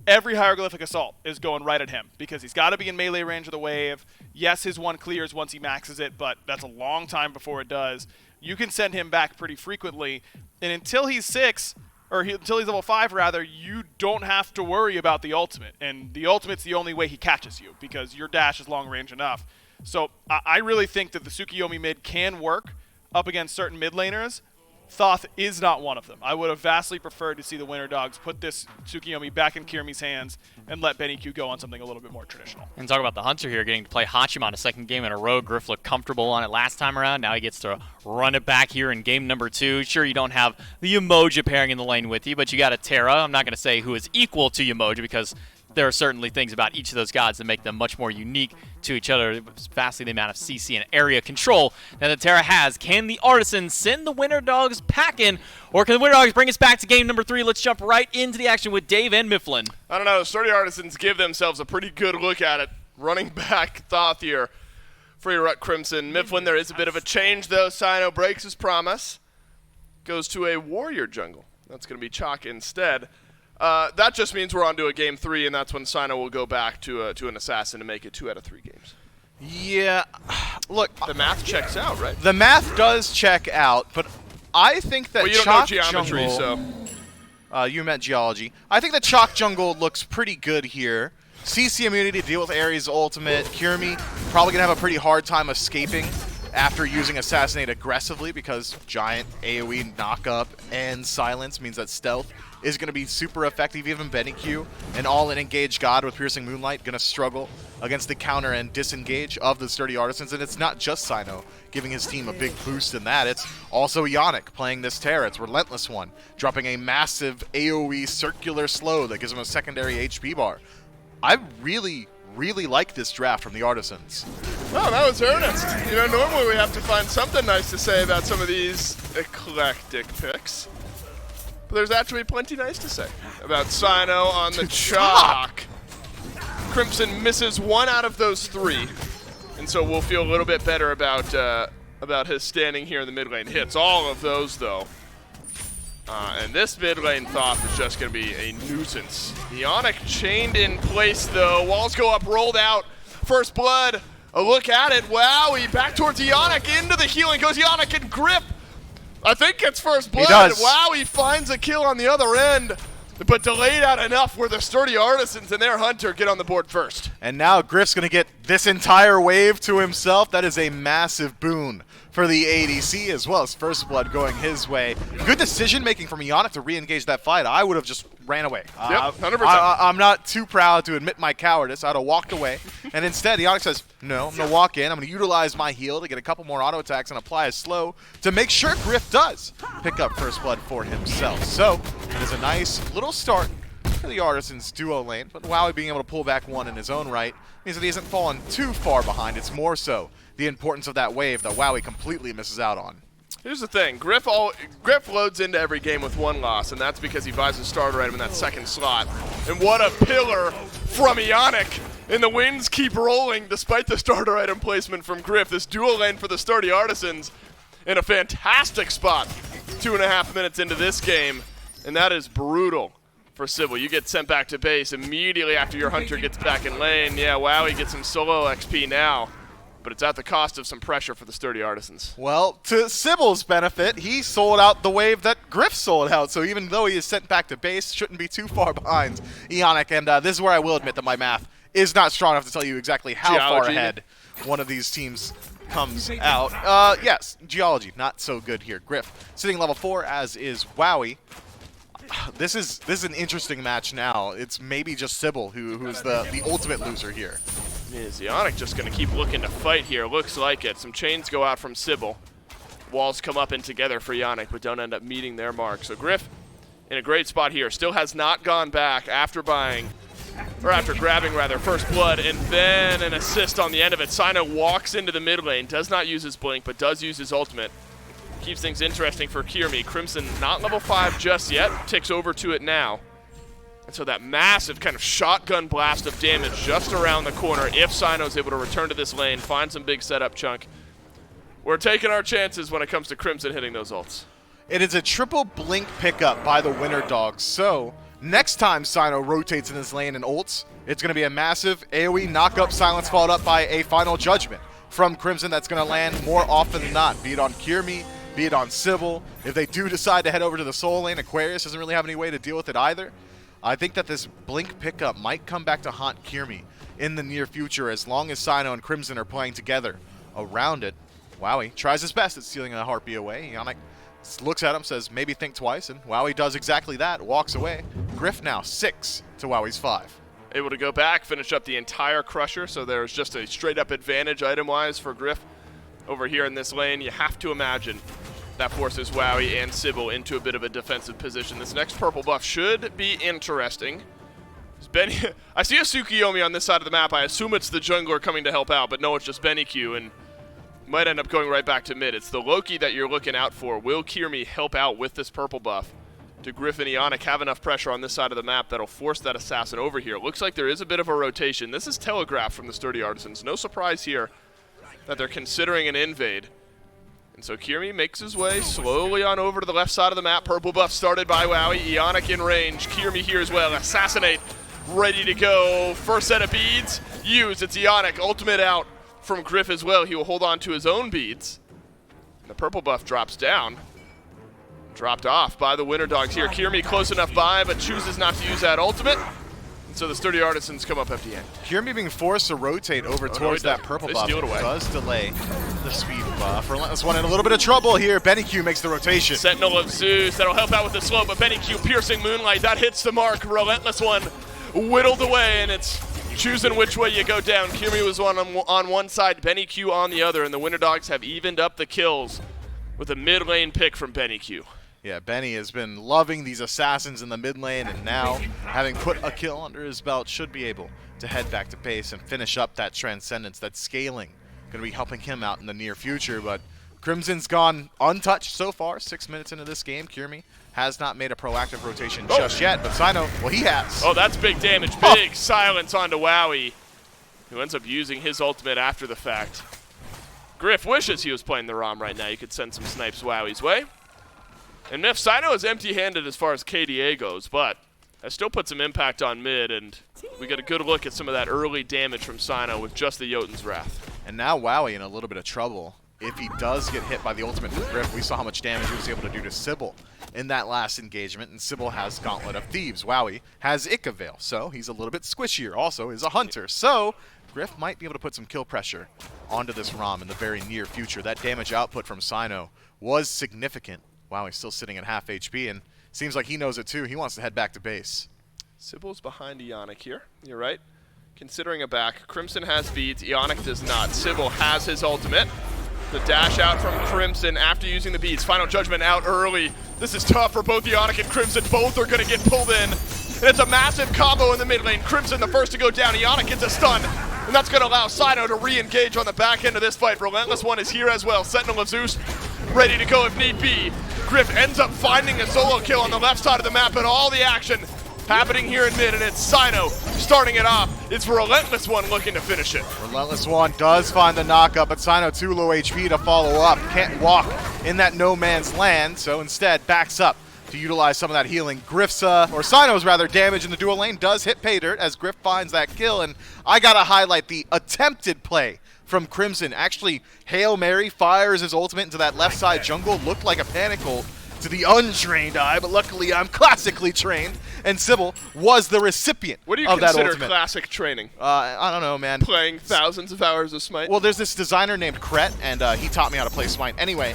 Every hieroglyphic assault is going right at him because he's got to be in melee range of the wave. Yes, his one clears once he maxes it, but that's a long time before it does. You can send him back pretty frequently, and until he's 6, until he's level 5 rather, you don't have to worry about the ultimate, and the ultimate's the only way he catches you because your dash is long range enough. So I really think that the Tsukiyomi mid can work up against certain mid laners, Thoth is not one of them. I would have vastly preferred to see the Winter Dogs put this Tsukiyomi back in Kirimi's hands and let Benny Q go on something a little bit more traditional. And talk about the Hunter here getting to play Hachima a second game in a row. Griff looked comfortable on it last time around. Now he gets to run it back here in game number 2. Sure, you don't have the Umoja pairing in the lane with you, but you got a Terra. I'm not going to say who is equal to Umoja because there are certainly things about each of those gods that make them much more unique to each other. Vastly the amount of CC and area control that the Terra has. Can the Artisans send the Winter Dogs packing, or can the Winter Dogs bring us back to game number 3? Let's jump right into the action with Dave and Mifflin. I don't know. Sturdy Artisans give themselves a pretty good look at it. Running back Thoth here for your Rut Crimson. Mifflin, there is a bit of a change, though. Sino breaks his promise. Goes to a Warrior jungle. That's going to be Chalk instead. That just means we're on to a game 3, and that's when Sino will go back to an Assassin to make it 2 out of 3 games. Yeah, look, The math checks out, right? the math does check out, but I think that Well, you don't Chalk know geometry, jungle, so... you meant geology. I think the Chalk jungle looks pretty good here. CC immunity to deal with Ares' ultimate. Kirimi probably going to have a pretty hard time escaping after using Assassinate aggressively because giant AoE knock-up and silence means that stealth is going to be super effective. Even Benny Q, an all-in engaged god with Piercing Moonlight, going to struggle against the counter and disengage of the Sturdy Artisans. And it's not just Sino giving his team a big boost in that. It's also Yannick playing this Terra. It's Relentless One, dropping a massive AoE circular slow that gives him a secondary HP bar. I really like this draft from the Artisans. Oh, that was earnest. You know, normally we have to find something nice to say about some of these eclectic picks. But there's actually plenty nice to say about Sino on the Chalk. Crimson misses 1 out of those 3. And so we'll feel a little bit better about his standing here in the mid lane. Hits all of those, though. And this mid lane Thoth is just going to be a nuisance. Ionic chained in place, though. Walls go up, rolled out. First blood. A look at it. Wow, he back towards Ionic. Into the healing goes Ionic and Grip. I think it's first blood. He does. Wow, he finds a kill on the other end. But delayed out enough where the Sturdy Artisans and their Hunter get on the board first. And now Griff's going to get this entire wave to himself. That is a massive boon for the ADC, as well as First Blood going his way. Good decision-making from Ionic to re-engage that fight. I would have just ran away. Yep, 100%. I'm not too proud to admit my cowardice. I'd have walked away. And instead, Ionic says, no, I'm going to walk in. I'm going to utilize my heal to get a couple more auto attacks and apply a slow to make sure Griff does pick up First Blood for himself. So, it is a nice little start for the Artisans duo lane, but Wowie being able to pull back 1 in his own right means that he hasn't fallen too far behind. It's more so the importance of that wave that Wowie completely misses out on. Here's the thing, Griff loads into every game with 1 loss, and that's because he buys a starter item in that second slot. And what a pillar from Ionic! And the wins keep rolling despite the starter item placement from Griff. This dual lane for the Sturdy Artisans in a fantastic spot. 2.5 minutes into this game, and that is brutal for Sybil. You get sent back to base immediately after your Hunter gets back in lane. Yeah, Wowie gets some solo XP now, but it's at the cost of some pressure for the Sturdy Artisans. Well, to Sybil's benefit, he sold out the wave that Griff sold out, so even though he is sent back to base, shouldn't be too far behind Ionic. And this is where I will admit that my math is not strong enough to tell you exactly how far ahead one of these teams comes out. Yes, Geology, not so good here. Griff sitting level 4, as is Wowie. This is an interesting match now. It's maybe just Sybil who's the ultimate loser here. Is Ionic just going to keep looking to fight here? Looks like it. Some chains go out from Sybil. Walls come up and together for Ionic, but don't end up meeting their mark. So Griff in a great spot here. Still has not gone back after grabbing First Blood, and then an assist on the end of it. Sino walks into the mid lane, does not use his blink, but does use his ultimate. Keeps things interesting for Kirimi. Crimson not level 5 just yet, ticks over to it now. And so that massive kind of shotgun blast of damage just around the corner if Sino's able to return to this lane, find some big setup chunk. We're taking our chances when it comes to Crimson hitting those ults. It is a triple blink pickup by the Winter Dogs, so next time Sino rotates in his lane and ults, it's going to be a massive AoE knock-up silence followed up by a final judgment from Crimson that's going to land more often than not, be it on Kirimi, be it on Sybil. If they do decide to head over to the soul lane, Aquarius doesn't really have any way to deal with it either. I think that this blink pickup might come back to haunt Kirimi in the near future as long as Sino and Crimson are playing together around it. Wowie tries his best at stealing a Harpy away. Ionic Looks at him, says, maybe think twice, and Wowie does exactly that, walks away. Griff now 6 to Wowie's 5. Able to go back, finish up the entire Crusher, so there's just a straight-up advantage item-wise for Griff over here in this lane. You have to imagine that forces Wowie and Sybil into a bit of a defensive position. This next purple buff should be interesting. I see a Tsukiyomi on this side of the map. I assume it's the jungler coming to help out, but no, it's just Benny Q, and might end up going right back to mid. It's the Loki that you're looking out for. Will Kiermi help out with this purple buff? Do Griff and Ionic have enough pressure on this side of the map that'll force that assassin over here? It looks like there is a bit of a rotation. This is telegraphed from the Sturdy Artisans. No surprise here that they're considering an invade. And so Kiermi makes his way slowly on over to the left side of the map. Purple buff started by Wowie. Ionic in range. Kiermi here as well. Assassinate. Ready to go. First set of beads used. It's Ionic. Ultimate out from Griff as well. He will hold on to his own beads. And the purple buff drops down. Dropped off by the Winter Dogs here. Kiermi close enough by, but chooses not to use that ultimate. And so the Sturdy Artisans come up empty end. Kiermi being forced to rotate over towards that purple buff does delay the speed buff. Relentless One in a little bit of trouble here. Benny Q makes the rotation. Sentinel of Zeus, that'll help out with the slow, but Benny Q piercing Moonlight, that hits the mark. Relentless One whittled away, and it's choosing which way you go down. Kiermi was on one side, Benny Q on the other, and the Winter Dogs have evened up the kills with a mid lane pick from Benny Q. Yeah, Benny has been loving these assassins in the mid lane, and now, having put a kill under his belt, should be able to head back to base and finish up that Transcendence, that scaling. Going to be helping him out in the near future, but Crimson's gone untouched so far. 6 minutes into this game, Kiermi has not made a proactive rotation just yet, but Sino, well, he has. Oh, that's big damage. Big silence onto Wowie, who ends up using his ultimate after the fact. Griff wishes he was playing the ROM right now. You could send some snipes Wowie's way. And if Sino is empty-handed as far as KDA goes, but that still puts some impact on mid, and we get a good look at some of that early damage from Sino with just the Jotun's Wrath. And now Wowie in a little bit of trouble. If he does get hit by the ultimate from Griff, we saw how much damage he was able to do to Sybil in that last engagement, and Sybil has Gauntlet of Thieves. Wowie has Ica Veil, so he's a little bit squishier. Also is a hunter, so Griff might be able to put some kill pressure onto this ROM in the very near future. That damage output from Sino was significant. Wowie's still sitting at half HP, and seems like he knows it too. He wants to head back to base. Sybil's behind Ionic here. You're right. Considering a back. Crimson has beads. Ionic does not. Sybil has his ultimate. The dash out from Crimson after using the beads. Final Judgment out early. This is tough for both Ionic and Crimson. Both are going to get pulled in. And it's a massive combo in the mid lane. Crimson the first to go down. Ionic gets a stun. And that's going to allow Sino to re-engage on the back end of this fight. Relentless One is here as well. Sentinel of Zeus ready to go if need be. Griff ends up finding a solo kill on the left side of the map, and all the action happening here in mid, and it's Sino starting it off. It's Relentless One looking to finish it. Relentless One does find the knockup, but Sino too low HP to follow up. Can't walk in that no man's land, so instead backs up to utilize some of that healing. Griff's, or Sino's rather, damage in the dual lane does hit pay dirt as Griff finds that kill, and I gotta highlight the attempted play from Crimson. Actually, Hail Mary fires his ultimate into that left side jungle. Looked like a panic ult to the untrained eye, but luckily I'm classically trained, and Sybil was the recipient What do you of that consider ultimate. classic training? I don't know, man. Playing thousands of hours of Smite? Well, there's this designer named Kret, and he taught me how to play Smite. Anyway,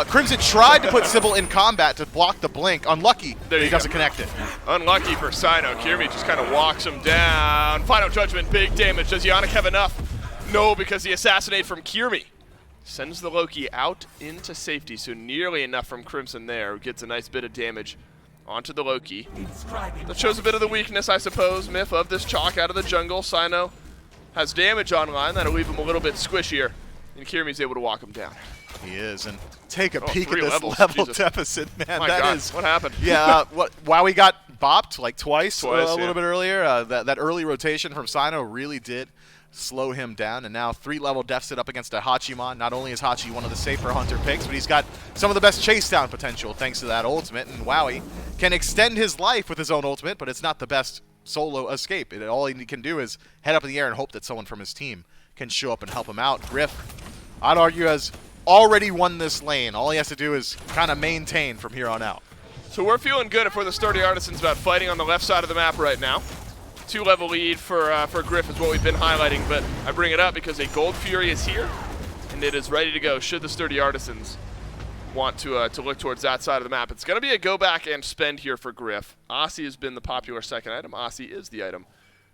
Crimson tried to put Sybil in combat to block the blink. Unlucky that he doesn't connect it. Unlucky for Sino. Kiermi just kind of walks him down. Final Judgment, big damage. Does Ionic have enough? No, because the assassinate from Kiermi sends the Loki out into safety, so nearly enough from Crimson there. Gets a nice bit of damage onto the Loki. That shows a bit of the weakness, I suppose, Myth, of this chalk out of the jungle. Sino has damage online. That'll leave him a little bit squishier, and Kiermi's able to walk him down. He is, and take a peek at 3 this levels, level Jesus. deficit, man. My That God, is, what happened? yeah, Wowie got bopped like twice a yeah. little bit earlier. That early rotation from Sino really did slow him down, and now 3-level deficit up against a Hachiman. Not only is Hachi one of the safer hunter picks, but he's got some of the best chase down potential thanks to that ultimate, and Wowie can extend his life with his own ultimate, but it's not the best solo escape. All he can do is head up in the air and hope that someone from his team can show up and help him out. Griff, I'd argue, has already won this lane. All he has to do is kind of maintain from here on out. So we're feeling good if we're the Sturdy Artisans about fighting on the left side of the map right now. 2-level lead for Griff is what we've been highlighting, but I bring it up because a Gold Fury is here, and it is ready to go should the Sturdy Artisans want to look towards that side of the map. It's going to be a go back and spend here for Griff. Aussie has been the popular second item. Aussie is the item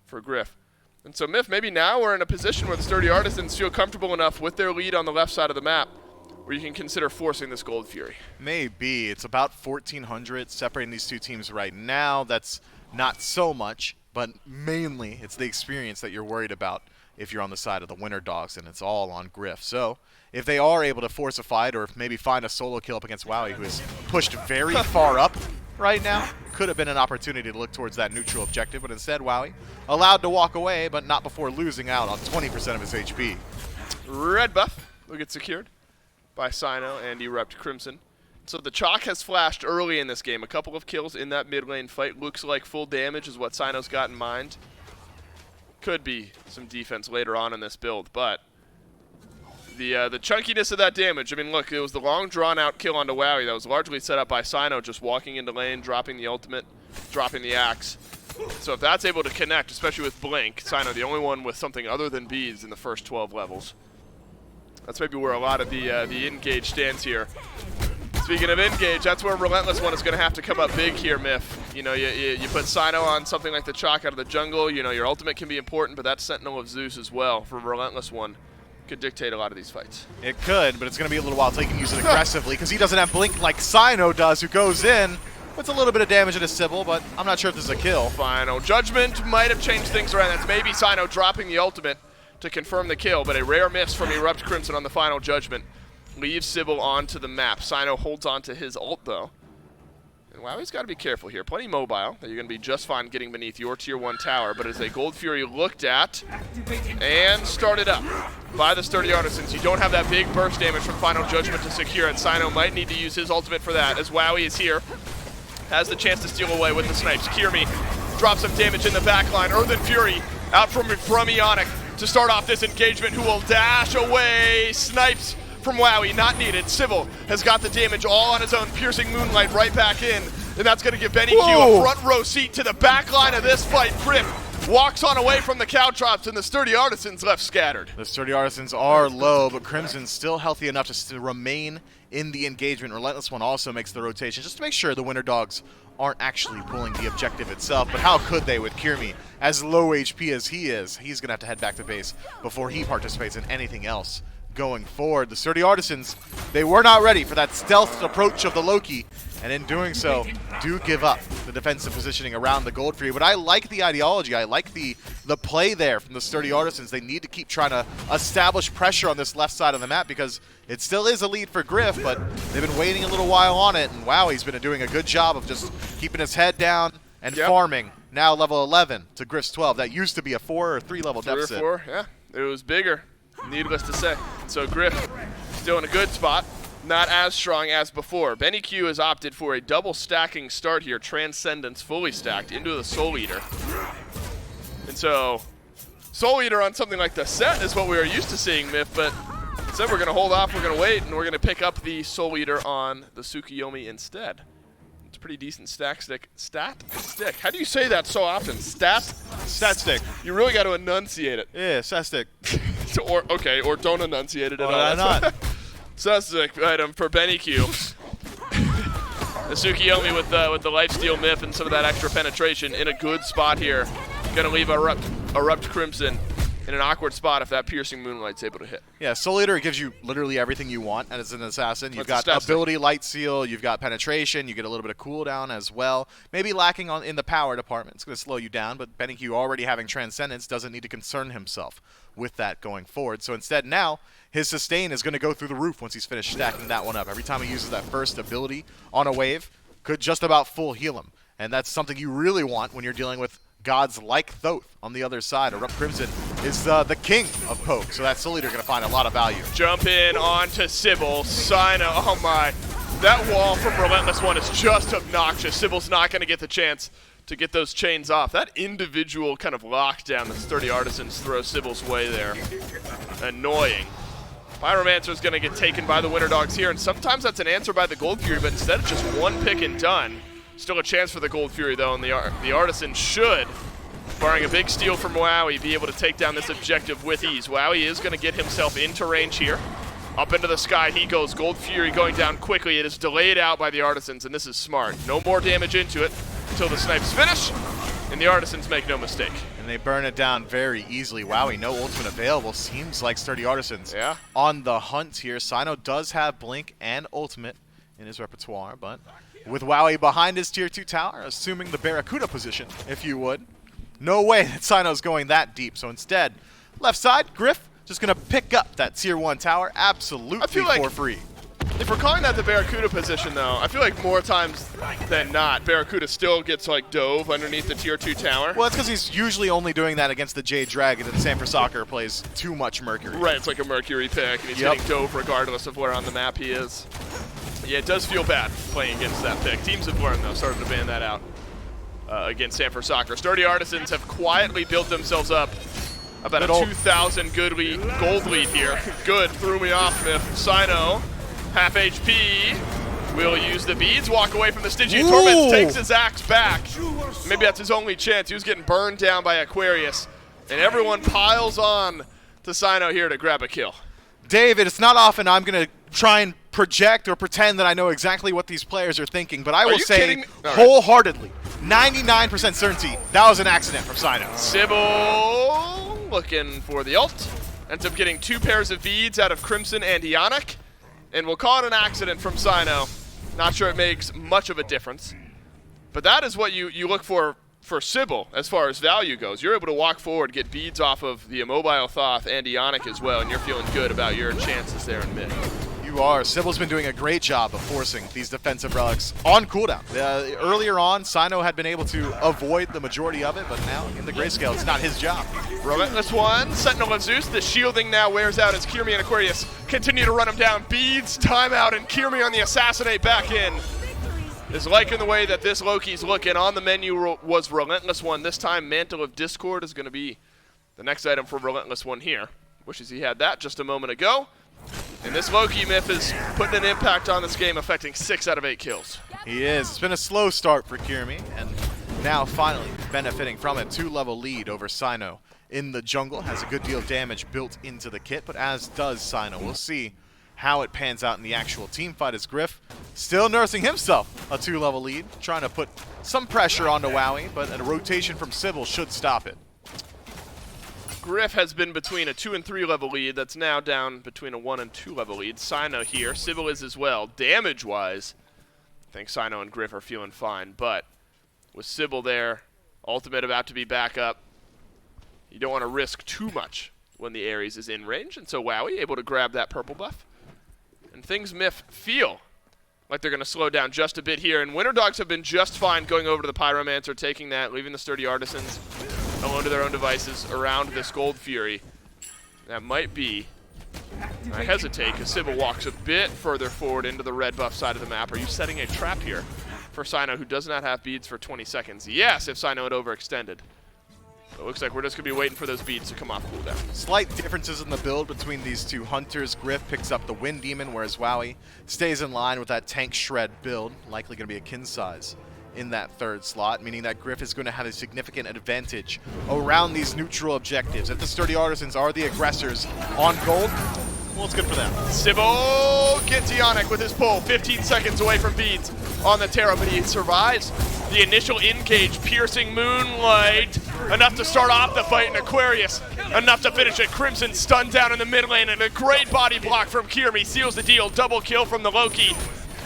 for Griff. And so, Myth, maybe now we're in a position where the Sturdy Artisans feel comfortable enough with their lead on the left side of the map where you can consider forcing this Gold Fury. Maybe. It's about 1,400 separating these two teams right now. That's not so much, but mainly it's the experience that you're worried about if you're on the side of the Winter Dogs, and it's all on Griff. So if they are able to force a fight or maybe find a solo kill up against Wowie, who is pushed very far up right now, could have been an opportunity to look towards that neutral objective, but instead Wowie allowed to walk away, but not before losing out on 20% of his HP. Red buff will get secured by Sino and Erupt Crimson. So the Chalk has flashed early in this game. A couple of kills in that mid lane fight. Looks like full damage is what Sino's got in mind. Could be some defense later on in this build, but the chunkiness of that damage, I mean, look, it was the long drawn-out kill onto Wowie that was largely set up by Sino, just walking into lane, dropping the ultimate, dropping the axe. So if that's able to connect, especially with Blink, Sino the only one with something other than bees in the first 12 levels. That's maybe where a lot of the engage stands here. Speaking of engage, that's where Relentless One is going to have to come up big here, Myth. You know, you put Sino on something like the Chalk out of the jungle. You know, your ultimate can be important, but that Sentinel of Zeus as well for Relentless One could dictate a lot of these fights. It could, but it's going to be a little while until he can use it aggressively because he doesn't have Blink like Sino does, who goes in, puts a little bit of damage into Sybil, but I'm not sure if this is a kill. Final Judgment might have changed things around. That's maybe Sino dropping the ultimate to confirm the kill, but a rare miss from Erupt Crimson on the Final Judgment leaves Sybil onto the map. Sino holds on to his ult, though. And Wowie's got to be careful here. Plenty mobile, that you're going to be just fine getting beneath your Tier 1 tower, but as a Gold Fury looked at and started up by the Sturdy Artisans, you don't have that big burst damage from Final Judgment to secure it. Sino might need to use his ultimate for that, as Wowie is here. Has the chance to steal away with the snipes. Kirmi drops some damage in the backline. Earthen Fury out from Ionic to start off this engagement, who will dash away. Snipes from Wowie, not needed. Sybil has got the damage all on his own. Piercing Moonlight right back in. And that's going to give Benny Q a front row seat to the back line of this fight. Griff walks on away from the cow drops, and the Sturdy Artisans left scattered. The Sturdy Artisans are low, but Crimson's still healthy enough to remain in the engagement. Relentless One also makes the rotation just to make sure the Winter Dogs aren't actually pulling the objective itself, but how could they with Kirmi as low HP as he is? He's going to have to head back to base before he participates in anything else going forward. The Sturdy Artisans, they were not ready for that stealth approach of the Loki, and in doing so, do give up the defensive positioning around the Gold Fury. But I like the ideology. I like the play there from the Sturdy Artisans. They need to keep trying to establish pressure on this left side of the map because it still is a lead for Griff, but they've been waiting a little while on it, and Wowie's been doing a good job of just keeping his head down and farming. Now level 11 to Griff's 12. That used to be a 4 or 3 level deficit. 3 or 4, yeah. It was bigger, needless to say. So Griff still in a good spot. Not as strong as before. Benny Q has opted for a double stacking start here. Transcendence fully stacked into the Soul Eater. And so, Soul Eater on something like the set is what we are used to seeing, Myth, but instead we're going to hold off, we're going to wait, and we're going to pick up the Soul Eater on the Tsukuyomi instead. It's a pretty decent stat stick. How do you say that so often? Stat stick. You really got to enunciate it. Yeah, stat stick. or don't enunciate it at all. Why not? Suspect item for Benny Q. The Tsukuyomi with the lifesteal Myth and some of that extra penetration in a good spot here. Gonna leave Erupt Crimson in an awkward spot if that Piercing Moonlight's able to hit. Yeah, Soul Eater gives you literally everything you want as an assassin. You've What's got ability Light Seal, you've got penetration, you get a little bit of cooldown as well. Maybe lacking in the power department. It's going to slow you down, but Benny Q already having Transcendence doesn't need to concern himself with that going forward. So instead now, his sustain is going to go through the roof once he's finished stacking that one up. Every time he uses that first ability on a wave, could just about full heal him. And that's something you really want when you're dealing with gods like Thoth on the other side. Erupt Crimson is the king of poke, so that Soul Eater going to find a lot of value. Jump in onto Sybil. Sino, oh my. That wall from Relentless One is just obnoxious. Sybil's not going to get the chance to get those chains off. That individual kind of lockdown that Sturdy Artisans throw Sybil's way there. Annoying. Pyromancer's going to get taken by the Winter Dogs here, and sometimes that's an answer by the Gold Fury, but instead of just one pick and done, still a chance for the Gold Fury, though, and the Artisan should, barring a big steal from Wowie, be able to take down this objective with ease. Wowie is going to get himself into range here. Up into the sky he goes. Gold Fury going down quickly. It is delayed out by the Artisans, and this is smart. No more damage into it until the snipes finish, and the Artisans make no mistake. And they burn it down very easily. Wowie, no ultimate available. Seems like Sturdy Artisans Yeah. on the hunt here. Sino does have Blink and ultimate in his repertoire, but with Wowie behind his tier 2 tower, assuming the Barracuda position, if you would, no way that Sino's going that deep. So instead, left side, Griff just going to pick up that tier 1 tower absolutely like for free. If we're calling that the Barracuda position, though, I feel like more times than not, Barracuda still gets like dove underneath the tier 2 tower. Well, it's because he's usually only doing that against the Jade Dragon, and San for Soccer plays too much Mercury. Right, it's like a Mercury pick, and he's getting dove regardless of where on the map he is. Yeah, it does feel bad playing against that pick. Teams have learned, though, started to ban that out against San for Soccer. Sturdy Artisans have quietly built themselves up about a 2,000 gold lead here. Good, threw me off, Myth. Sino, half HP, will use the beads, walk away from the Stygian Torment, takes his axe back. Maybe that's his only chance. He was getting burned down by Aquarius, and everyone piles on to Sino here to grab a kill. David, it's not often I'm going to try and project or pretend that I know exactly what these players are thinking, but I will you say kidding me? All right. wholeheartedly, 99% certainty, that was an accident from Sino. Sybil looking for the ult. Ends up getting 2 pairs of beads out of Crimson and Ionic. And we'll call it an accident from Sino. Not sure it makes much of a difference. But that is what you look for Sybil as far as value goes. You're able to walk forward, get beads off of the Immobile Thoth and Ionic as well, and you're feeling good about your chances there in mid. You are. Sybil's been doing a great job of forcing these defensive relics on cooldown. Earlier on, Sino had been able to avoid the majority of it, but now in the grayscale, it's not his job. Relentless one, Sentinel of Zeus. The shielding now wears out as Kirmi and Aquarius continue to run him down. Beads, timeout, and Kirmi on the assassinate back in. Is liking the way that this Loki's looking. On the menu was Relentless one. This time, Mantle of Discord is going to be the next item for Relentless one here. Wishes he had that just a moment ago. And this Loki myth is putting an impact on this game, affecting 6 out of 8 kills. He is. It's been a slow start for Kirmi, and now finally benefiting from a 2-level lead over Sino. In the jungle, has a good deal of damage built into the kit, but as does Sino. We'll see how it pans out in the actual team fight as Griff still nursing himself a 2-level lead, trying to put some pressure onto Wowie, but a rotation from Sybil should stop it. Griff has been between a 2 and 3 level lead. That's now down between a 1 and 2 level lead. Sino here. Sybil is as well. Damage-wise, I think Sino and Griff are feeling fine. But with Sybil there, ultimate about to be back up, you don't want to risk too much when the Ares is in range. And so Wowie able to grab that purple buff. And things Myth feel like they're going to slow down just a bit here. And Winter Dogs have been just fine going over to the Pyromancer, taking that, leaving the Sturdy Artisans alone to their own devices around this Gold Fury. That might be, I hesitate, because Sybil walks a bit further forward into the red buff side of the map. Are you setting a trap here for Sino, who does not have beads for 20 seconds? Yes, if Sino had overextended. But it looks like we're just going to be waiting for those beads to come off cooldown. Slight differences in the build between these two hunters. Griff picks up the Wind Demon, whereas Wowie stays in line with that Tank Shred build, likely going to be a kin size in that 3rd slot, meaning that Griff is going to have a significant advantage around these neutral objectives. If the Sturdy Artisans are the aggressors on gold, well, it's good for them. Sybil gets Ionic with his pull, 15 seconds away from beads on the Terra, but he survives the initial in-cage, piercing Moonlight, enough to start off the fight in Aquarius, enough to finish it. Crimson stunned down in the mid lane, and a great body block from Kirmi seals the deal. Double kill from the Loki.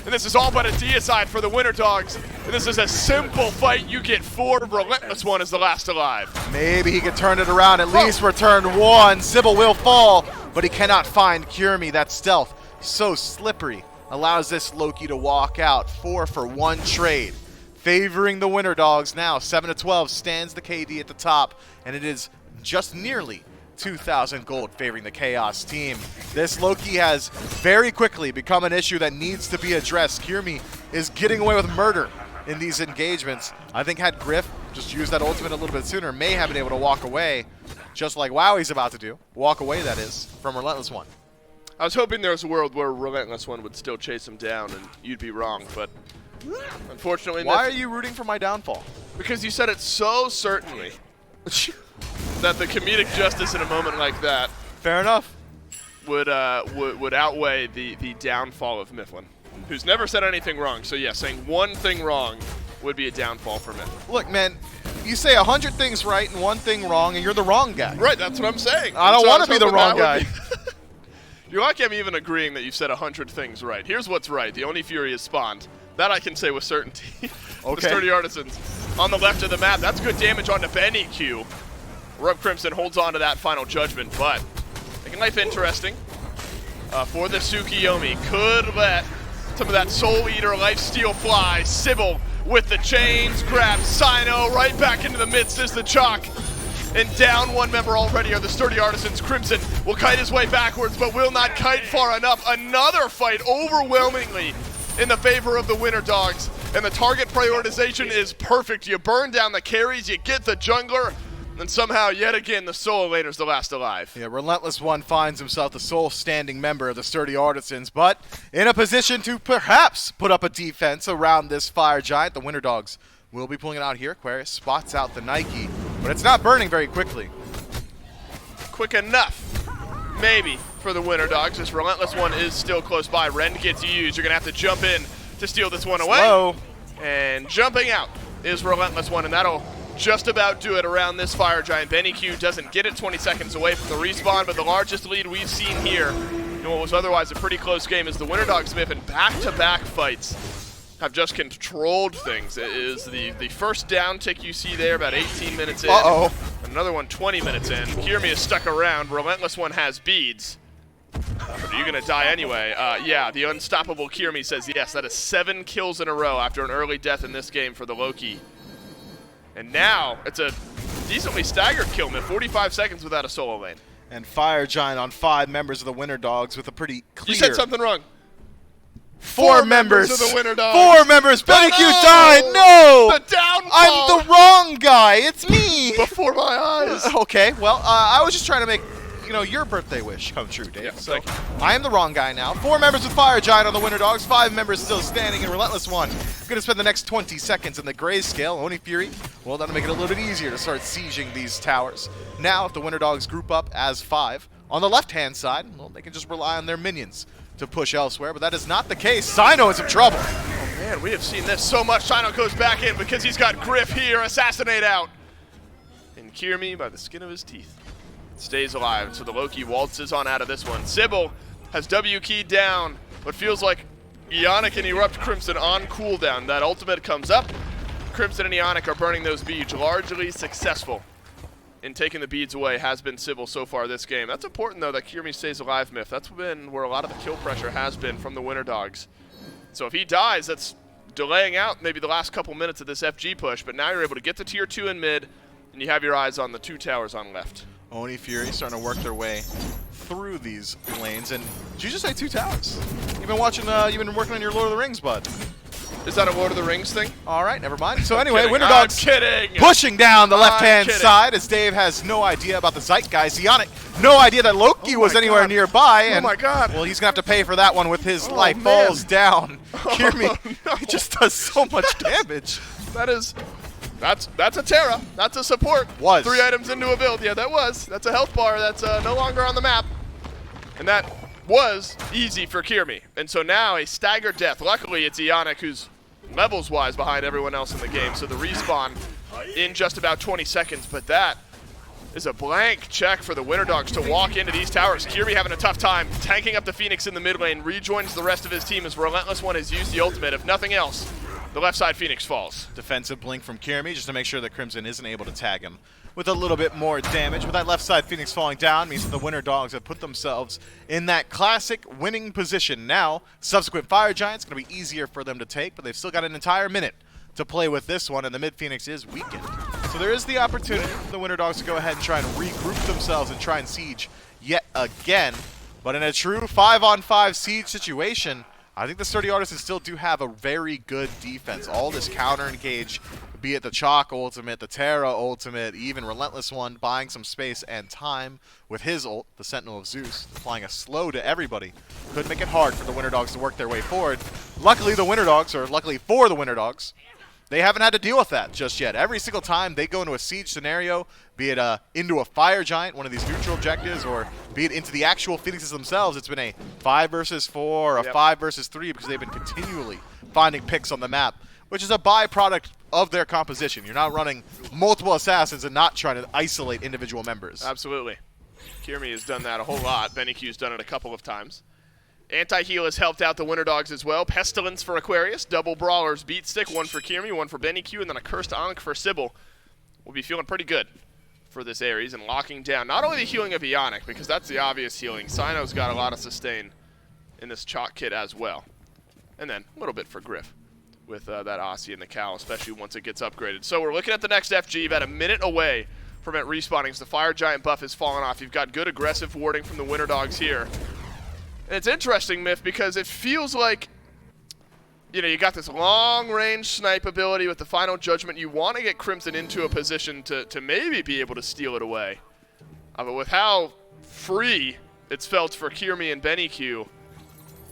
And this is all but a deicide for the Winter Dogs. And this is a simple fight. You get 4. Relentless one is the last alive. Maybe he could turn it around, at least return 1. Sybil will fall, but he cannot find Kirmi. That stealth, so slippery, allows this Loki to walk out. 4 for 1 trade. Favoring the Winter Dogs now. 7-12 stands the KD at the top, and it is just nearly 2,000 gold favoring the Chaos team. This Loki has very quickly become an issue that needs to be addressed. Kirmi is getting away with murder in these engagements. I think had Griff just used that ultimate a little bit sooner, may have been able to walk away, just like Wowie's about to do. Walk away, that is, from Relentless One. I was hoping there was a world where Relentless One would still chase him down and you'd be wrong, but unfortunately... Why are you rooting for my downfall? Because you said it so certainly that the comedic justice in a moment like that Fair enough. would outweigh the downfall of Mifflin, who's never said anything wrong. So yeah, saying one thing wrong would be a downfall for Mifflin. Look, man, you say 100 things right and one thing wrong, and you're the wrong guy. Right, that's what I'm saying. I don't So want was to be the hoping wrong that guy. would be- You're lucky I'm even agreeing that you said 100 things right. Here's what's right. The Oni Fury is spawned. That I can say with certainty. Okay. The Sturdy Artisans on the left of the map. That's good damage onto Benny Q. Rub Crimson holds on to that final judgment, but making life interesting for the Tsukiyomi. Could let some of that Soul Eater lifesteal fly. Sybil with the chains, grabs Sino right back into the midst is the Chalk. And down one member already are the Sturdy Artisans. Crimson will kite his way backwards, but will not kite far enough. Another fight overwhelmingly in the favor of the Winter Dogs. And the target prioritization is perfect. You burn down the carries, you get the jungler, and somehow, yet again, the solo laner's the last alive. Yeah, Relentless One finds himself the sole standing member of the Sturdy Artisans, but in a position to perhaps put up a defense around this Fire Giant. The Winter Dogs will be pulling it out here. Aquarius spots out the Nike, but it's not burning very quickly. Quick enough, maybe, for the Winter Dogs. This Relentless One is still close by. Rend gets used. You're going to have to jump in to steal this one away. Slow. And jumping out is Relentless One, and that'll just about do it around this Fire Giant. Benny Q doesn't get it 20 seconds away from the respawn, but the largest lead we've seen here in what was otherwise a pretty close game is the Winter Dogs Smith in back-to-back fights have just controlled things. It is the first down tick you see there about 18 minutes in. Uh-oh. Another one 20 minutes in. Kirmi is stuck around. Relentless One has beads. But are you going to die anyway? Yeah, the unstoppable Kirmi says yes. That is 7 kills in a row after an early death in this game for the Loki. And now it's a decently staggered kill, man. 45 seconds without a solo lane. And Fire Giant on 5 members of the Winter Dogs with a pretty clear... You said something wrong. 4 members of the Winter Dogs. 4 members. Benny Q no! died. No. The downfall. I'm the wrong guy. It's me. Before my eyes. Okay. Well, I was just trying to make your birthday wish come true, Dave. Yeah, so thank you. I am the wrong guy now. 4 members with Fire Giant on the Winter Dogs. 5 members still standing in Relentless One. Going to spend the next 20 seconds in the grayscale. Oni Fury. Well, that'll make it a little bit easier to start sieging these towers. Now, if the Winter Dogs group up as 5 on the left-hand side, well, they can just rely on their minions to push elsewhere, but that is not the case. Sino is in trouble. Oh man, we have seen this so much. Sino goes back in because he's got Griff here. Assassinate out. And Kirmi by the skin of his teeth stays alive. So the Loki waltzes on out of this one. Sybil has W keyed down what feels like Ionic and Erupt Crimson on cooldown. That ultimate comes up. Crimson and Ionic are burning those beads. Largely successful in taking the beads away has been Sybil so far this game. That's important, though, that Kirmi stays alive, Myth. That's been where a lot of the kill pressure has been from the Winter Dogs. So if he dies, that's delaying out maybe the last couple minutes of this FG push, but now you're able to get to tier 2 in mid, and you have your eyes on the 2 towers on left. Oni Fury starting to work their way through these lanes, and did you just say 2 towers? You've been watching, you've been working on your Lord of the Rings, bud. Is that a Lord of the Rings thing? All right, never mind. So anyway, Kidding. Winter I'm Dogs kidding. pushing down the left-hand kidding. side as Dave has no idea about the Zeitgeist. Ionic, no idea that Loki was my anywhere God. nearby. Oh And, my God. well, he's going to have to pay for that one with his life man. falls down. Kirmi, no. he just does so much damage. That's a Terra. That's a support. Was. 3 items into a build. Yeah, that was. That's a health bar. That's no longer on the map. And that was easy for Kirmi. And so now a staggered death. Luckily, it's Ionic who's levels-wise behind everyone else in the game. So the respawn in just about 20 seconds. But that is a blank check for the Winter Dogs to walk into these towers. Kirmi having a tough time. Tanking up the Phoenix in the mid lane. Rejoins the rest of his team as Relentless One has used the ultimate. If nothing else, the left side Phoenix falls. Defensive blink from Kirmi just to make sure that Crimson isn't able to tag him with a little bit more damage. With that left side Phoenix falling down means that the Winter Dogs have put themselves in that classic winning position. Now, subsequent Fire Giant's going to be easier for them to take, but they've still got an entire minute to play with this one, and the mid Phoenix is weakened. So there is the opportunity for the Winter Dogs to go ahead and try and regroup themselves and try and siege yet again. But in a true 5-on-5 siege situation, I think the Sturdy Artisans still do have a very good defense. All this counter engage, be it the Chalk ultimate, the Terra ultimate, even Relentless One buying some space and time with his ult, the Sentinel of Zeus, applying a slow to everybody. Could make it hard for the Winter Dogs to work their way forward. Luckily for the Winter Dogs, they haven't had to deal with that just yet. Every single time they go into a siege scenario, be it into a fire giant, one of these neutral objectives, or be it into the actual Phoenixes themselves, it's been a 5 versus 4, a 5 versus 3, because they've been continually finding picks on the map, which is a byproduct of their composition. You're not running multiple assassins and not trying to isolate individual members. Absolutely. Kirmi has done that a whole lot. BennyQ's done it a couple of times. Anti-heal has helped out the Winter Dogs as well. Pestilence for Aquarius, double Brawlers Beat Stick, one for Kirmi, one for BennyQ, and then a Cursed Ankh for Sybil. We'll be feeling pretty good for this Ares and locking down not only the healing of Ionic, because that's the obvious healing. Sino's got a lot of sustain in this Chalk kit as well. And then a little bit for Griff with that Aussie and the Cow, especially once it gets upgraded. So we're looking at the next FG, about a minute away from it respawning, as the Fire Giant buff has fallen off. You've got good aggressive warding from the Winter Dogs here. And it's interesting, Myth, because it feels like, you know, you got this long-range snipe ability with the Final Judgment. You want to get Crimson into a position to maybe be able to steal it away. But with how free it's felt for Kirmi and BennyQ,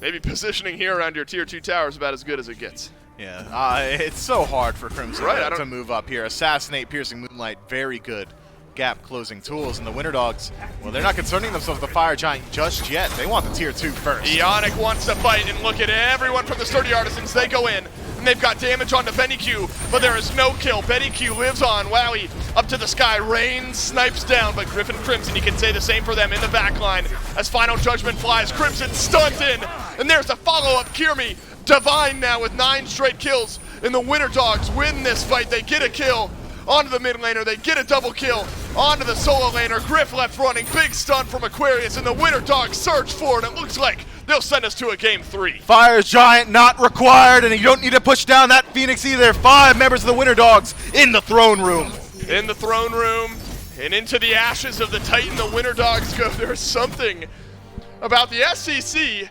maybe positioning here around your Tier 2 tower is about as good as it gets. Yeah, it's so hard for Crimson Right, to move up here. Assassinate, Piercing Moonlight, very good gap closing tools. And the Winter Dogs, well, they're not concerning themselves with the Fire Giant just yet. They want the Tier 2 first. Ionic wants to fight, and look at everyone from the Sturdy Artisans. They go in, and they've got damage onto BennyQ, but there is no kill. BennyQ lives on. Wowie up to the sky. Rain snipes down, but Griffin Crimson, you can say the same for them in the back line. As Final Judgment flies, Crimson stuns in, and there's the follow-up. Kirmi, Divine now with 9 straight kills, and the Winter Dogs win this fight. They get a kill onto the mid laner. They get a double kill onto the solo laner. Griff left running. Big stun from Aquarius, and the Winter Dogs surge forward. It looks like they'll send us to a game 3. Fire Giant not required, and you don't need to push down that Phoenix either. 5 members of the Winter Dogs in the throne room. In the throne room, and into the ashes of the Titan, the Winter Dogs go. There's something about the SCC.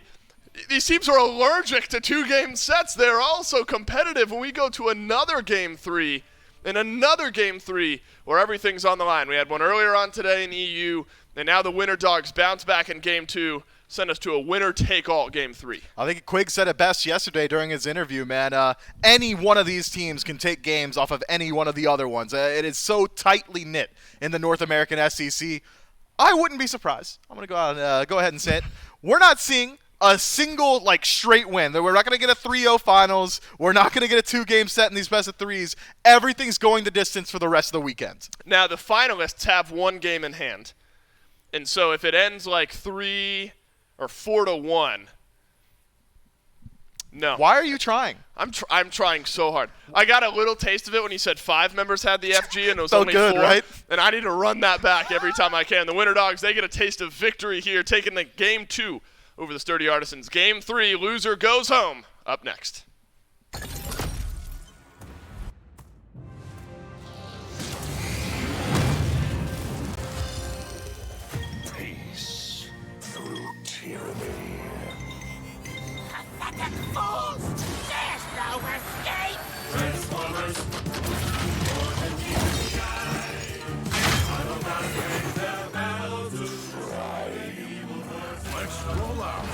These teams are allergic to 2-game sets. They're also competitive when we go to another game 3 and another game 3 where everything's on the line. We had one earlier on today in EU, and now the Winter Dogs bounce back in game 2, send us to a winner-take-all game 3. I think Quig said it best yesterday during his interview, man. Any one of these teams can take games off of any one of the other ones. It is so tightly knit in the North American SCC. I wouldn't be surprised. I'm going to go ahead and say it. We're not seeing a single, straight win. We're not going to get a 3-0 finals. We're not going to get a 2-game set in these best of 3s. Everything's going the distance for the rest of the weekend. Now, the finalists have 1 game in hand. And so if it ends 3 or 4-1, no. Why are you trying? I'm trying so hard. I got a little taste of it when you said 5 members had the FG and it was So only good, 4. right? And I need to run that back every time I can. The Winter Dogs, they get a taste of victory here, taking the game 2 over the Sturdy Artisans. Game 3, loser goes home. Up next. Peace through tyranny. Pathetic fools! There's no escape! Transformers. Let's roll out.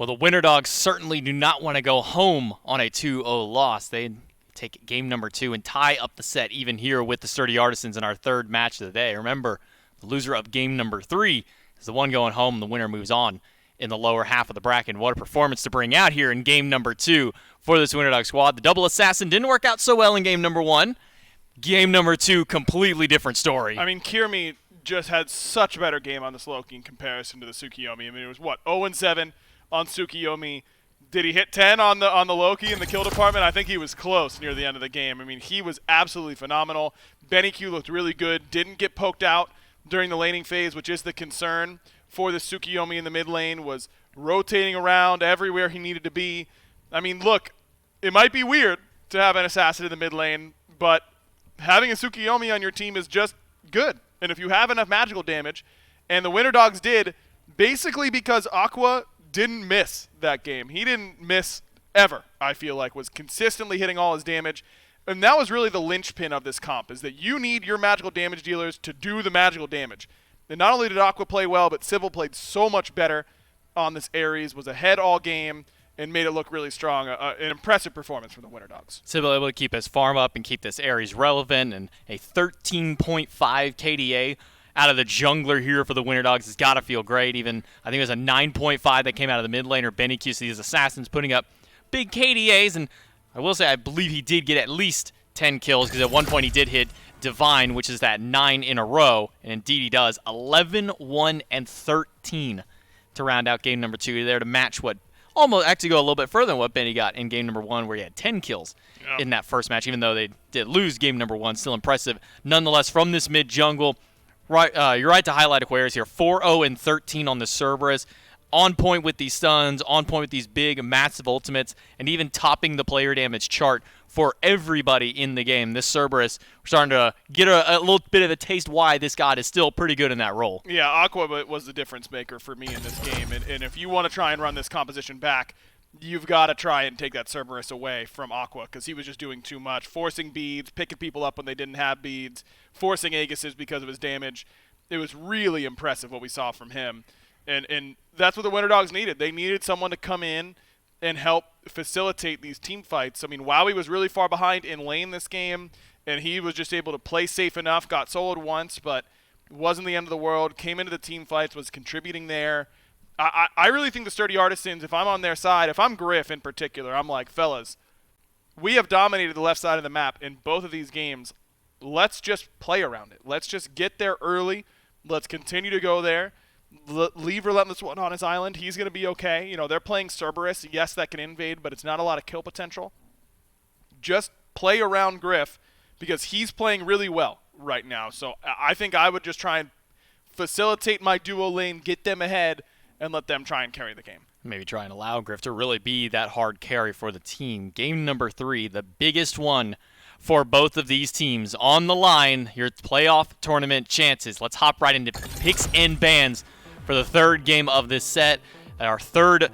Well, the Winter Dogs certainly do not want to go home on a 2-0 loss. They take game number 2 and tie up the set even here with the Sturdy Artisans in our third match of the day. Remember, the loser of game number 3 is the one going home. The winner moves on in the lower half of the bracket. What a performance to bring out here in game number 2 for this Winter Dog squad. The double assassin didn't work out so well in game number 1. Game number 2, completely different story. I mean, Kirmi just had such a better game on this Loki in comparison to the Tsukiyomi. I mean, it was, 0-7 on Tsukiyomi. Did he hit 10 on the Loki in the kill department? I think he was close near the end of the game. I mean, he was absolutely phenomenal. Benny Q looked really good. Didn't get poked out during the laning phase, which is the concern for the Tsukiyomi in the mid lane, was rotating around everywhere he needed to be. I mean, look, it might be weird to have an assassin in the mid lane, but having a Tsukiyomi on your team is just good. And if you have enough magical damage, and the Winter Dogs did, basically because Aqua didn't miss that game. He didn't miss ever, I feel like, was consistently hitting all his damage. And that was really the linchpin of this comp, is that you need your magical damage dealers to do the magical damage. And not only did Aqua play well, but Civil played so much better on this Ares, was ahead all game, and made it look really strong. An impressive performance from the Winter Dogs. Sybil able to keep his farm up and keep this Ares relevant, and a 13.5 KDA out of the jungler here for the Winter Dogs has got to feel great. Even, I think it was a 9.5 that came out of the mid laner, Benny Q. So these assassins putting up big KDAs, and I will say I believe he did get at least 10 kills, because at one point he did hit Divine, which is that 9 in a row, and indeed he does. 11, 1, and 13 to round out game number 2 there to match what almost actually go a little bit further than what Benny got in game number 1, where he had 10 kills in that first match, even though they did lose game number 1. Still impressive nonetheless from this mid jungle. Right, you're right to highlight Aquarius here. 4-0 and 13 on the Cerberus. On point with these stuns, on point with these big, massive ultimates, and even topping the player damage chart for everybody in the game. This Cerberus, we're starting to get a little bit of a taste why this god is still pretty good in that role. Yeah, Aqua was the difference maker for me in this game. And if you want to try and run this composition back, you've got to try and take that Cerberus away from Aqua, because he was just doing too much, forcing beads, picking people up when they didn't have beads, forcing Aegises because of his damage. It was really impressive what we saw from him. And that's what the Winter Dogs needed. They needed someone to come in and help facilitate these team fights. I mean, Wowie was really far behind in lane this game, and he was just able to play safe enough, got soloed once, but wasn't the end of the world, came into the team fights, was contributing there. I really think the Sturdy Artisans, if I'm on their side, if I'm Griff in particular, I'm like, fellas, we have dominated the left side of the map in both of these games. Let's just play around it. Let's just get there early. Let's continue to go there. Leave Relentless One on his island. He's going to be okay. You know, they're playing Cerberus. Yes, that can invade, but it's not a lot of kill potential. Just play around Griff, because he's playing really well right now. So I think I would just try and facilitate my duo lane, get them ahead, and let them try and carry the game. Maybe try and allow Griff to really be that hard carry for the team. Game number 3, the biggest one for both of these teams on the line. Your playoff tournament chances. Let's hop right into picks and bans for the third game of this set. Our third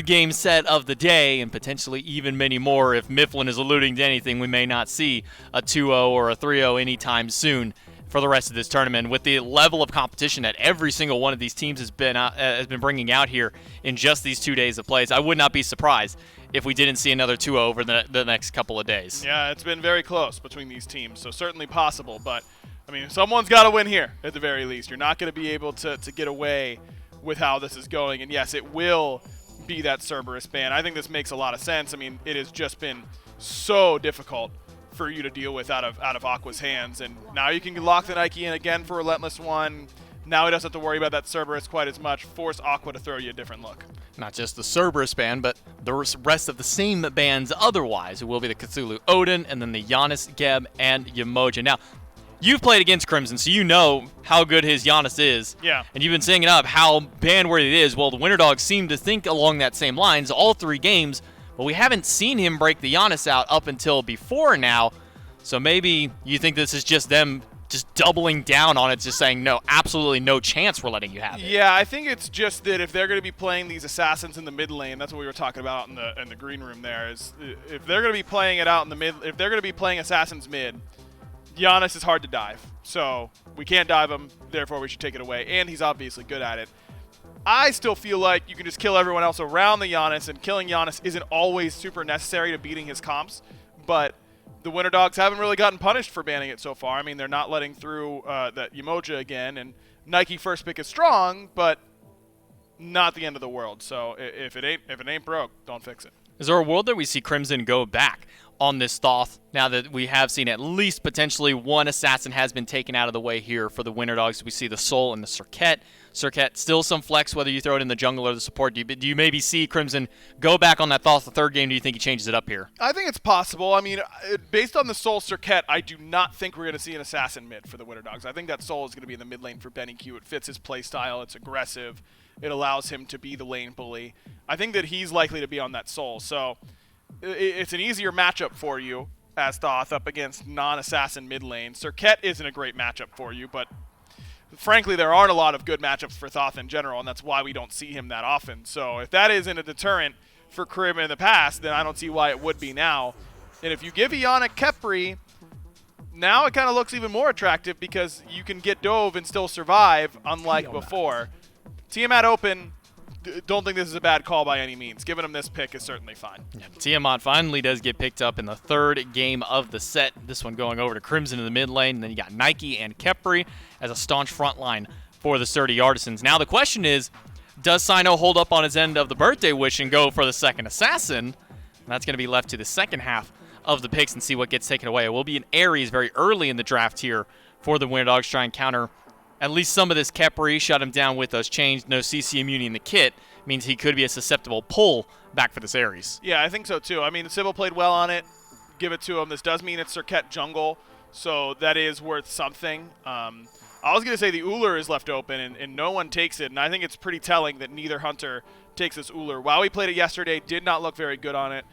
game set of the day, and potentially even many more if Mifflin is alluding to anything. We may not see a 2-0 or a 3-0 anytime soon for the rest of this tournament. With the level of competition that every single one of these teams has been bringing out here in just these 2 days of plays, I would not be surprised if we didn't see another 2-0 over the next couple of days. Yeah, it's been very close between these teams, so certainly possible. But, I mean, someone's got to win here at the very least. You're not going to be able to get away with how this is going. And, yes, it will be that Cerberus ban. I think this makes a lot of sense. I mean, it has just been so difficult for you to deal with out of Aqua's hands. And now you can lock the Nike in again for Relentless One. Now he doesn't have to worry about that Cerberus quite as much. Force Aqua to throw you a different look. Not just the Cerberus ban, but the rest of the same bans otherwise. It will be the Cthulhu Odin, and then the Giannis, Geb, and Yamoja. Now, you've played against Crimson, so you know how good his Giannis is. Yeah. And you've been saying it up how ban-worthy it is. Well, the Winter Dogs seem to think along that same lines all 3 games, but we haven't seen him break the Giannis out up until before now. So maybe you think this is just them just doubling down on it, just saying, no, absolutely no chance we're letting you have it. Yeah, I think it's just that if they're going to be playing these assassins in the mid lane, that's what we were talking about in the green room there, is if they're going to be playing it out in the mid, if they're going to be playing assassins mid, Giannis is hard to dive. So we can't dive him, therefore we should take it away, and he's obviously good at it. I still feel like you can just kill everyone else around the Giannis, and killing Giannis isn't always super necessary to beating his comps, but the Winter Dogs haven't really gotten punished for banning it so far. I mean, they're not letting through that Umoja again, and Nike first pick is strong, but not the end of the world. So if it ain't broke, don't fix it. Is there a world that we see Crimson go back on this Thoth now that we have seen at least potentially one assassin has been taken out of the way here for the Winter Dogs? We see the Soul and the Circuit. Circuit, still some flex whether you throw it in the jungle or the support. Do you maybe see Crimson go back on that Thoth the third game? Do you think he changes it up here? I think it's possible. I mean, based on the Soul Circuit, I do not think we're going to see an assassin mid for the Winter Dogs. I think that Soul is going to be in the mid lane for Benny Q. It fits his play style. It's aggressive. It allows him to be the lane bully. I think that he's likely to be on that Soul. So it's an easier matchup for you as Thoth up against non-assassin mid lane. Circuit isn't a great matchup for you, but frankly, there aren't a lot of good matchups for Thoth in general, and that's why we don't see him that often. So if that isn't a deterrent for Krim in the past, then I don't see why it would be now. And if you give Iana Kepri, now it kind of looks even more attractive because you can get Dove and still survive, unlike before. Tiamat open, don't think this is a bad call by any means. Giving him this pick is certainly fine. Yeah, Tiamat finally does get picked up in the third game of the set. This one going over to Crimson in the mid lane. And then you got Nike and Kepri as a staunch front line for the sturdy Artisans. Now the question is, does Sino hold up on his end of the birthday wish and go for the second assassin? And that's going to be left to the second half of the picks and see what gets taken away. It will be an Ares very early in the draft here for the Winter Dogs, try and counter at least some of this Kepri, shut him down with those changed, no CC immunity in the kit, means he could be a susceptible pull back for this Ares. Yeah, I think so too. I mean, Sybil played well on it. Give it to him. This does mean it's Circuit jungle, so that is worth something. I was going to say the Uller is left open, and no one takes it, and I think it's pretty telling that neither Hunter takes this Uller. Wowie played it yesterday, did not look very good on it.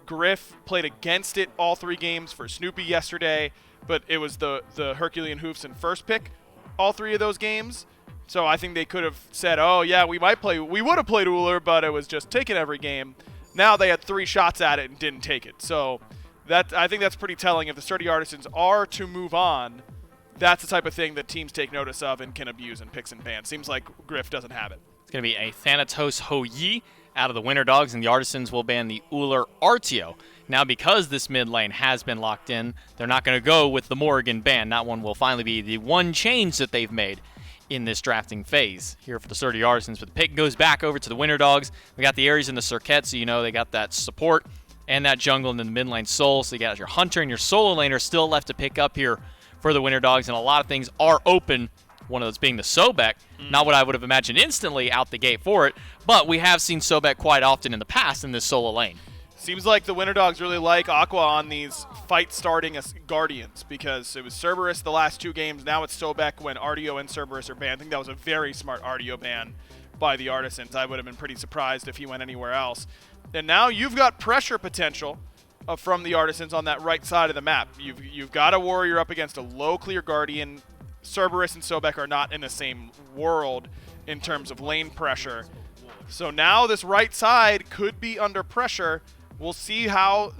Griff played against it all 3 games for Snoopy yesterday, but it was the Herculean Hoofs and first pick all 3 of those games. So I think they could have said, oh, yeah, we would have played Uller, but it was just taken every game. Now they had 3 shots at it and didn't take it. So I think that's pretty telling. If the sturdy Artisans are to move on, that's the type of thing that teams take notice of and can abuse in picks and bans. Seems like Griff doesn't have it. It's going to be a Thanatos Ho-Yi out of the Winter Dogs, and the Artisans will ban the Uller Artio. Now, because this mid lane has been locked in, they're not going to go with the Morrigan ban. That one will finally be the one change that they've made in this drafting phase here for the sturdy Artisans. But the pick goes back over to the Winter Dogs. We got the Ares and the Circuit, so you know they got that support and that jungle and then the mid lane Soul. So you got your Hunter and your solo laner still left to pick up here for the Winter Dogs, and a lot of things are open. One of those being the Sobek. Not what I would have imagined instantly out the gate for it, but we have seen Sobek quite often in the past in this solo lane. Seems like the Winter Dogs really like Aqua on these fight-starting Guardians because it was Cerberus the last 2 games. Now it's Sobek when Artio and Cerberus are banned. I think that was a very smart Artio ban by the Artisans. I would have been pretty surprised if he went anywhere else. And now you've got pressure potential from the Artisans on that right side of the map. You've got a Warrior up against a low clear Guardian. Cerberus and Sobek are not in the same world in terms of lane pressure. So now this right side could be under pressure. We'll see how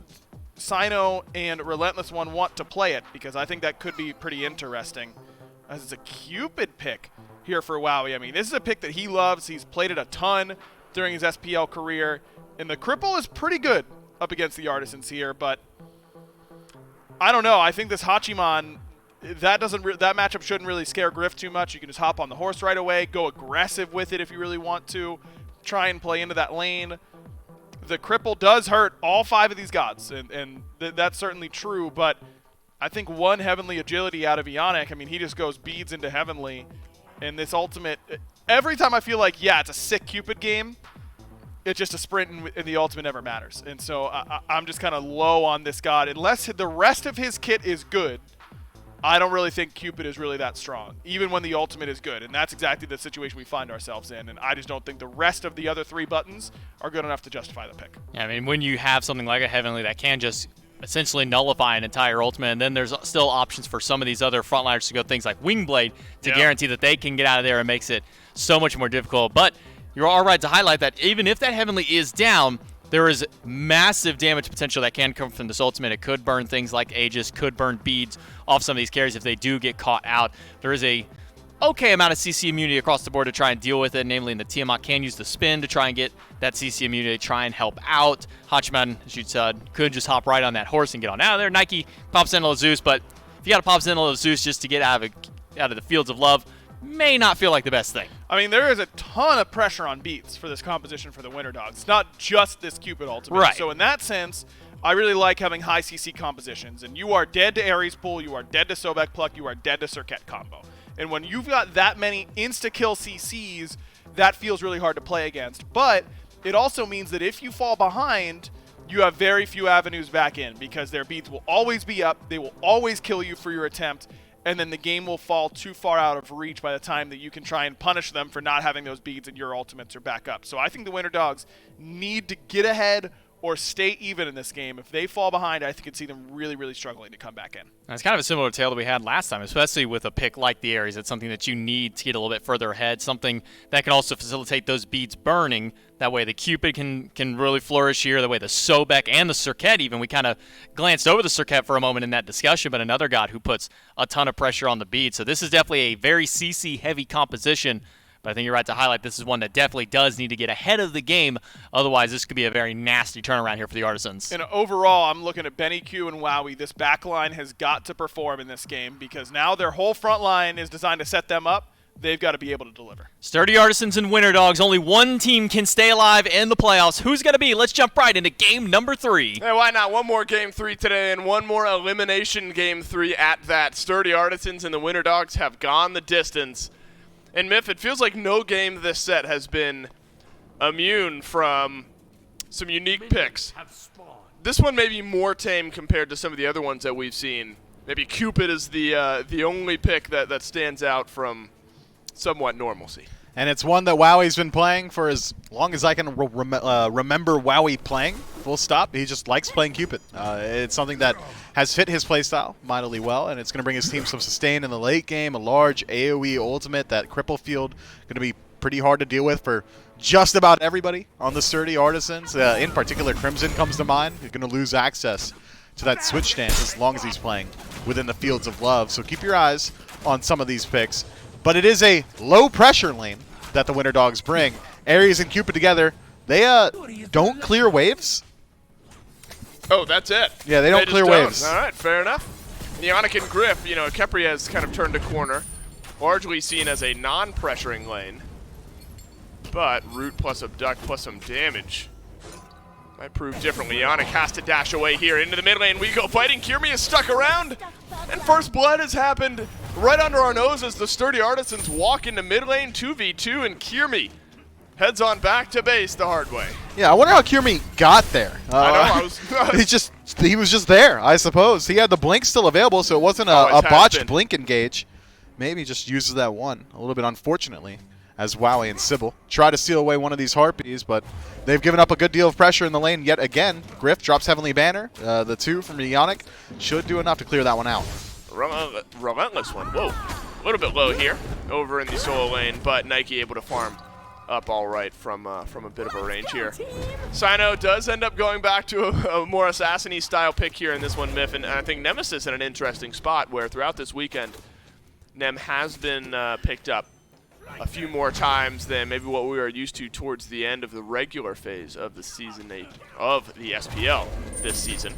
Sino and Relentless One want to play it, because I think that could be pretty interesting. As it's a Cupid pick here for Wowie. I mean, this is a pick that he loves. He's played it a ton during his SPL career. And the Cripple is pretty good up against the Artisans here, but I don't know. I think this Hachiman, that matchup shouldn't really scare Griff too much. You can just hop on the horse right away, go aggressive with it if you really want to, try and play into that lane. The Cripple does hurt all 5 of these gods, and that's certainly true, but I think one Heavenly Agility out of Ionic, I mean, he just goes beads into Heavenly, and this ultimate, every time I feel like, yeah, it's a sick Cupid game, it's just a sprint, and the ultimate never matters. And so I'm just kind of low on this god. Unless the rest of his kit is good, I don't really think Cupid is really that strong, even when the ultimate is good. And that's exactly the situation we find ourselves in. And I just don't think the rest of the other 3 buttons are good enough to justify the pick. Yeah, I mean, when you have something like a Heavenly that can just essentially nullify an entire ultimate, and then there's still options for some of these other frontliners to go things like Wingblade to guarantee that they can get out of there, and makes it so much more difficult. But you're all right to highlight that even if that Heavenly is down, there is massive damage potential that can come from this ultimate. It could burn things like Aegis, could burn beads off some of these carries if they do get caught out. There is a okay amount of CC immunity across the board to try and deal with it. Namely, the Tiamat can use the spin to try and get that CC immunity to try and help out. Hachiman, as you said, could just hop right on that horse and get on out of there. Nike pops in Zeus, but if you got to pop in Zeus just to get out of the fields of love, may not feel like the best thing. I mean, there is a ton of pressure on beats for this composition for the Winter Dogs. It's not just this Cupid ultimate. Right. So in that sense, I really like having high CC compositions. And you are dead to Ares Pull, you are dead to Sobek Pluck, you are dead to Circuit combo. And when you've got that many insta-kill CCs, that feels really hard to play against. But it also means that if you fall behind, you have very few avenues back in because their beats will always be up, they will always kill you for your attempt, and then the game will fall too far out of reach by the time that you can try and punish them for not having those beads and your ultimates are back up. So I think the Winter Dogs need to get ahead or stay even in this game. If they fall behind, I could see them really, really struggling to come back in. It's kind of a similar tale that we had last time, especially with a pick like the Ares. It's something that you need to get a little bit further ahead, something that can also facilitate those beads burning. That way the Cupid can really flourish here. That way the Sobek and the Circuit even. We kind of glanced over the Circuit for a moment in that discussion, but another god who puts a ton of pressure on the bead. So this is definitely a very CC-heavy composition. But I think you're right to highlight this is one that definitely does need to get ahead of the game. Otherwise, this could be a very nasty turnaround here for the Artisans. And overall, I'm looking at Benny Q and Wowie. This back line has got to perform in this game because now their whole front line is designed to set them up. They've got to be able to deliver. Sturdy Artisans and Winter Dogs. Only one team can stay alive in the playoffs. Who's going to be? Let's jump right into game number 3. Hey, why not? One more game 3 today and one more elimination game 3 at that. Sturdy Artisans and the Winter Dogs have gone the distance. And Miff, it feels like no game this set has been immune from some unique picks. This one may be more tame compared to some of the other ones that we've seen. Maybe Cupid is the only pick that stands out from somewhat normalcy. And it's one that Wowie's been playing for as long as I can remember Wowie playing, full stop. He just likes playing Cupid. It's something that has fit his playstyle mightily well, and it's going to bring his team some sustain in the late game. A large AoE ultimate, that cripple field, going to be pretty hard to deal with for just about everybody on the Sturdy Artisans. In particular, Crimson comes to mind. He's going to lose access to that switch stance as long as he's playing within the fields of love. So keep your eyes on some of these picks. But it is a low-pressure lane that the Winter Dogs bring. Ares and Cupid together, they don't clear waves. Oh, that's it. Yeah, they don't clear waves. All right, fair enough. Neonic and Griff, Kepri has kind of turned a corner, largely seen as a non-pressuring lane. But Root plus Abduct plus some damage might prove differently. Neonic has to dash away here into the mid lane. We go fighting. Kirmi is stuck around, and first blood has happened right under our nose as the Sturdy Artisans walk into mid lane 2v2, and Kirmi heads on back to base the hard way. Yeah, I wonder how Kirmi got there. I know. He was just there, I suppose. He had the blink still available, so it wasn't a botched blink engage. Maybe he just uses that one a little bit unfortunately, as Wowie and Sybil try to steal away one of these Harpies, but they've given up a good deal of pressure in the lane yet again. Griff drops Heavenly Banner. The 2 from Neonic should do enough to clear that one out. Relentless one. Whoa. A little bit low here over in the solo lane, but Nike able to farm up all right from a bit of a range here. Sino does end up going back to a more assassin-y style pick here in this one, Miff, and I think Nemesis in an interesting spot where throughout this weekend, Nem has been picked up a few more times than maybe what we are used to towards the end of the regular phase of the Season 8 of the SPL this season.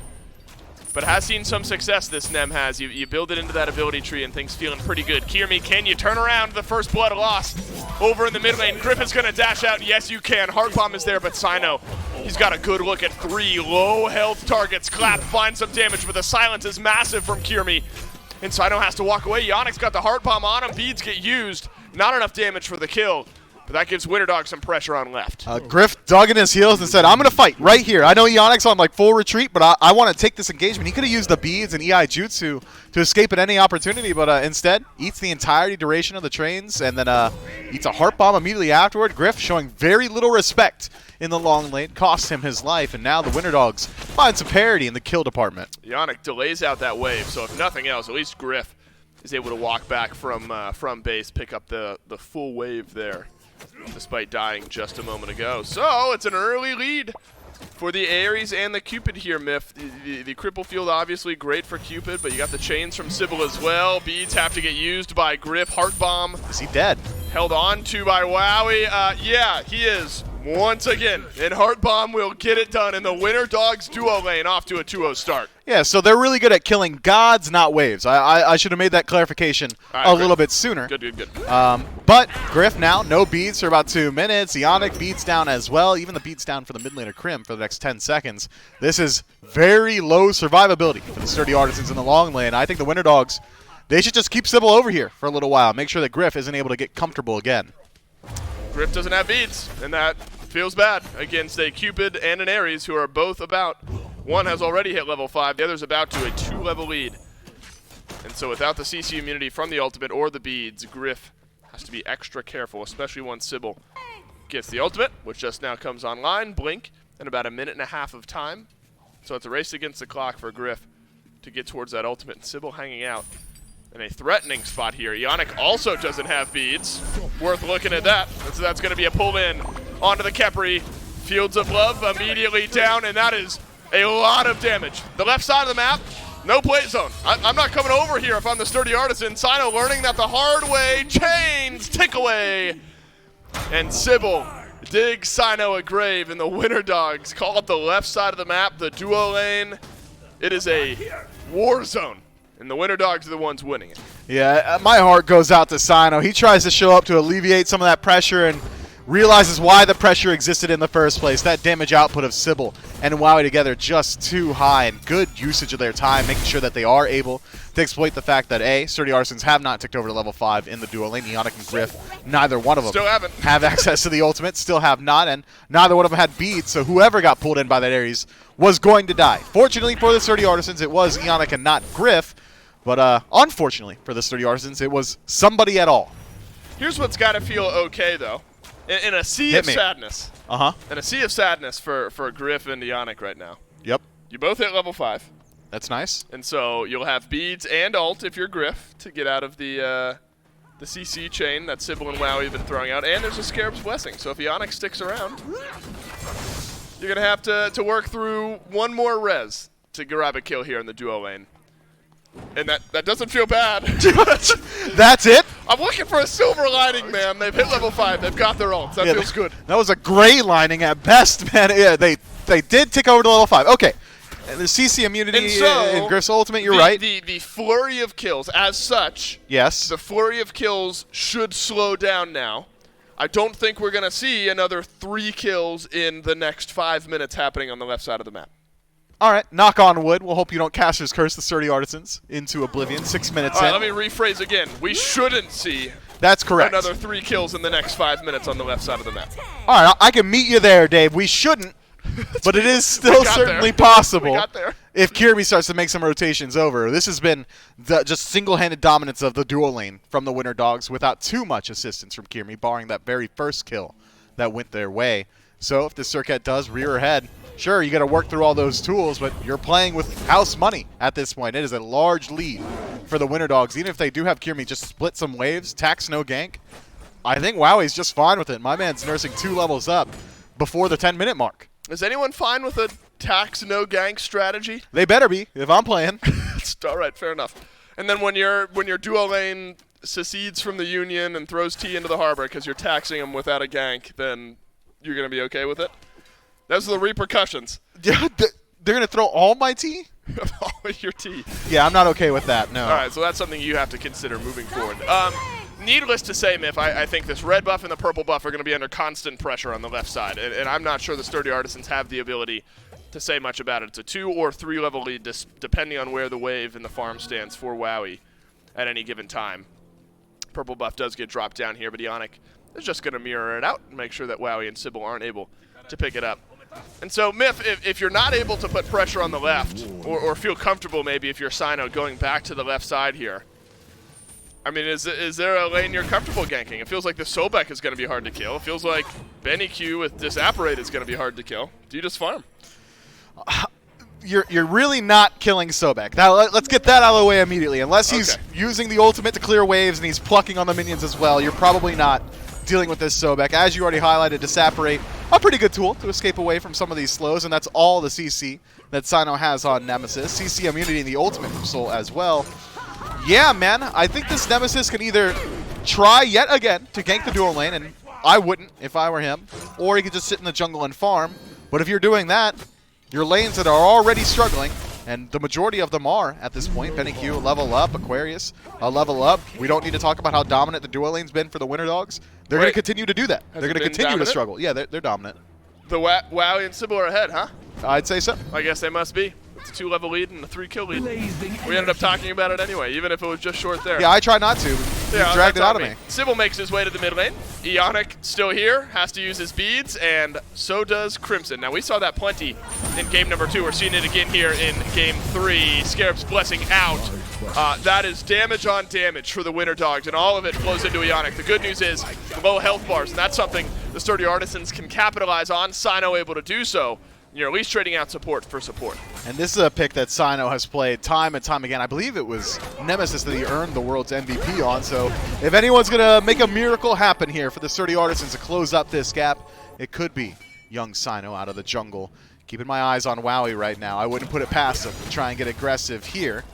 But has seen some success, this Nem has. You build it into that ability tree and things feeling pretty good. Kirmi, can you turn around? The first blood lost over in the mid lane. Griffin's going to dash out. Yes, you can. Heart Bomb is there, but Sino, he's got a good look at 3 low health targets. Clap finds some damage, but the silence is massive from Kirmi. And Sino has to walk away. Yonik's got the Heart Bomb on him. Beads get used. Not enough damage for the kill. But that gives Winter Dog some pressure on left. Griff dug in his heels and said, I'm going to fight right here. I know Yonik's on like full retreat, but I want to take this engagement. He could have used the beads and EI Jutsu to escape at any opportunity, but instead eats the entirety duration of the trains and then eats a Heart Bomb immediately afterward. Griff showing very little respect in the long lane, costs him his life, and now the Winter Dogs find some parity in the kill department. Yonik delays out that wave, so if nothing else, at least Griff is able to walk back from base, pick up the full wave there, despite dying just a moment ago. So it's an early lead For the Ares and the Cupid here, Myth, the Cripple Field obviously great for Cupid, but you got the chains from Sybil as well. Beads have to get used by Griff. Heart Bomb Is he dead? held on to by Wowie. Yeah, he is once again. And Heart Bomb will get it done in the Winter Dogs duo lane off to a 2-0 start. Yeah, so they're really good at killing gods, not waves. I should have made that clarification right, a great. little bit sooner. Good. But Griff now, no beads for about 2 minutes. Ionic beats down as well. Even the beats down for the mid laner Crim for the next 10 seconds. This is very low survivability for the Sturdy Artisans in the long lane. I think the Winter Dogs, they should just keep Sybil over here for a little while. Make sure that Griff isn't able to get comfortable again. Griff doesn't have beads, and that feels bad against a Cupid and an Ares who are both about. One has already hit level 5, the other's about to a 2-level lead. And so without the CC immunity from the ultimate or the beads, Griff has to be extra careful, especially once Sybil gets the ultimate, which just now comes online. Blink in about 1.5 minutes of time. So it's a race against the clock for Griff to get towards that ultimate. And Sybil hanging out in a threatening spot here. Ionic also doesn't have beads. Worth looking at that. So that's going to be a pull-in onto the Khepri. Fields of Love immediately down, and that is a lot of damage. The left side of the map, no play zone. I'm not coming over here if I'm the Sturdy Artisan. Sino learning that the hard way. Chains tick away. And Sybil digs Sino a grave, and the Winter Dogs call up the left side of the map, the duo lane. It is a war zone, and the Winter Dogs are the ones winning it. Yeah, my heart goes out to Sino. He tries to show up to alleviate some of that pressure and realizes why the pressure existed in the first place. That damage output of Sybil and Wowie together just too high, and good usage of their time, making sure that they are able to exploit the fact that A, Sturdy Artisans have not ticked over to level 5 in the duo lane. Ionic and Griff, neither one of them Still haven't. have access to the ultimate, still have not, and neither one of them had beads, so whoever got pulled in by that Ares was going to die. Fortunately for the Sturdy Artisans, it was Ionic and not Griff, but unfortunately for the Sturdy Artisans, it was somebody at all. Here's what's got to feel okay, though. In a sea Hit of me. sadness. Uh-huh. In a sea of sadness for Griff and Ionic right now. Yep. You both hit level 5. That's nice. And so you'll have beads and ult if you're Griff to get out of the CC chain that Sybil and Wowie have been throwing out. And there's a Scarab's Blessing. So if Ionic sticks around, you're going to have to work through one more res to grab a kill here in the duo lane. And that doesn't feel bad. That's it? I'm looking for a silver lining, man. They've hit level 5. They've got their ults. That feels good. That was a gray lining at best, man. Yeah, they did tick over to level 5. Okay. And the CC immunity And so, in Griff's ultimate, you're right. The flurry of kills, as such, Yes. the flurry of kills should slow down now. I don't think we're going to see another 3 kills in the next 5 minutes happening on the left side of the map. All right. Knock on wood. We'll hope you don't Caster's Curse the Sturdy Artisans into oblivion 6 minutes All right, in. let me rephrase again. We shouldn't see That's correct. another 3 kills in the next 5 minutes on the left side of the map. All right. I can meet you there, Dave. We shouldn't, but it is still got certainly there. possible. We got there. If Kirby starts to make some rotations over. This has been the just single-handed dominance of the dual lane from the Winter Dogs without too much assistance from Kirby, barring that very first kill that went their way. So if the Circuit does rear ahead, sure, you got to work through all those tools, but you're playing with house money at this point. It is a large lead for the Winter Dogs. Even if they do have Kirby just split some waves, tax no gank, I think Wowie's just fine with it. My man's nursing 2 levels up before the 10-minute mark. Is anyone fine with a tax no gank strategy? They better be if I'm playing. All right, fair enough. And then when your duo lane secedes from the Union and throws T into the harbor because you're taxing them without a gank, then you're going to be okay with it? Those are the repercussions. They're going to throw all my tea? All your T. Yeah, I'm not okay with that, no. All right, so that's something you have to consider moving forward. Needless to say, Miff, I think this red buff and the purple buff are going to be under constant pressure on the left side, and I'm not sure the Sturdy Artisans have the ability to say much about it. It's a 2 or 3 level lead, depending on where the wave and the farm stands for Wowie at any given time. Purple buff does get dropped down here, but Ionic is just going to mirror it out and make sure that Wowie and Sybil aren't able to pick it up. And so, Miff, if you're not able to put pressure on the left, or feel comfortable maybe if you're Sino going back to the left side here, I mean, is there a lane you're comfortable ganking? It feels like the Sobek is going to be hard to kill. It feels like Benny Q with Disapparate is going to be hard to kill. Do you just farm? You're really not killing Sobek. Now, let's get that out of the way immediately. Unless he's using the ultimate to clear waves and he's plucking on the minions as well, you're probably not dealing with this Sobek. As you already highlighted, Disapparate, a pretty good tool to escape away from some of these slows, and that's all the CC that Sino has on Nemesis. CC immunity in the ultimate from Soul as well. Yeah, man, I think this Nemesis can either try yet again to gank the dual lane, and I wouldn't if I were him, or he could just sit in the jungle and farm. But if you're doing that, your lanes that are already struggling, and the majority of them are at this point, Penny Q, level up, Aquarius, a level up. We don't need to talk about how dominant the dual lane's been for the Winter Dogs. They're going to continue to do that. They're going to continue dominant? to struggle. Yeah, they're dominant. The WoW and Sybil are ahead, huh? I'd say so. I guess they must be. It's a 2-level lead and a 3-kill lead. We ended up talking about it anyway, even if it was just short there. Yeah, I try not to. You dragged it out of me. Sybil makes his way to the mid lane. Ionic still here, has to use his beads, and so does Crimson. Now, we saw that plenty in game number 2. We're seeing it again here in game 3. Scarab's Blessing out. That is damage on damage for the Winter Dogs, and all of it flows into Ionic. The good news is low health bars, and that's something the Sturdy Artisans can capitalize on. Sino able to do so. You're at least trading out support for support. And this is a pick that Sino has played time and time again. I believe it was Nemesis that he earned the world's MVP on. So if anyone's going to make a miracle happen here for the Sturdy Artisans to close up this gap, it could be young Sino out of the jungle. Keeping my eyes on Wowie right now. I wouldn't put it past him to try and get aggressive here,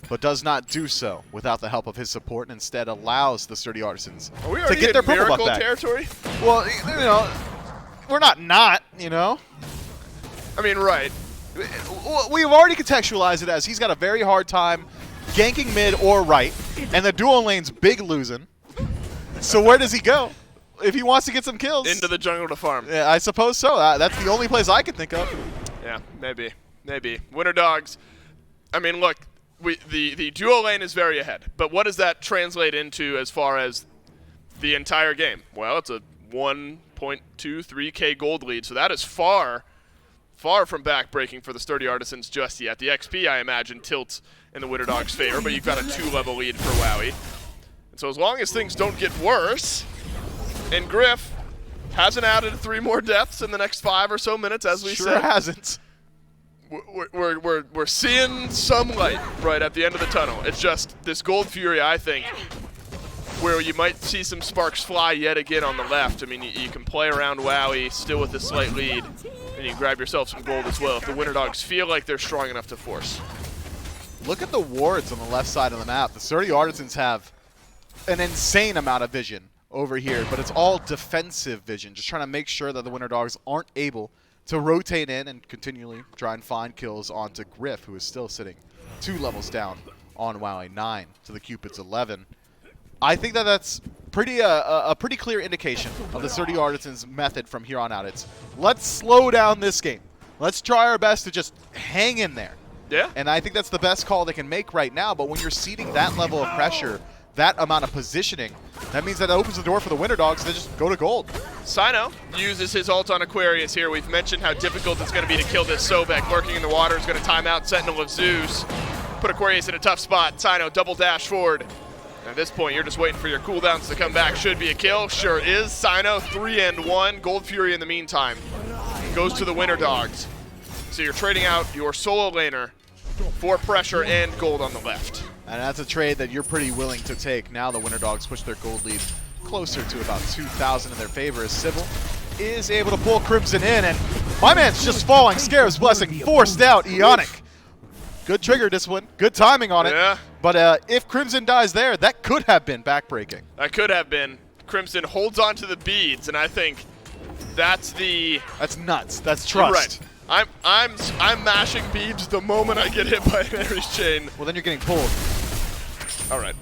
but does not do so without the help of his support, and instead allows the Sturdy Artisans Are we to already get their in purple buff miracle back. territory? Well, you know, we're not, you know. I mean, right. We've already contextualized it as he's got a very hard time ganking mid or right, and the dual lane's big losing. So where does he go if he wants to get some kills? Into the jungle to farm. Yeah, I suppose so. That's the only place I can think of. Yeah, maybe. Winter Dogs, I mean, look, the dual lane is very ahead, but what does that translate into as far as the entire game? Well, it's a 1.23k gold lead, so that is far from back-breaking for the Sturdy Artisans just yet. The XP, I imagine, tilts in the Winter Dogs' favor, but you've got a 2-level lead for Wowie. And so as long as things don't get worse, and Griff hasn't added 3 more deaths in the next 5 or so minutes, as we Sure said. hasn't. We're seeing some light right at the end of the tunnel. It's just this Gold Fury, I think, where you might see some sparks fly yet again on the left. I mean, you can play around Wowie still with a slight lead, and you can grab yourself some gold as well if the Winter Dogs feel like they're strong enough to force. Look at the wards on the left side of the map. The Sturdy Artisans have an insane amount of vision over here, but it's all defensive vision, just trying to make sure that the Winter Dogs aren't able to rotate in and continually try and find kills onto Griff, who is still sitting 2 levels down on Wowie, 9 to the Cupid's 11. I think that that's a pretty clear indication of the Sturdy Artisans' method from here on out. It's let's slow down this game. Let's try our best to just hang in there. Yeah. And I think that's the best call they can make right now. But when you're seeding that level of pressure, that amount of positioning, that means that it opens the door for the Winter Dogs to just go to gold. Sino uses his ult on Aquarius here. We've mentioned how difficult it's going to be to kill this Sobek. Lurking in the water is going to time out Sentinel of Zeus. Put Aquarius in a tough spot. Sino double dash forward. At this point, you're just waiting for your cooldowns to come back. Should be a kill. Sure is. Sino 3-1. Gold Fury in the meantime goes to the Winter Dogs. So you're trading out your solo laner for pressure and gold on the left. And that's a trade that you're pretty willing to take. Now the Winter Dogs push their gold lead closer to about 2,000 in their favor as Sybil is able to pull Crimson in. And my man's just falling. Scarab's Blessing forced out Ionic. Good trigger discipline. Good timing on it. Yeah. But if Crimson dies there, that could have been backbreaking. That could have been. Crimson holds on to the beads, and I think that's the... That's nuts. That's trust. Right. I'm mashing beads the moment I get hit by an Ares chain. Well, then you're getting pulled. All right.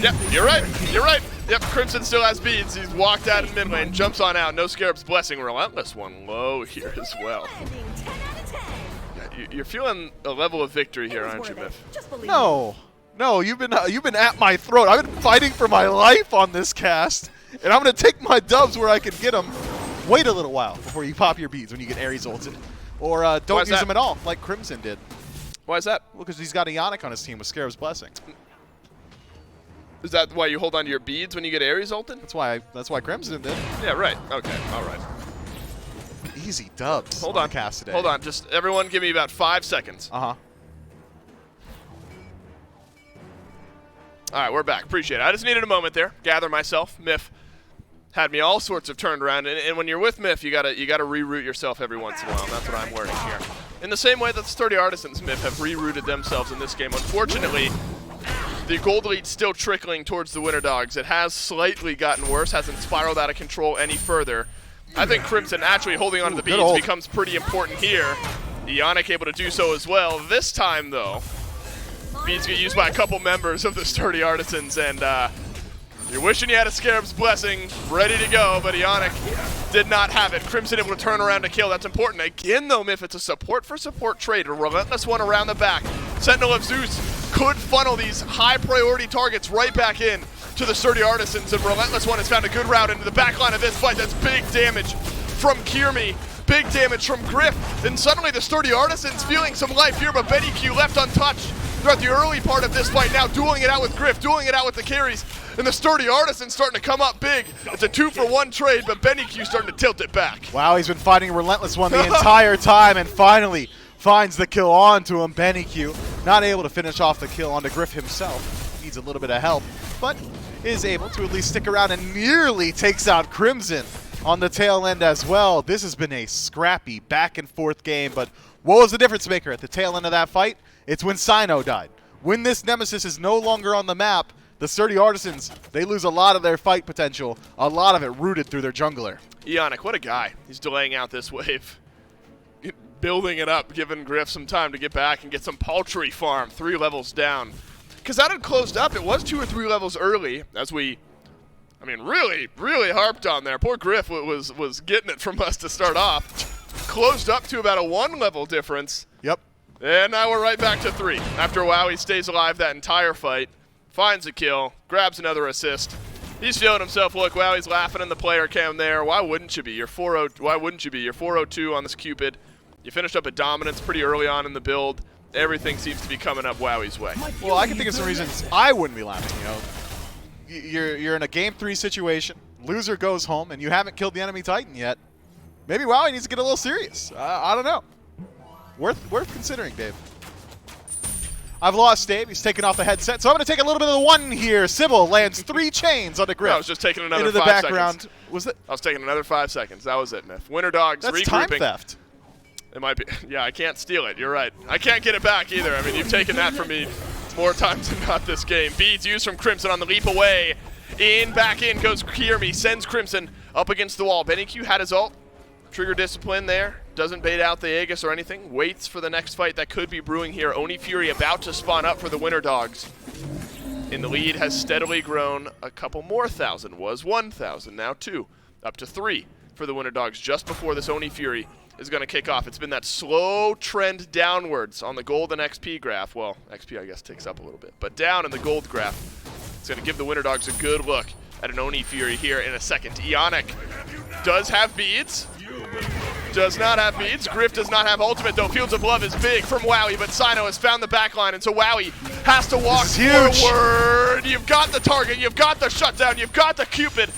Yep, you're right. You're right. Yep, Crimson still has beads. He's walked out in mid lane, jumps on out. No Scarab's Blessing. Relentless one low here as well. Yeah, you're feeling a level of victory here, aren't you, Miff? No. No, you've been at my throat. I've been fighting for my life on this cast, and I'm going to take my dubs where I can get them. Wait a little while before you pop your beads when you get Ares ulted. Or don't use them at all, like Crimson did. Why is that? Well, because he's got Ionic on his team with Scarab's Blessing. Is that why you hold on to your beads when you get Ares ulted? That's why Crimson did. Yeah, right. Okay, all right. Easy dubs. Hold on. The cast today. Hold on. Just everyone give me about 5 seconds. Uh-huh. All right, we're back. Appreciate it. I just needed a moment there. Gather myself. Miff had me all sorts of turned around. And when you're with Myth, you gotta reroute yourself every once in a while. And that's what I'm learning here. In the same way that the Sturdy Artisans Myth have rerouted themselves in this game. Unfortunately, the gold lead's still trickling towards the Winter Dogs. It has slightly gotten worse, hasn't spiraled out of control any further. I think Crimson actually holding on to the beads becomes pretty important here. Ionic able to do so as well. This time, though, beads get used by a couple members of the Sturdy Artisans, and you're wishing you had a Scarab's Blessing ready to go, but Ionic did not have it. Crimson able to turn around to kill. That's important. Again, though, if it's a support for support trade, a relentless one around the back. Sentinel of Zeus could funnel these high priority targets right back in to the Sturdy Artisans, and Relentless One has found a good route into the back line of this fight. That's big damage from Kiermi, big damage from Griff, and suddenly the Sturdy Artisans feeling some life here, but Benny Q left untouched throughout the early part of this fight. Now dueling it out with Griff, dueling it out with the carries, and the Sturdy Artisans starting to come up big. It's a 2-for-1 trade, but Benny Q starting to tilt it back. Wow, he's been fighting Relentless One the entire time, and finally finds the kill onto him. Benny Q not able to finish off the kill onto Griff himself. Needs a little bit of help, but is able to at least stick around and nearly takes out Crimson on the tail end as well. This has been a scrappy back and forth game, but what was the difference maker at the tail end of that fight? It's when Sino died. When this Nemesis is no longer on the map, the Sturdy Artisans, they lose a lot of their fight potential, a lot of it rooted through their jungler. Ionic, what a guy. He's delaying out this wave. Building it up, giving Griff some time to get back and get some paltry farm 3 levels down. Because that had closed up. It was 2 or 3 levels early, as we, really harped on there. Poor Griff was getting it from us to start off. Closed up to about a 1 level difference. Yep. And now we're right back to 3. After Wowie stays alive that entire fight, finds a kill, grabs another assist. He's feeling himself. Look, Wowie's laughing in the player cam there. Why wouldn't you be? You're 4-0. Why wouldn't you be? You're 4-0-2 on this Cupid. You finished up at dominance pretty early on in the build. Everything seems to be coming up Wowie's way. Well, I can think of some reasons I wouldn't be laughing, You're in a Game 3 situation. Loser goes home, and you haven't killed the enemy Titan yet. Maybe Wowie needs to get a little serious. I don't know. Worth considering, Dave. I've lost Dave. He's taken off the headset, so I'm going to take a little bit of the one here. Sybil lands 3 chains on the Griff. I was just taking another into the 5 background. seconds. Was it? I was taking another 5 seconds. That was it, Myth. Winter Dogs That's regrouping. time theft. It might be. Yeah, I can't steal it. You're right. I can't get it back either. I mean, you've taken that from me more times than not this game. Beads used from Crimson on the leap away. Back in goes Kiermi. Sends Crimson up against the wall. Benny Q had his ult. Trigger discipline there. Doesn't bait out the Aegis or anything. Waits for the next fight that could be brewing here. Oni Fury about to spawn up for the Winter Dogs. And the lead has steadily grown. A couple more thousand. Was 1,000. Now 2. Up to 3 for the Winter Dogs just before this Oni Fury is going to kick off. It's been that slow trend downwards on the gold and XP graph. Well, XP I guess ticks up a little bit, but down in the gold graph. It's going to give the Winter Dogs a good look at an Oni Fury here in a second. Ionic does have beads. Does not have beads. Griff does not have ultimate, though. Fields of Love is big from Wowie, but Sino has found the backline, and so Wowie has to walk forward. You've got the target. You've got the shutdown. You've got the Cupid.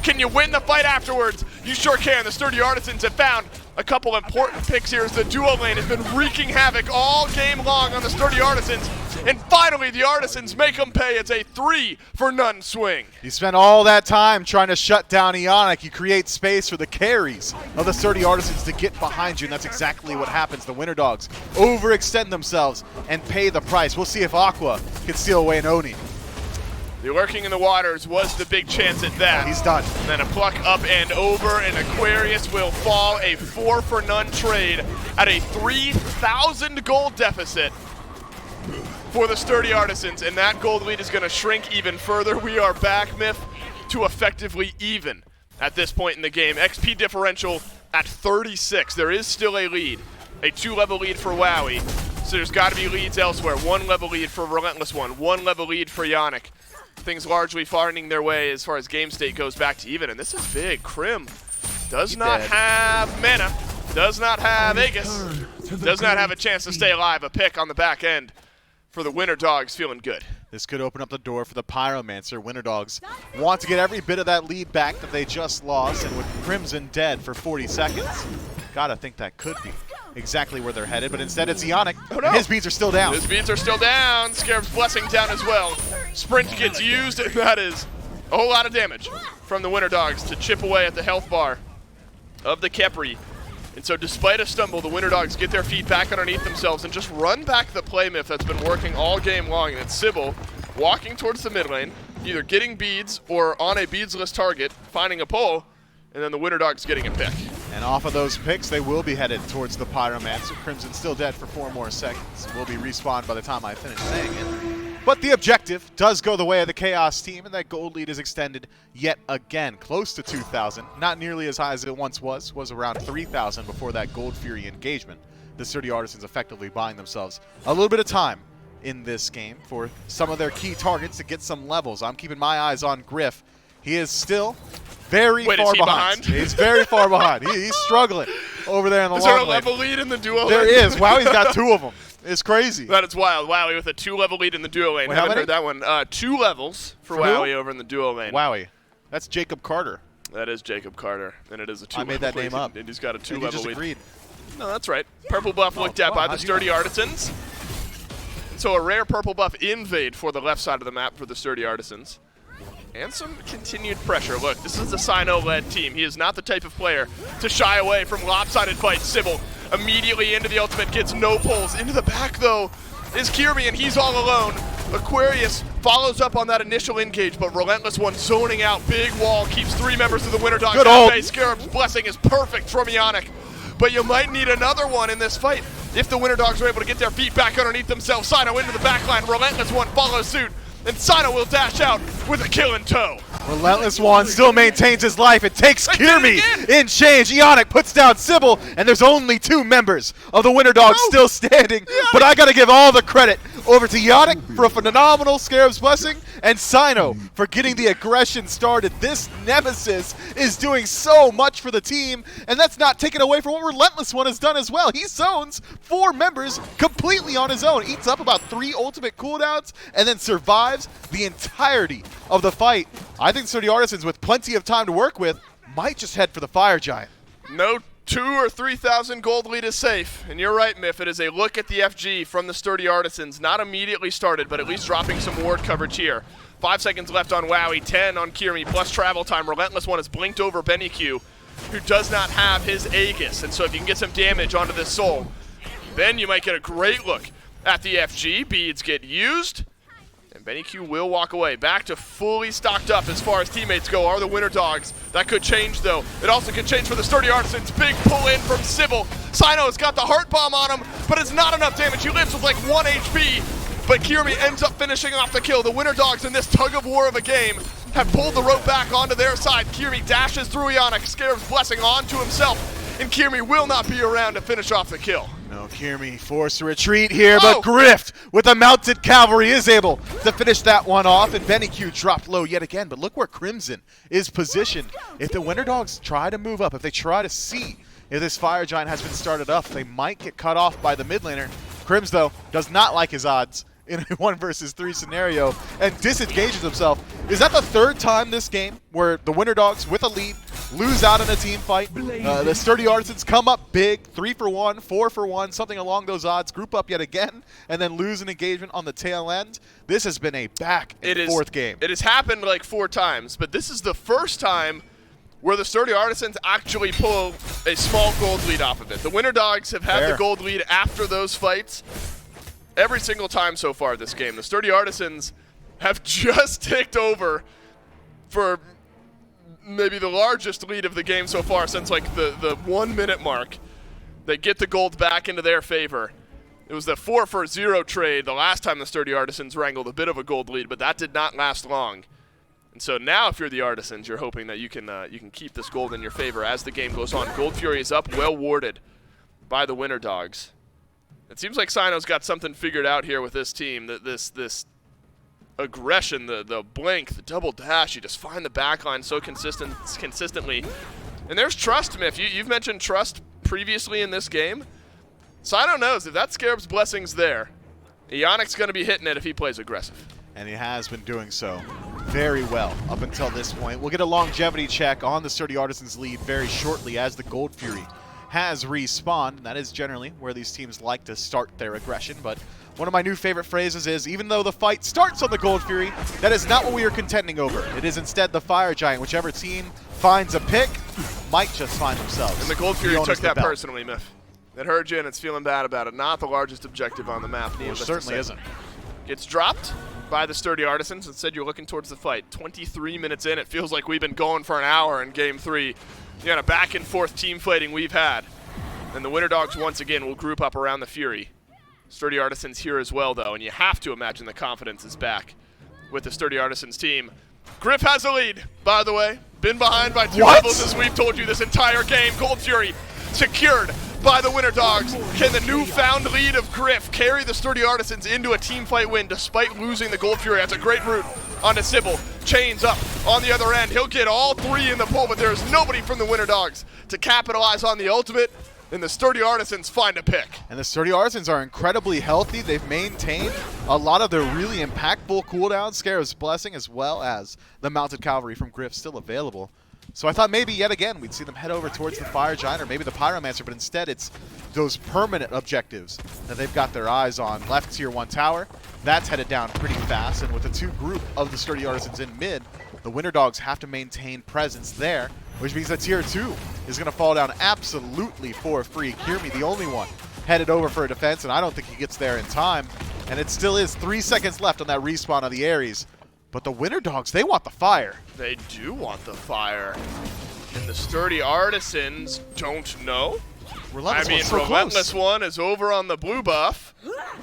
Can you win the fight afterwards? You sure can. The Sturdy Artisans have found a couple important picks here as the duo lane has been wreaking havoc all game long on the Sturdy Artisans. And finally, the Artisans make them pay. It's a 3-for-none swing. You spent all that time trying to shut down Ionic. You create space for the carries of the Sturdy Artisans to get behind you, and that's exactly what happens. The Winter Dogs overextend themselves and pay the price. We'll see if Aqua can steal away an Oni. The lurking in the waters was the big chance at that. He's done. And then a pluck up and over, and Aquarius will fall. A 4-for-none trade at a 3,000 gold deficit for the Sturdy Artisans, and that gold lead is going to shrink even further. We are back, Myth, to effectively even at this point in the game. XP differential at 36. There is still a lead, a 2-level lead for Wowie, so there's got to be leads elsewhere. 1-level lead for Relentless One, 1-level lead for Ionic. Things largely finding their way as far as game state goes back to even, and this is big. Crim does not have mana, does not have Aegis, does not have a chance to stay alive. A pick on the back end for the Winter Dogs, feeling good. This could open up the door for the Pyromancer. Winter Dogs want to get every bit of that lead back that they just lost, and with Crimson dead for 40 seconds, gotta think that could be exactly where they're headed, but instead it's Ionic. Oh, no. His beads are still down. His beads are still down. Scarab's Blessing down as well. Sprint gets used, and that is a whole lot of damage from the Winter Dogs to chip away at the health bar of the Khepri. And so despite a stumble, the Winter Dogs get their feet back underneath themselves and just run back the play myth that's been working all game long. And it's Sybil walking towards the mid lane, either getting beads or on a beadsless target, finding a pole, and then the Winter Dogs getting a pick. And off of those picks, they will be headed towards the Pyromancer. Crimson still dead for 4 more seconds. Will be respawned by the time I finish saying it. But the objective does go the way of the Chaos team, and that gold lead is extended yet again, close to 2,000. Not nearly as high as it once was around 3,000 before that Gold Fury engagement. The Sturdy Artisans effectively buying themselves a little bit of time in this game for some of their key targets to get some levels. I'm keeping my eyes on Griff. He is still very far behind. He's very far behind. He's struggling over there in the long lane. Is there a level lead in the duo lane? There is. Wowie's got 2 of them. It's crazy. That is wild. Wowie with a 2-level lead in the duo lane. Wait, Haven't heard that one. 2 levels for Wowie over in the duo lane. Wowie. That's Jacob Carter. That is Jacob Carter, and it is a 2-level I made that lead, name up. And he's got a 2-level You just lead. agreed. No, that's right. Purple buff looked at by the Sturdy Artisans. So a rare purple buff invade for the left side of the map for the Sturdy Artisans. And some continued pressure. Look, this is a Sino-led team. He is not the type of player to shy away from lopsided fights. Sybil immediately into the ultimate, gets no pulls. Into the back, though, is Kirby, and he's all alone. Aquarius follows up on that initial engage, but Relentless One zoning out. Big wall keeps 3 members of the Winter Dogs at bay. Scarab's blessing is perfect from Ionic. But you might need another one in this fight if the Winter Dogs are able to get their feet back underneath themselves. Sino into the back line. Relentless One follows suit. And Sino will dash out with a kill in tow. Relentless One still maintains his life. It takes Kirby in change. Ionic puts down Sybil, and there's only 2 members of the Winter Dogs still standing. But I got to give all the credit over to Ionic for a phenomenal Scarab's Blessing, and Sino for getting the aggression started. This Nemesis is doing so much for the team, and that's not taken away from what Relentless One has done as well. He zones 4 members completely on his own, eats up about 3 ultimate cooldowns, and then survives the entirety of the fight. I think Sturdy Artisans, with plenty of time to work with, might just head for the Fire Giant. No 2,000 or 3,000 gold lead is safe. And you're right, Miff. It is a look at the FG from the Sturdy Artisans. Not immediately started, but at least dropping some ward coverage here. 5 seconds left on Wowie, 10 on Kirmi, plus travel time. Relentless One has blinked over Benny Q, who does not have his Aegis. And so if you can get some damage onto this soul, then you might get a great look at the FG. Beads get used. And Benny Q will walk away. Back to fully stocked up as far as teammates go are the Winter Dogs. That could change, though. It also could change for the Sturdy Artisans. Big pull in from Sybil. Sino's got the heart bomb on him, but it's not enough damage. He lives with like 1 HP, but Kirmi ends up finishing off the kill. The Winter Dogs in this tug of war of a game have pulled the rope back onto their side. Kirmi dashes through Ionic, Scarab's Blessing onto himself, and Kirmi will not be around to finish off the kill. No, Kirmi forced to retreat here, but Grift with the mounted cavalry is able to finish that one off, and Benny Q dropped low yet again. But look where Crimson is positioned. If the Winter Dogs try to move up, if they try to see if this Fire Giant has been started up, they might get cut off by the mid laner. Crims, though, does not like his odds in a 1 versus 3 scenario and disengages himself. Is that the 3rd time this game where the Winter Dogs, with a lead, lose out in a team fight? The Sturdy Artisans come up big, 3 for 1, 4 for 1, something along those odds, group up yet again, and then lose an engagement on the tail end. This has been a back and forth game. It has happened like 4 times, but this is the first time where the Sturdy Artisans actually pull a small gold lead off of it. The Winter Dogs have had the gold lead after those fights every single time so far this game. The Sturdy Artisans have just ticked over for maybe the largest lead of the game so far since like the 1 minute mark. They get the gold back into their favor. It was the 4 for 0 trade the last time the Sturdy Artisans wrangled a bit of a gold lead, but that did not last long. And so now if you're the Artisans, you're hoping that you can keep this gold in your favor as the game goes on. Gold Fury is up, well warded by the Winter Dogs. It seems like Sino's got something figured out here with this team. This aggression, the blink, the double dash, you just find the backline so consistently. And there's trust, Miff. You've mentioned trust previously in this game. Sino knows if that Scarab's Blessing's there, Ionic's going to be hitting it if he plays aggressive. And he has been doing so very well up until this point. We'll get a longevity check on the Sturdy Artisans lead very shortly as the Gold Fury has respawned. And that is generally where these teams like to start their aggression, but one of my new favorite phrases is, even though the fight starts on the Gold Fury, that is not what we are contending over. It is instead the Fire Giant. Whichever team finds a pick might just find themselves. And the Gold Fury owners took of the that belt. personally, Miff. It heard you and it's feeling bad about it. Not the largest objective on the map. Well, it needless to certainly say. isn't. Gets dropped by the Sturdy Artisans. Instead, you're looking towards the fight. 23 minutes in, it feels like we've been going for an hour in Game 3. The kind of back and forth team fighting we've had. And the Winter Dogs once again will group up around the Fury. Sturdy Artisans here as well, though, and you have to imagine the confidence is back with the Sturdy Artisans team. Griff has a lead, by the way. Been behind by 2 levels, as we've told you this entire game. Gold Fury secured by the Winter Dogs. Can the newfound lead of Griff carry the Sturdy Artisans into a team fight win despite losing the Gold Fury? That's a great route onto Sybil. Chains up on the other end. He'll get all 3 in the pull, but there's nobody from the Winter Dogs to capitalize on the ultimate. And the Sturdy Artisans find a pick. And the Sturdy Artisans are incredibly healthy. They've maintained a lot of their really impactful cooldowns. Scarab's Blessing, as well as the Mounted Cavalry from Griff, still available. So I thought maybe yet again we'd see them head over towards the Fire Giant or maybe the Pyromancer, but instead it's those permanent objectives that they've got their eyes on. Left tier 1 tower, that's headed down pretty fast, and with the 2 group of the Sturdy Artisans in mid, the Winter Dogs have to maintain presence there, which means that tier 2 is going to fall down absolutely for free. Kirmi, the only one headed over for a defense, and I don't think he gets there in time. And it still is 3 seconds left on that respawn of the Ares. But the Winter Dogs, they want the fire. They do want the fire. And the Sturdy Artisans don't know. Relentless Relentless One is over on the blue buff.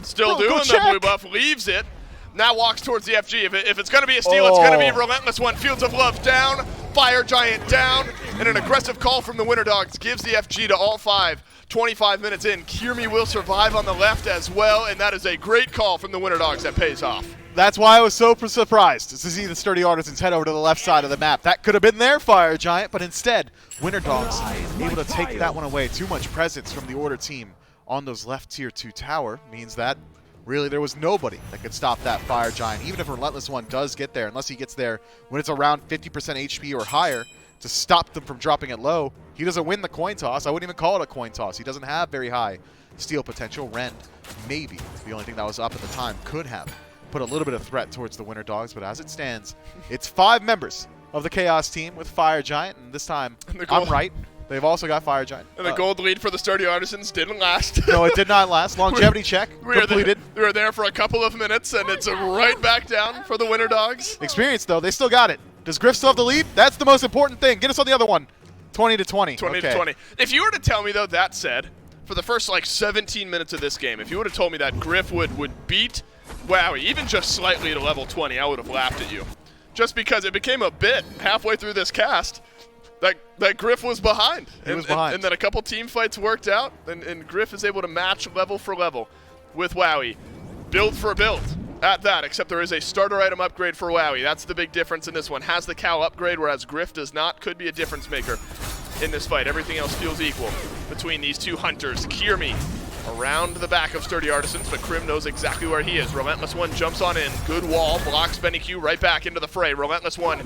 Still Bro, go doing the check. blue buff, leaves it. Now walks towards the FG. If it's going to be a steal, it's going to be Relentless One. Fields of Love down, Fire Giant down, and an aggressive call from the Winter Dogs gives the FG to all 5. 25 minutes in, Kirmi will survive on the left as well, and that is a great call from the Winter Dogs that pays off. That's why I was so surprised to see the Sturdy Artisans head over to the left side of the map. That could have been their Fire Giant, but instead, Winter Dogs able to take that one away. Too much presence from the Order team on those left tier 2 tower means that really there was nobody that could stop that Fire Giant. Even if Relentless One does get there, unless he gets there when it's around 50% HP or higher to stop them from dropping it low, he doesn't win the coin toss. I wouldn't even call it a coin toss. He doesn't have very high steal potential. Rend, maybe the only thing that was up at the time, could have put a little bit of threat towards the Winter Dogs, but as it stands, it's 5 members of the Chaos team with Fire Giant, and this time, I'm right. They've also got Fire Giant. And the gold lead for the Sturdy Artisans didn't last. No, it did not last. Longevity check completed. We were there for a couple of minutes, and it's right back down for the Winter Dogs. Experience, though. They still got it. Does Griff still have the lead? That's the most important thing. Get us on the other one. 20 to 20. 20 to 20. If you were to tell me, though, that said, for the first, 17 minutes of this game, if you would have told me that Griff would beat Wowie, even just slightly to level 20, I would have laughed at you. Just because it became a bit halfway through this cast that Griff was behind. He was behind. And then a couple team fights worked out, and Griff is able to match level for level with Wowie. Build for build at that, except there is a starter item upgrade for Wowie. That's the big difference in this one. Has the Cal upgrade, whereas Griff does not. Could be a difference maker in this fight. Everything else feels equal between these two hunters. Kirmi around the back of Sturdy Artisans, but Krim knows exactly where he is. Relentless One jumps on in. Good wall, blocks Benny Q right back into the fray. Relentless One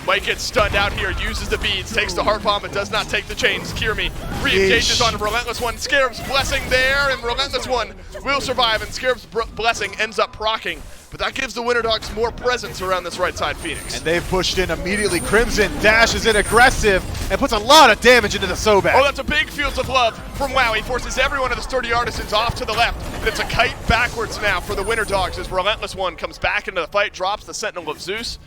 might get stunned out here, uses the beads, takes the heart bomb, but does not take the chains. Kirmi re-engages on Relentless One. Scarab's Blessing there, and Relentless One will survive, and Scarab's Blessing ends up proccing. But that gives the Winter Dogs more presence around this right side Phoenix. And they've pushed in immediately. Crimson dashes in aggressive and puts a lot of damage into the Sobek. Oh, that's a big Fields of Love from Wowie. Forces every one of the Sturdy Artisans off to the left. And it's a kite backwards now for the Winter Dogs as Relentless One comes back into the fight, drops the Sentinel of Zeus.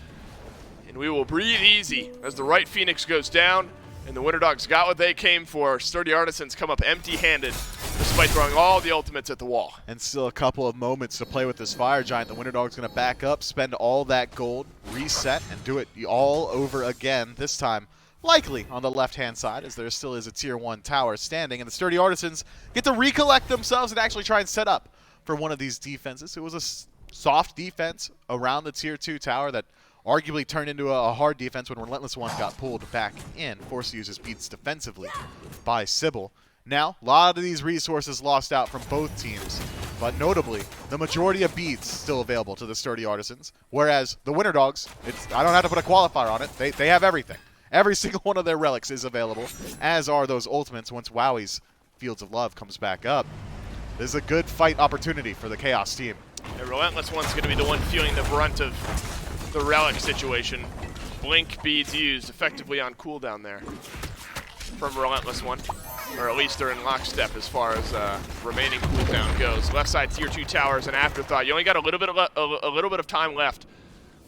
And we will breathe easy as the right Phoenix goes down. And the Winter Dogs got what they came for. Sturdy Artisans come up empty-handed despite throwing all the ultimates at the wall. And still a couple of moments to play with this Fire Giant. The Winter Dog's going to back up, spend all that gold, reset, and do it all over again. This time, likely on the left-hand side, as there still is a Tier 1 tower standing. And the Sturdy Artisans get to recollect themselves and actually try and set up for one of these defenses. It was a soft defense around the Tier 2 tower that arguably turned into a hard defense when Relentless One got pulled back in, forced to use his beats defensively by Sybil. Now, a lot of these resources lost out from both teams, but notably, the majority of beads still available to the Sturdy Artisans, whereas the Winter Dogs, I don't have to put a qualifier on it, they have everything. Every single one of their relics is available, as are those ultimates once Wowie's Fields of Love comes back up. This is a good fight opportunity for the Chaos team. The Relentless One's going to be the one feeling the brunt of the Relic situation. Blink beads used effectively on cooldown there from Relentless One. Or at least they're in lockstep as far as remaining cooldown goes. Left side tier 2 tower is an afterthought. You only got a little bit of time left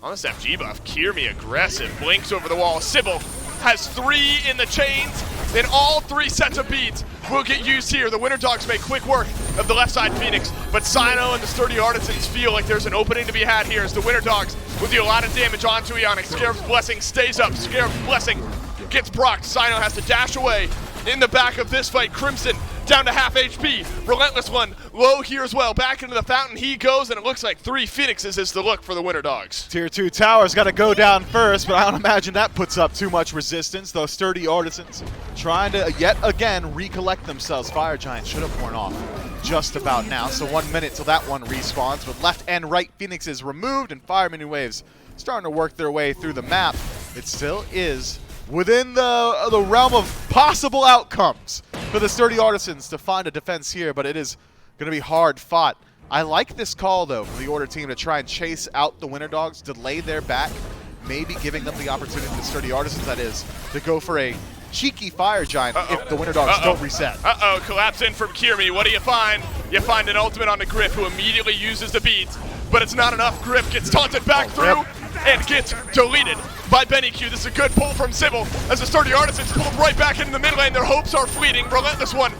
on this FG buff. Kirmi aggressive, blinks over the wall. Sybil has 3 in the chains. Then all 3 sets of beads will get used here. The Winter Dogs make quick work of the left side Phoenix, but Sino and the Sturdy Artisans feel like there's an opening to be had here as the Winter Dogs will do a lot of damage onto Ionic. Scarab's Blessing stays up. Scarab's Blessing gets procced. Sino has to dash away. In the back of this fight, Crimson down to half HP. Relentless One low here as well. Back into the fountain he goes, and it looks like 3 Phoenixes is the look for the Winter Dogs. Tier 2 tower's got to go down first, but I don't imagine that puts up too much resistance. Those Sturdy Artisans trying to yet again recollect themselves. Fire Giant should have worn off just about now, so 1 minute till that one respawns. With left and right Phoenixes removed and Fire Mini Waves starting to work their way through the map, it still is within the realm of possible outcomes for the Sturdy Artisans to find a defense here, but it is going to be hard fought. I like this call, though, from the Order team to try and chase out the Winter Dogs, delay their back, maybe giving them the opportunity, the Sturdy Artisans that is, to go for a cheeky Fire Giant if the Winter Dogs don't reset. Collapse in from Kirmi. What do you find? You find an ultimate on the Grip, who immediately uses the beads, but it's not enough. Grip gets taunted back through and gets deleted by Benny Q. This is a good pull from Sybil as the Sturdy Artisans pulled right back into the mid lane. Their hopes are fleeting. Relentless One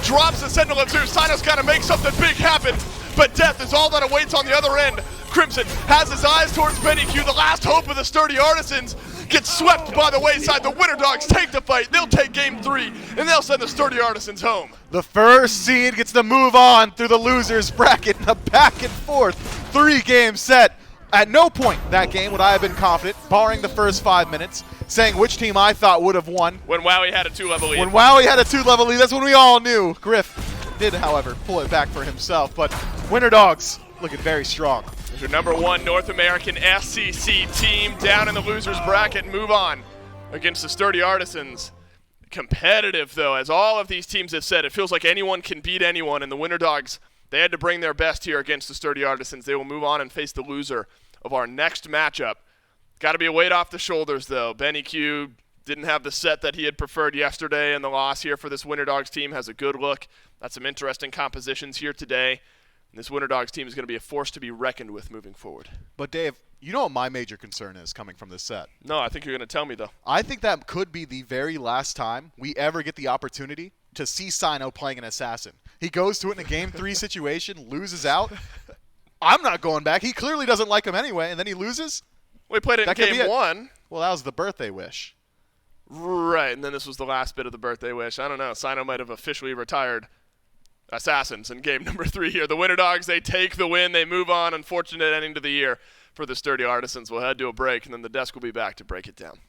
drops the Sentinel of Zeus. Sino's got to make something big happen, but death is all that awaits on the other end. Crimson has his eyes towards Benny Q. The last hope of the Sturdy Artisans gets swept by the wayside. The Winter Dogs take the fight. They'll take game 3, and they'll send the Sturdy Artisans home. The first seed gets to move on through the losers bracket in a back and forth 3-game set. At no point that game would I have been confident, barring the first 5 minutes, saying which team I thought would have won. When Wowie had a 2-level lead. When Wowie had a 2-level lead, that's when we all knew. Griff did, however, pull it back for himself, but Winter Dogs looking very strong. Your #1 North American SCC team down in the losers bracket and move on against the Sturdy Artisans. Competitive, though, as all of these teams have said. It feels like anyone can beat anyone, and the Winter Dogs, they had to bring their best here against the Sturdy Artisans. They will move on and face the loser of our next matchup. Got to be a weight off the shoulders, though. Benny Q didn't have the set that he had preferred yesterday, and the loss here for this Winter Dogs team has a good look. That's some interesting compositions here today. And this Winter Dogs team is going to be a force to be reckoned with moving forward. But Dave, you know what my major concern is coming from this set? No, I think you're going to tell me, though. I think that could be the very last time we ever get the opportunity to see Sino playing an assassin. He goes to it in a game 3 situation, loses out. I'm not going back. He clearly doesn't like him anyway, and then he loses? We played it in game 1. Well, that was the birthday wish. Right, and then this was the last bit of the birthday wish. I don't know. Sino might have officially retired Assassins in game number 3 here. The Winter Dogs, they take the win. They move on. Unfortunate ending to the year for the Sturdy Artisans. We'll head to a break, and then the desk will be back to break it down.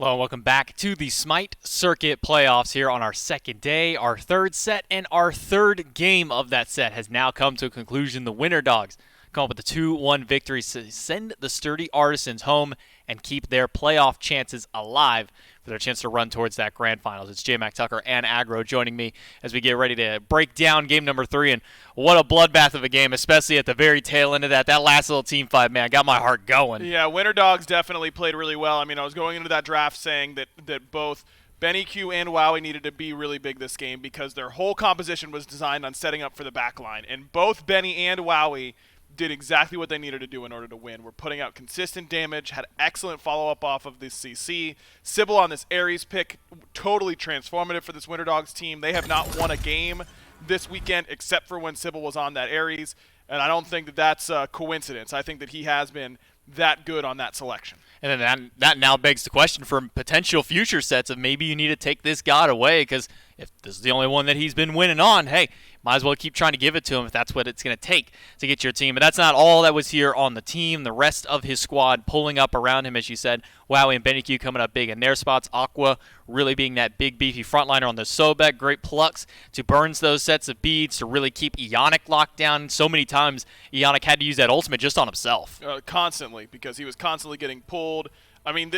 Hello and welcome back to the SMITE Circuit Playoffs here on our second day. Our third set and our third game of that set has now come to a conclusion. The Winter Dogs come up with a 2-1 victory to send the sturdy Artisans home and keep their playoff chances alive for their chance to run towards that grand finals. It's J-Mac Tucker and Agro joining me as we get ready to break down game number 3. And what a bloodbath of a game, especially at the very tail end of that. That last little team fight, man, got my heart going. Yeah, Winter Dogs definitely played really well. I mean, I was going into that draft saying that both Benny Q and Wowie needed to be really big this game because their whole composition was designed on setting up for the back line. And both Benny and Wowie did exactly what they needed to do in order to win. We're putting out consistent damage, had excellent follow-up off of this CC. Sybil on this Ares pick, totally transformative for this Winter Dogs team. They have not won a game this weekend except for when Sybil was on that Ares, and I don't think that that's a coincidence. I think that he has been that good on that selection. And then that now begs the question for potential future sets of maybe you need to take this god away because if this is the only one that he's been winning on, hey, might as well keep trying to give it to him if that's what it's going to take to get your team. But that's not all that was here on the team. The rest of his squad pulling up around him, as you said. Wowie and Benny Q coming up big in their spots. Aqua really being that big, beefy frontliner on the Sobek. Great plucks to burns those sets of beads to really keep Ionic locked down. So many times Ionic had to use that ultimate just on himself. Constantly, because he was constantly getting pulled. I mean,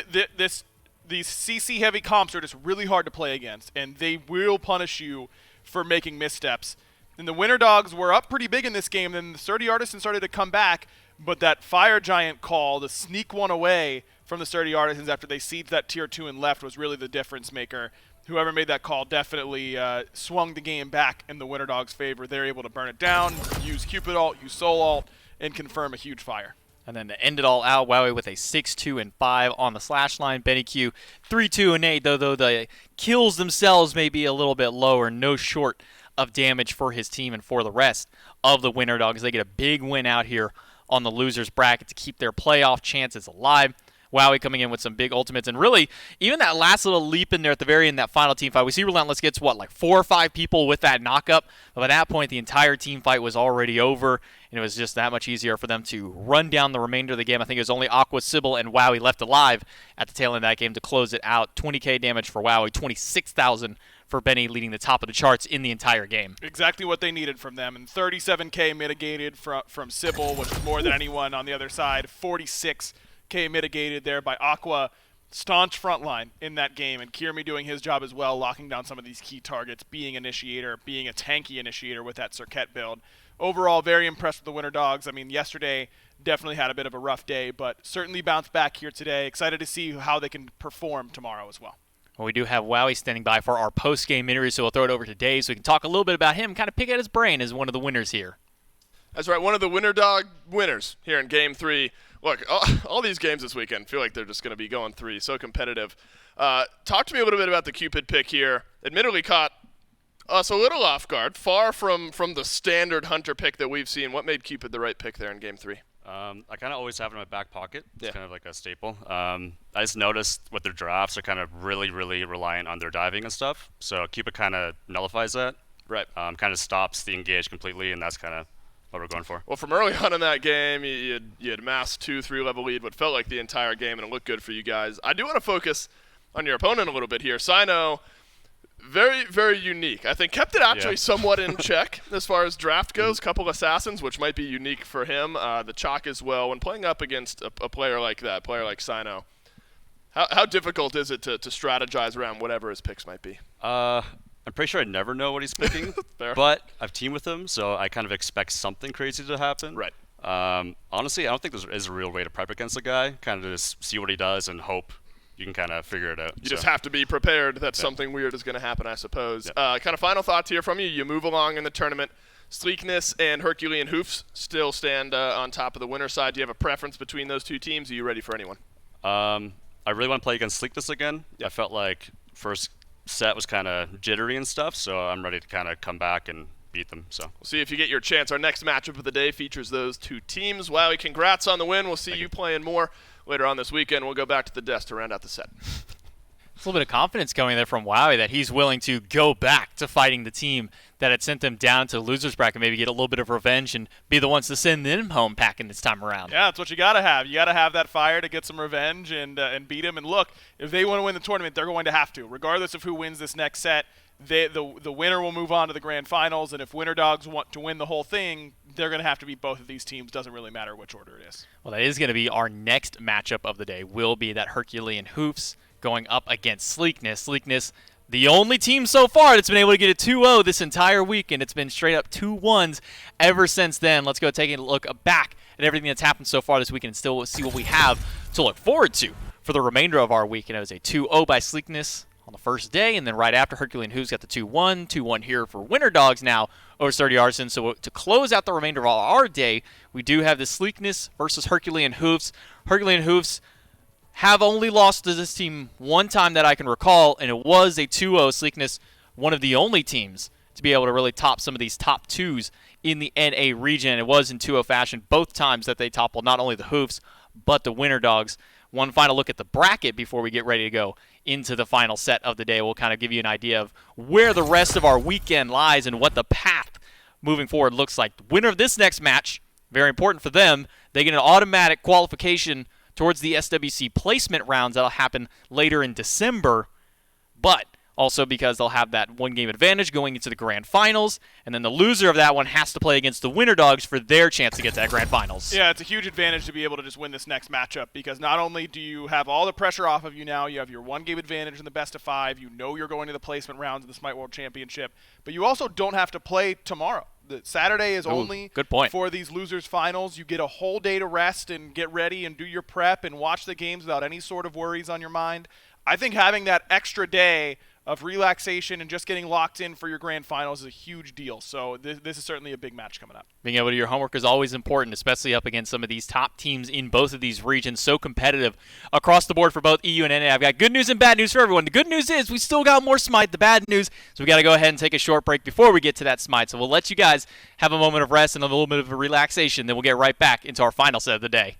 these CC-heavy comps are just really hard to play against, and they will punish you for making missteps. And the Winter Dogs were up pretty big in this game, then the Sturdy Artisans started to come back, but that Fire Giant call, the sneak one away from the Sturdy Artisans after they sieged that Tier 2 and left was really the difference maker. Whoever made that call definitely swung the game back in the Winter Dogs' favor. They're able to burn it down, use Cupid ult, use Soul ult, and confirm a huge fire. And then to end it all out, Wowie with a 6-2-5 on the slash line. Benny Q 3-2-8, though the kills themselves may be a little bit lower, no short of damage for his team and for the rest of the Winter Dogs. They get a big win out here on the losers bracket to keep their playoff chances alive. Wowie coming in with some big ultimates, and really, even that last little leap in there at the very end, that final team fight, we see Relentless gets, like 4 or 5 people with that knockup, but by that point, the entire team fight was already over, and it was just that much easier for them to run down the remainder of the game. I think it was only Aqua, Sybil, and Wowie left alive at the tail end of that game to close it out. 20k damage for Wowie, 26,000 for Benny, leading the top of the charts in the entire game. Exactly what they needed from them, and 37k mitigated from Sybil, which is more than anyone on the other side. 46k mitigated there by Aqua. Staunch front line in that game, and Kirmi doing his job as well, locking down some of these key targets, being initiator, being a tanky initiator with that Circuit build. Overall, very impressed with the Winter Dogs. I mean, yesterday definitely had a bit of a rough day, but certainly bounced back here today. Excited to see how they can perform tomorrow as well. Well, we do have Wowie standing by for our post-game interview, so we'll throw it over to Dave so we can talk a little bit about him, kind of pick at his brain as one of the winners here. That's right, one of the Winter Dog winners here in Game 3. Look, all these games this weekend feel like they're just going to be going 3, so competitive. Talk to me a little bit about the Cupid pick here. Admittedly caught us a little off guard, far from the standard Hunter pick that we've seen. What made Cupid the right pick there in Game 3? I kind of always have it in my back pocket. It's Yeah. kind of like a staple. I just noticed with their drafts, they're kind of really, really reliant on their diving and stuff. So Cupid kind of nullifies that. Right. Kind of stops the engage completely, and that's kind of what we're going for. Well, from early on in that game, you had amassed 2-3 level lead, what felt like the entire game, and it looked good for you guys. I do want to focus on your opponent a little bit here. Sino, very, very unique. I think kept it actually somewhat in check as far as draft goes. Couple assassins, which might be unique for him. The chalk as well. When playing up against a player like that, player like Sino, how difficult is it to strategize around whatever his picks might be? I'm pretty sure I never know what he's picking, Fair. but I've teamed with him, so I kind of expect something crazy to happen. Right. Honestly, I don't think there is a real way to prep against the guy. Kind of just see what he does and hope you can kind of figure it out. You just have to be prepared that something weird is going to happen, I suppose. Kind of final thoughts here from you. You move along in the tournament. Sleekness and Herculean Hoofs still stand on top of the winner side. Do you have a preference between those two teams? Are you ready for anyone? I really want to play against Sleekness again. I felt like first set was kind of jittery and stuff, so I'm ready to kind of come back and beat them. So we'll see if you get your chance. Our next matchup of the day features those two teams. Wowie, congrats on the win. We'll see you playing more later on this weekend. We'll go back to the desk to round out the set. It's a little bit of confidence going there from Wowie that he's willing to go back to fighting the team that had sent them down to the losers bracket, maybe get a little bit of revenge and be the ones to send them home packing this time around. Yeah, that's what you got to have. You got to have that fire to get some revenge and beat him. And look, if they want to win the tournament, they're going to have to. Regardless of who wins this next set, the winner will move on to the grand finals. And if Winter Dogs want to win the whole thing, they're going to have to beat both of these teams. Doesn't really matter which order it is. Well, that is going to be our next matchup of the day, will be that Herculean Hoofs going up against Sleekness. Sleekness, the only team so far that's been able to get a 2-0 this entire week, and it's been straight up 2-1s ever since then. Let's go take a look back at everything that's happened so far this week and still see what we have to look forward to for the remainder of our week. And it was a 2-0 by Sleekness on the first day, and then right after, Herculean Hoofs got the 2-1. 2-1 here for Winter Dogs now over Sturdy Artisans. So to close out the remainder of our day, we do have the Sleekness versus Herculean Hoofs. Herculean Hoofs have only lost to this team one time that I can recall, and it was a 2-0. Sleekness, one of the only teams to be able to really top some of these top twos in the NA region. It was in 2-0 fashion both times that they toppled not only the Hoofs, but the Winter Dogs. One final look at the bracket before we get ready to go into the final set of the day. We'll kind of give you an idea of where the rest of our weekend lies and what the path moving forward looks like. The winner of this next match, very important for them, they get an automatic qualification towards the SWC placement rounds that'll happen later in December, but also because they'll have that one-game advantage going into the grand finals, and then the loser of that one has to play against the Winter Dogs for their chance to get to that grand finals. Yeah, it's a huge advantage to be able to just win this next matchup because not only do you have all the pressure off of you now, you have your one-game advantage in the best of 5, you know you're going to the placement rounds of the SMITE World Championship, but you also don't have to play tomorrow. The Saturday is only good point. For these losers finals. You get a whole day to rest and get ready and do your prep and watch the games without any sort of worries on your mind. I think having that extra day of relaxation and just getting locked in for your grand finals is a huge deal. So this is certainly a big match coming up. Being able to do your homework is always important, especially up against some of these top teams in both of these regions. So competitive across the board for both EU and NA. I've got good news and bad news for everyone. The good news is we still got more SMITE. The bad news is we got to go ahead and take a short break before we get to that SMITE. So we'll let you guys have a moment of rest and a little bit of a relaxation. Then we'll get right back into our final set of the day.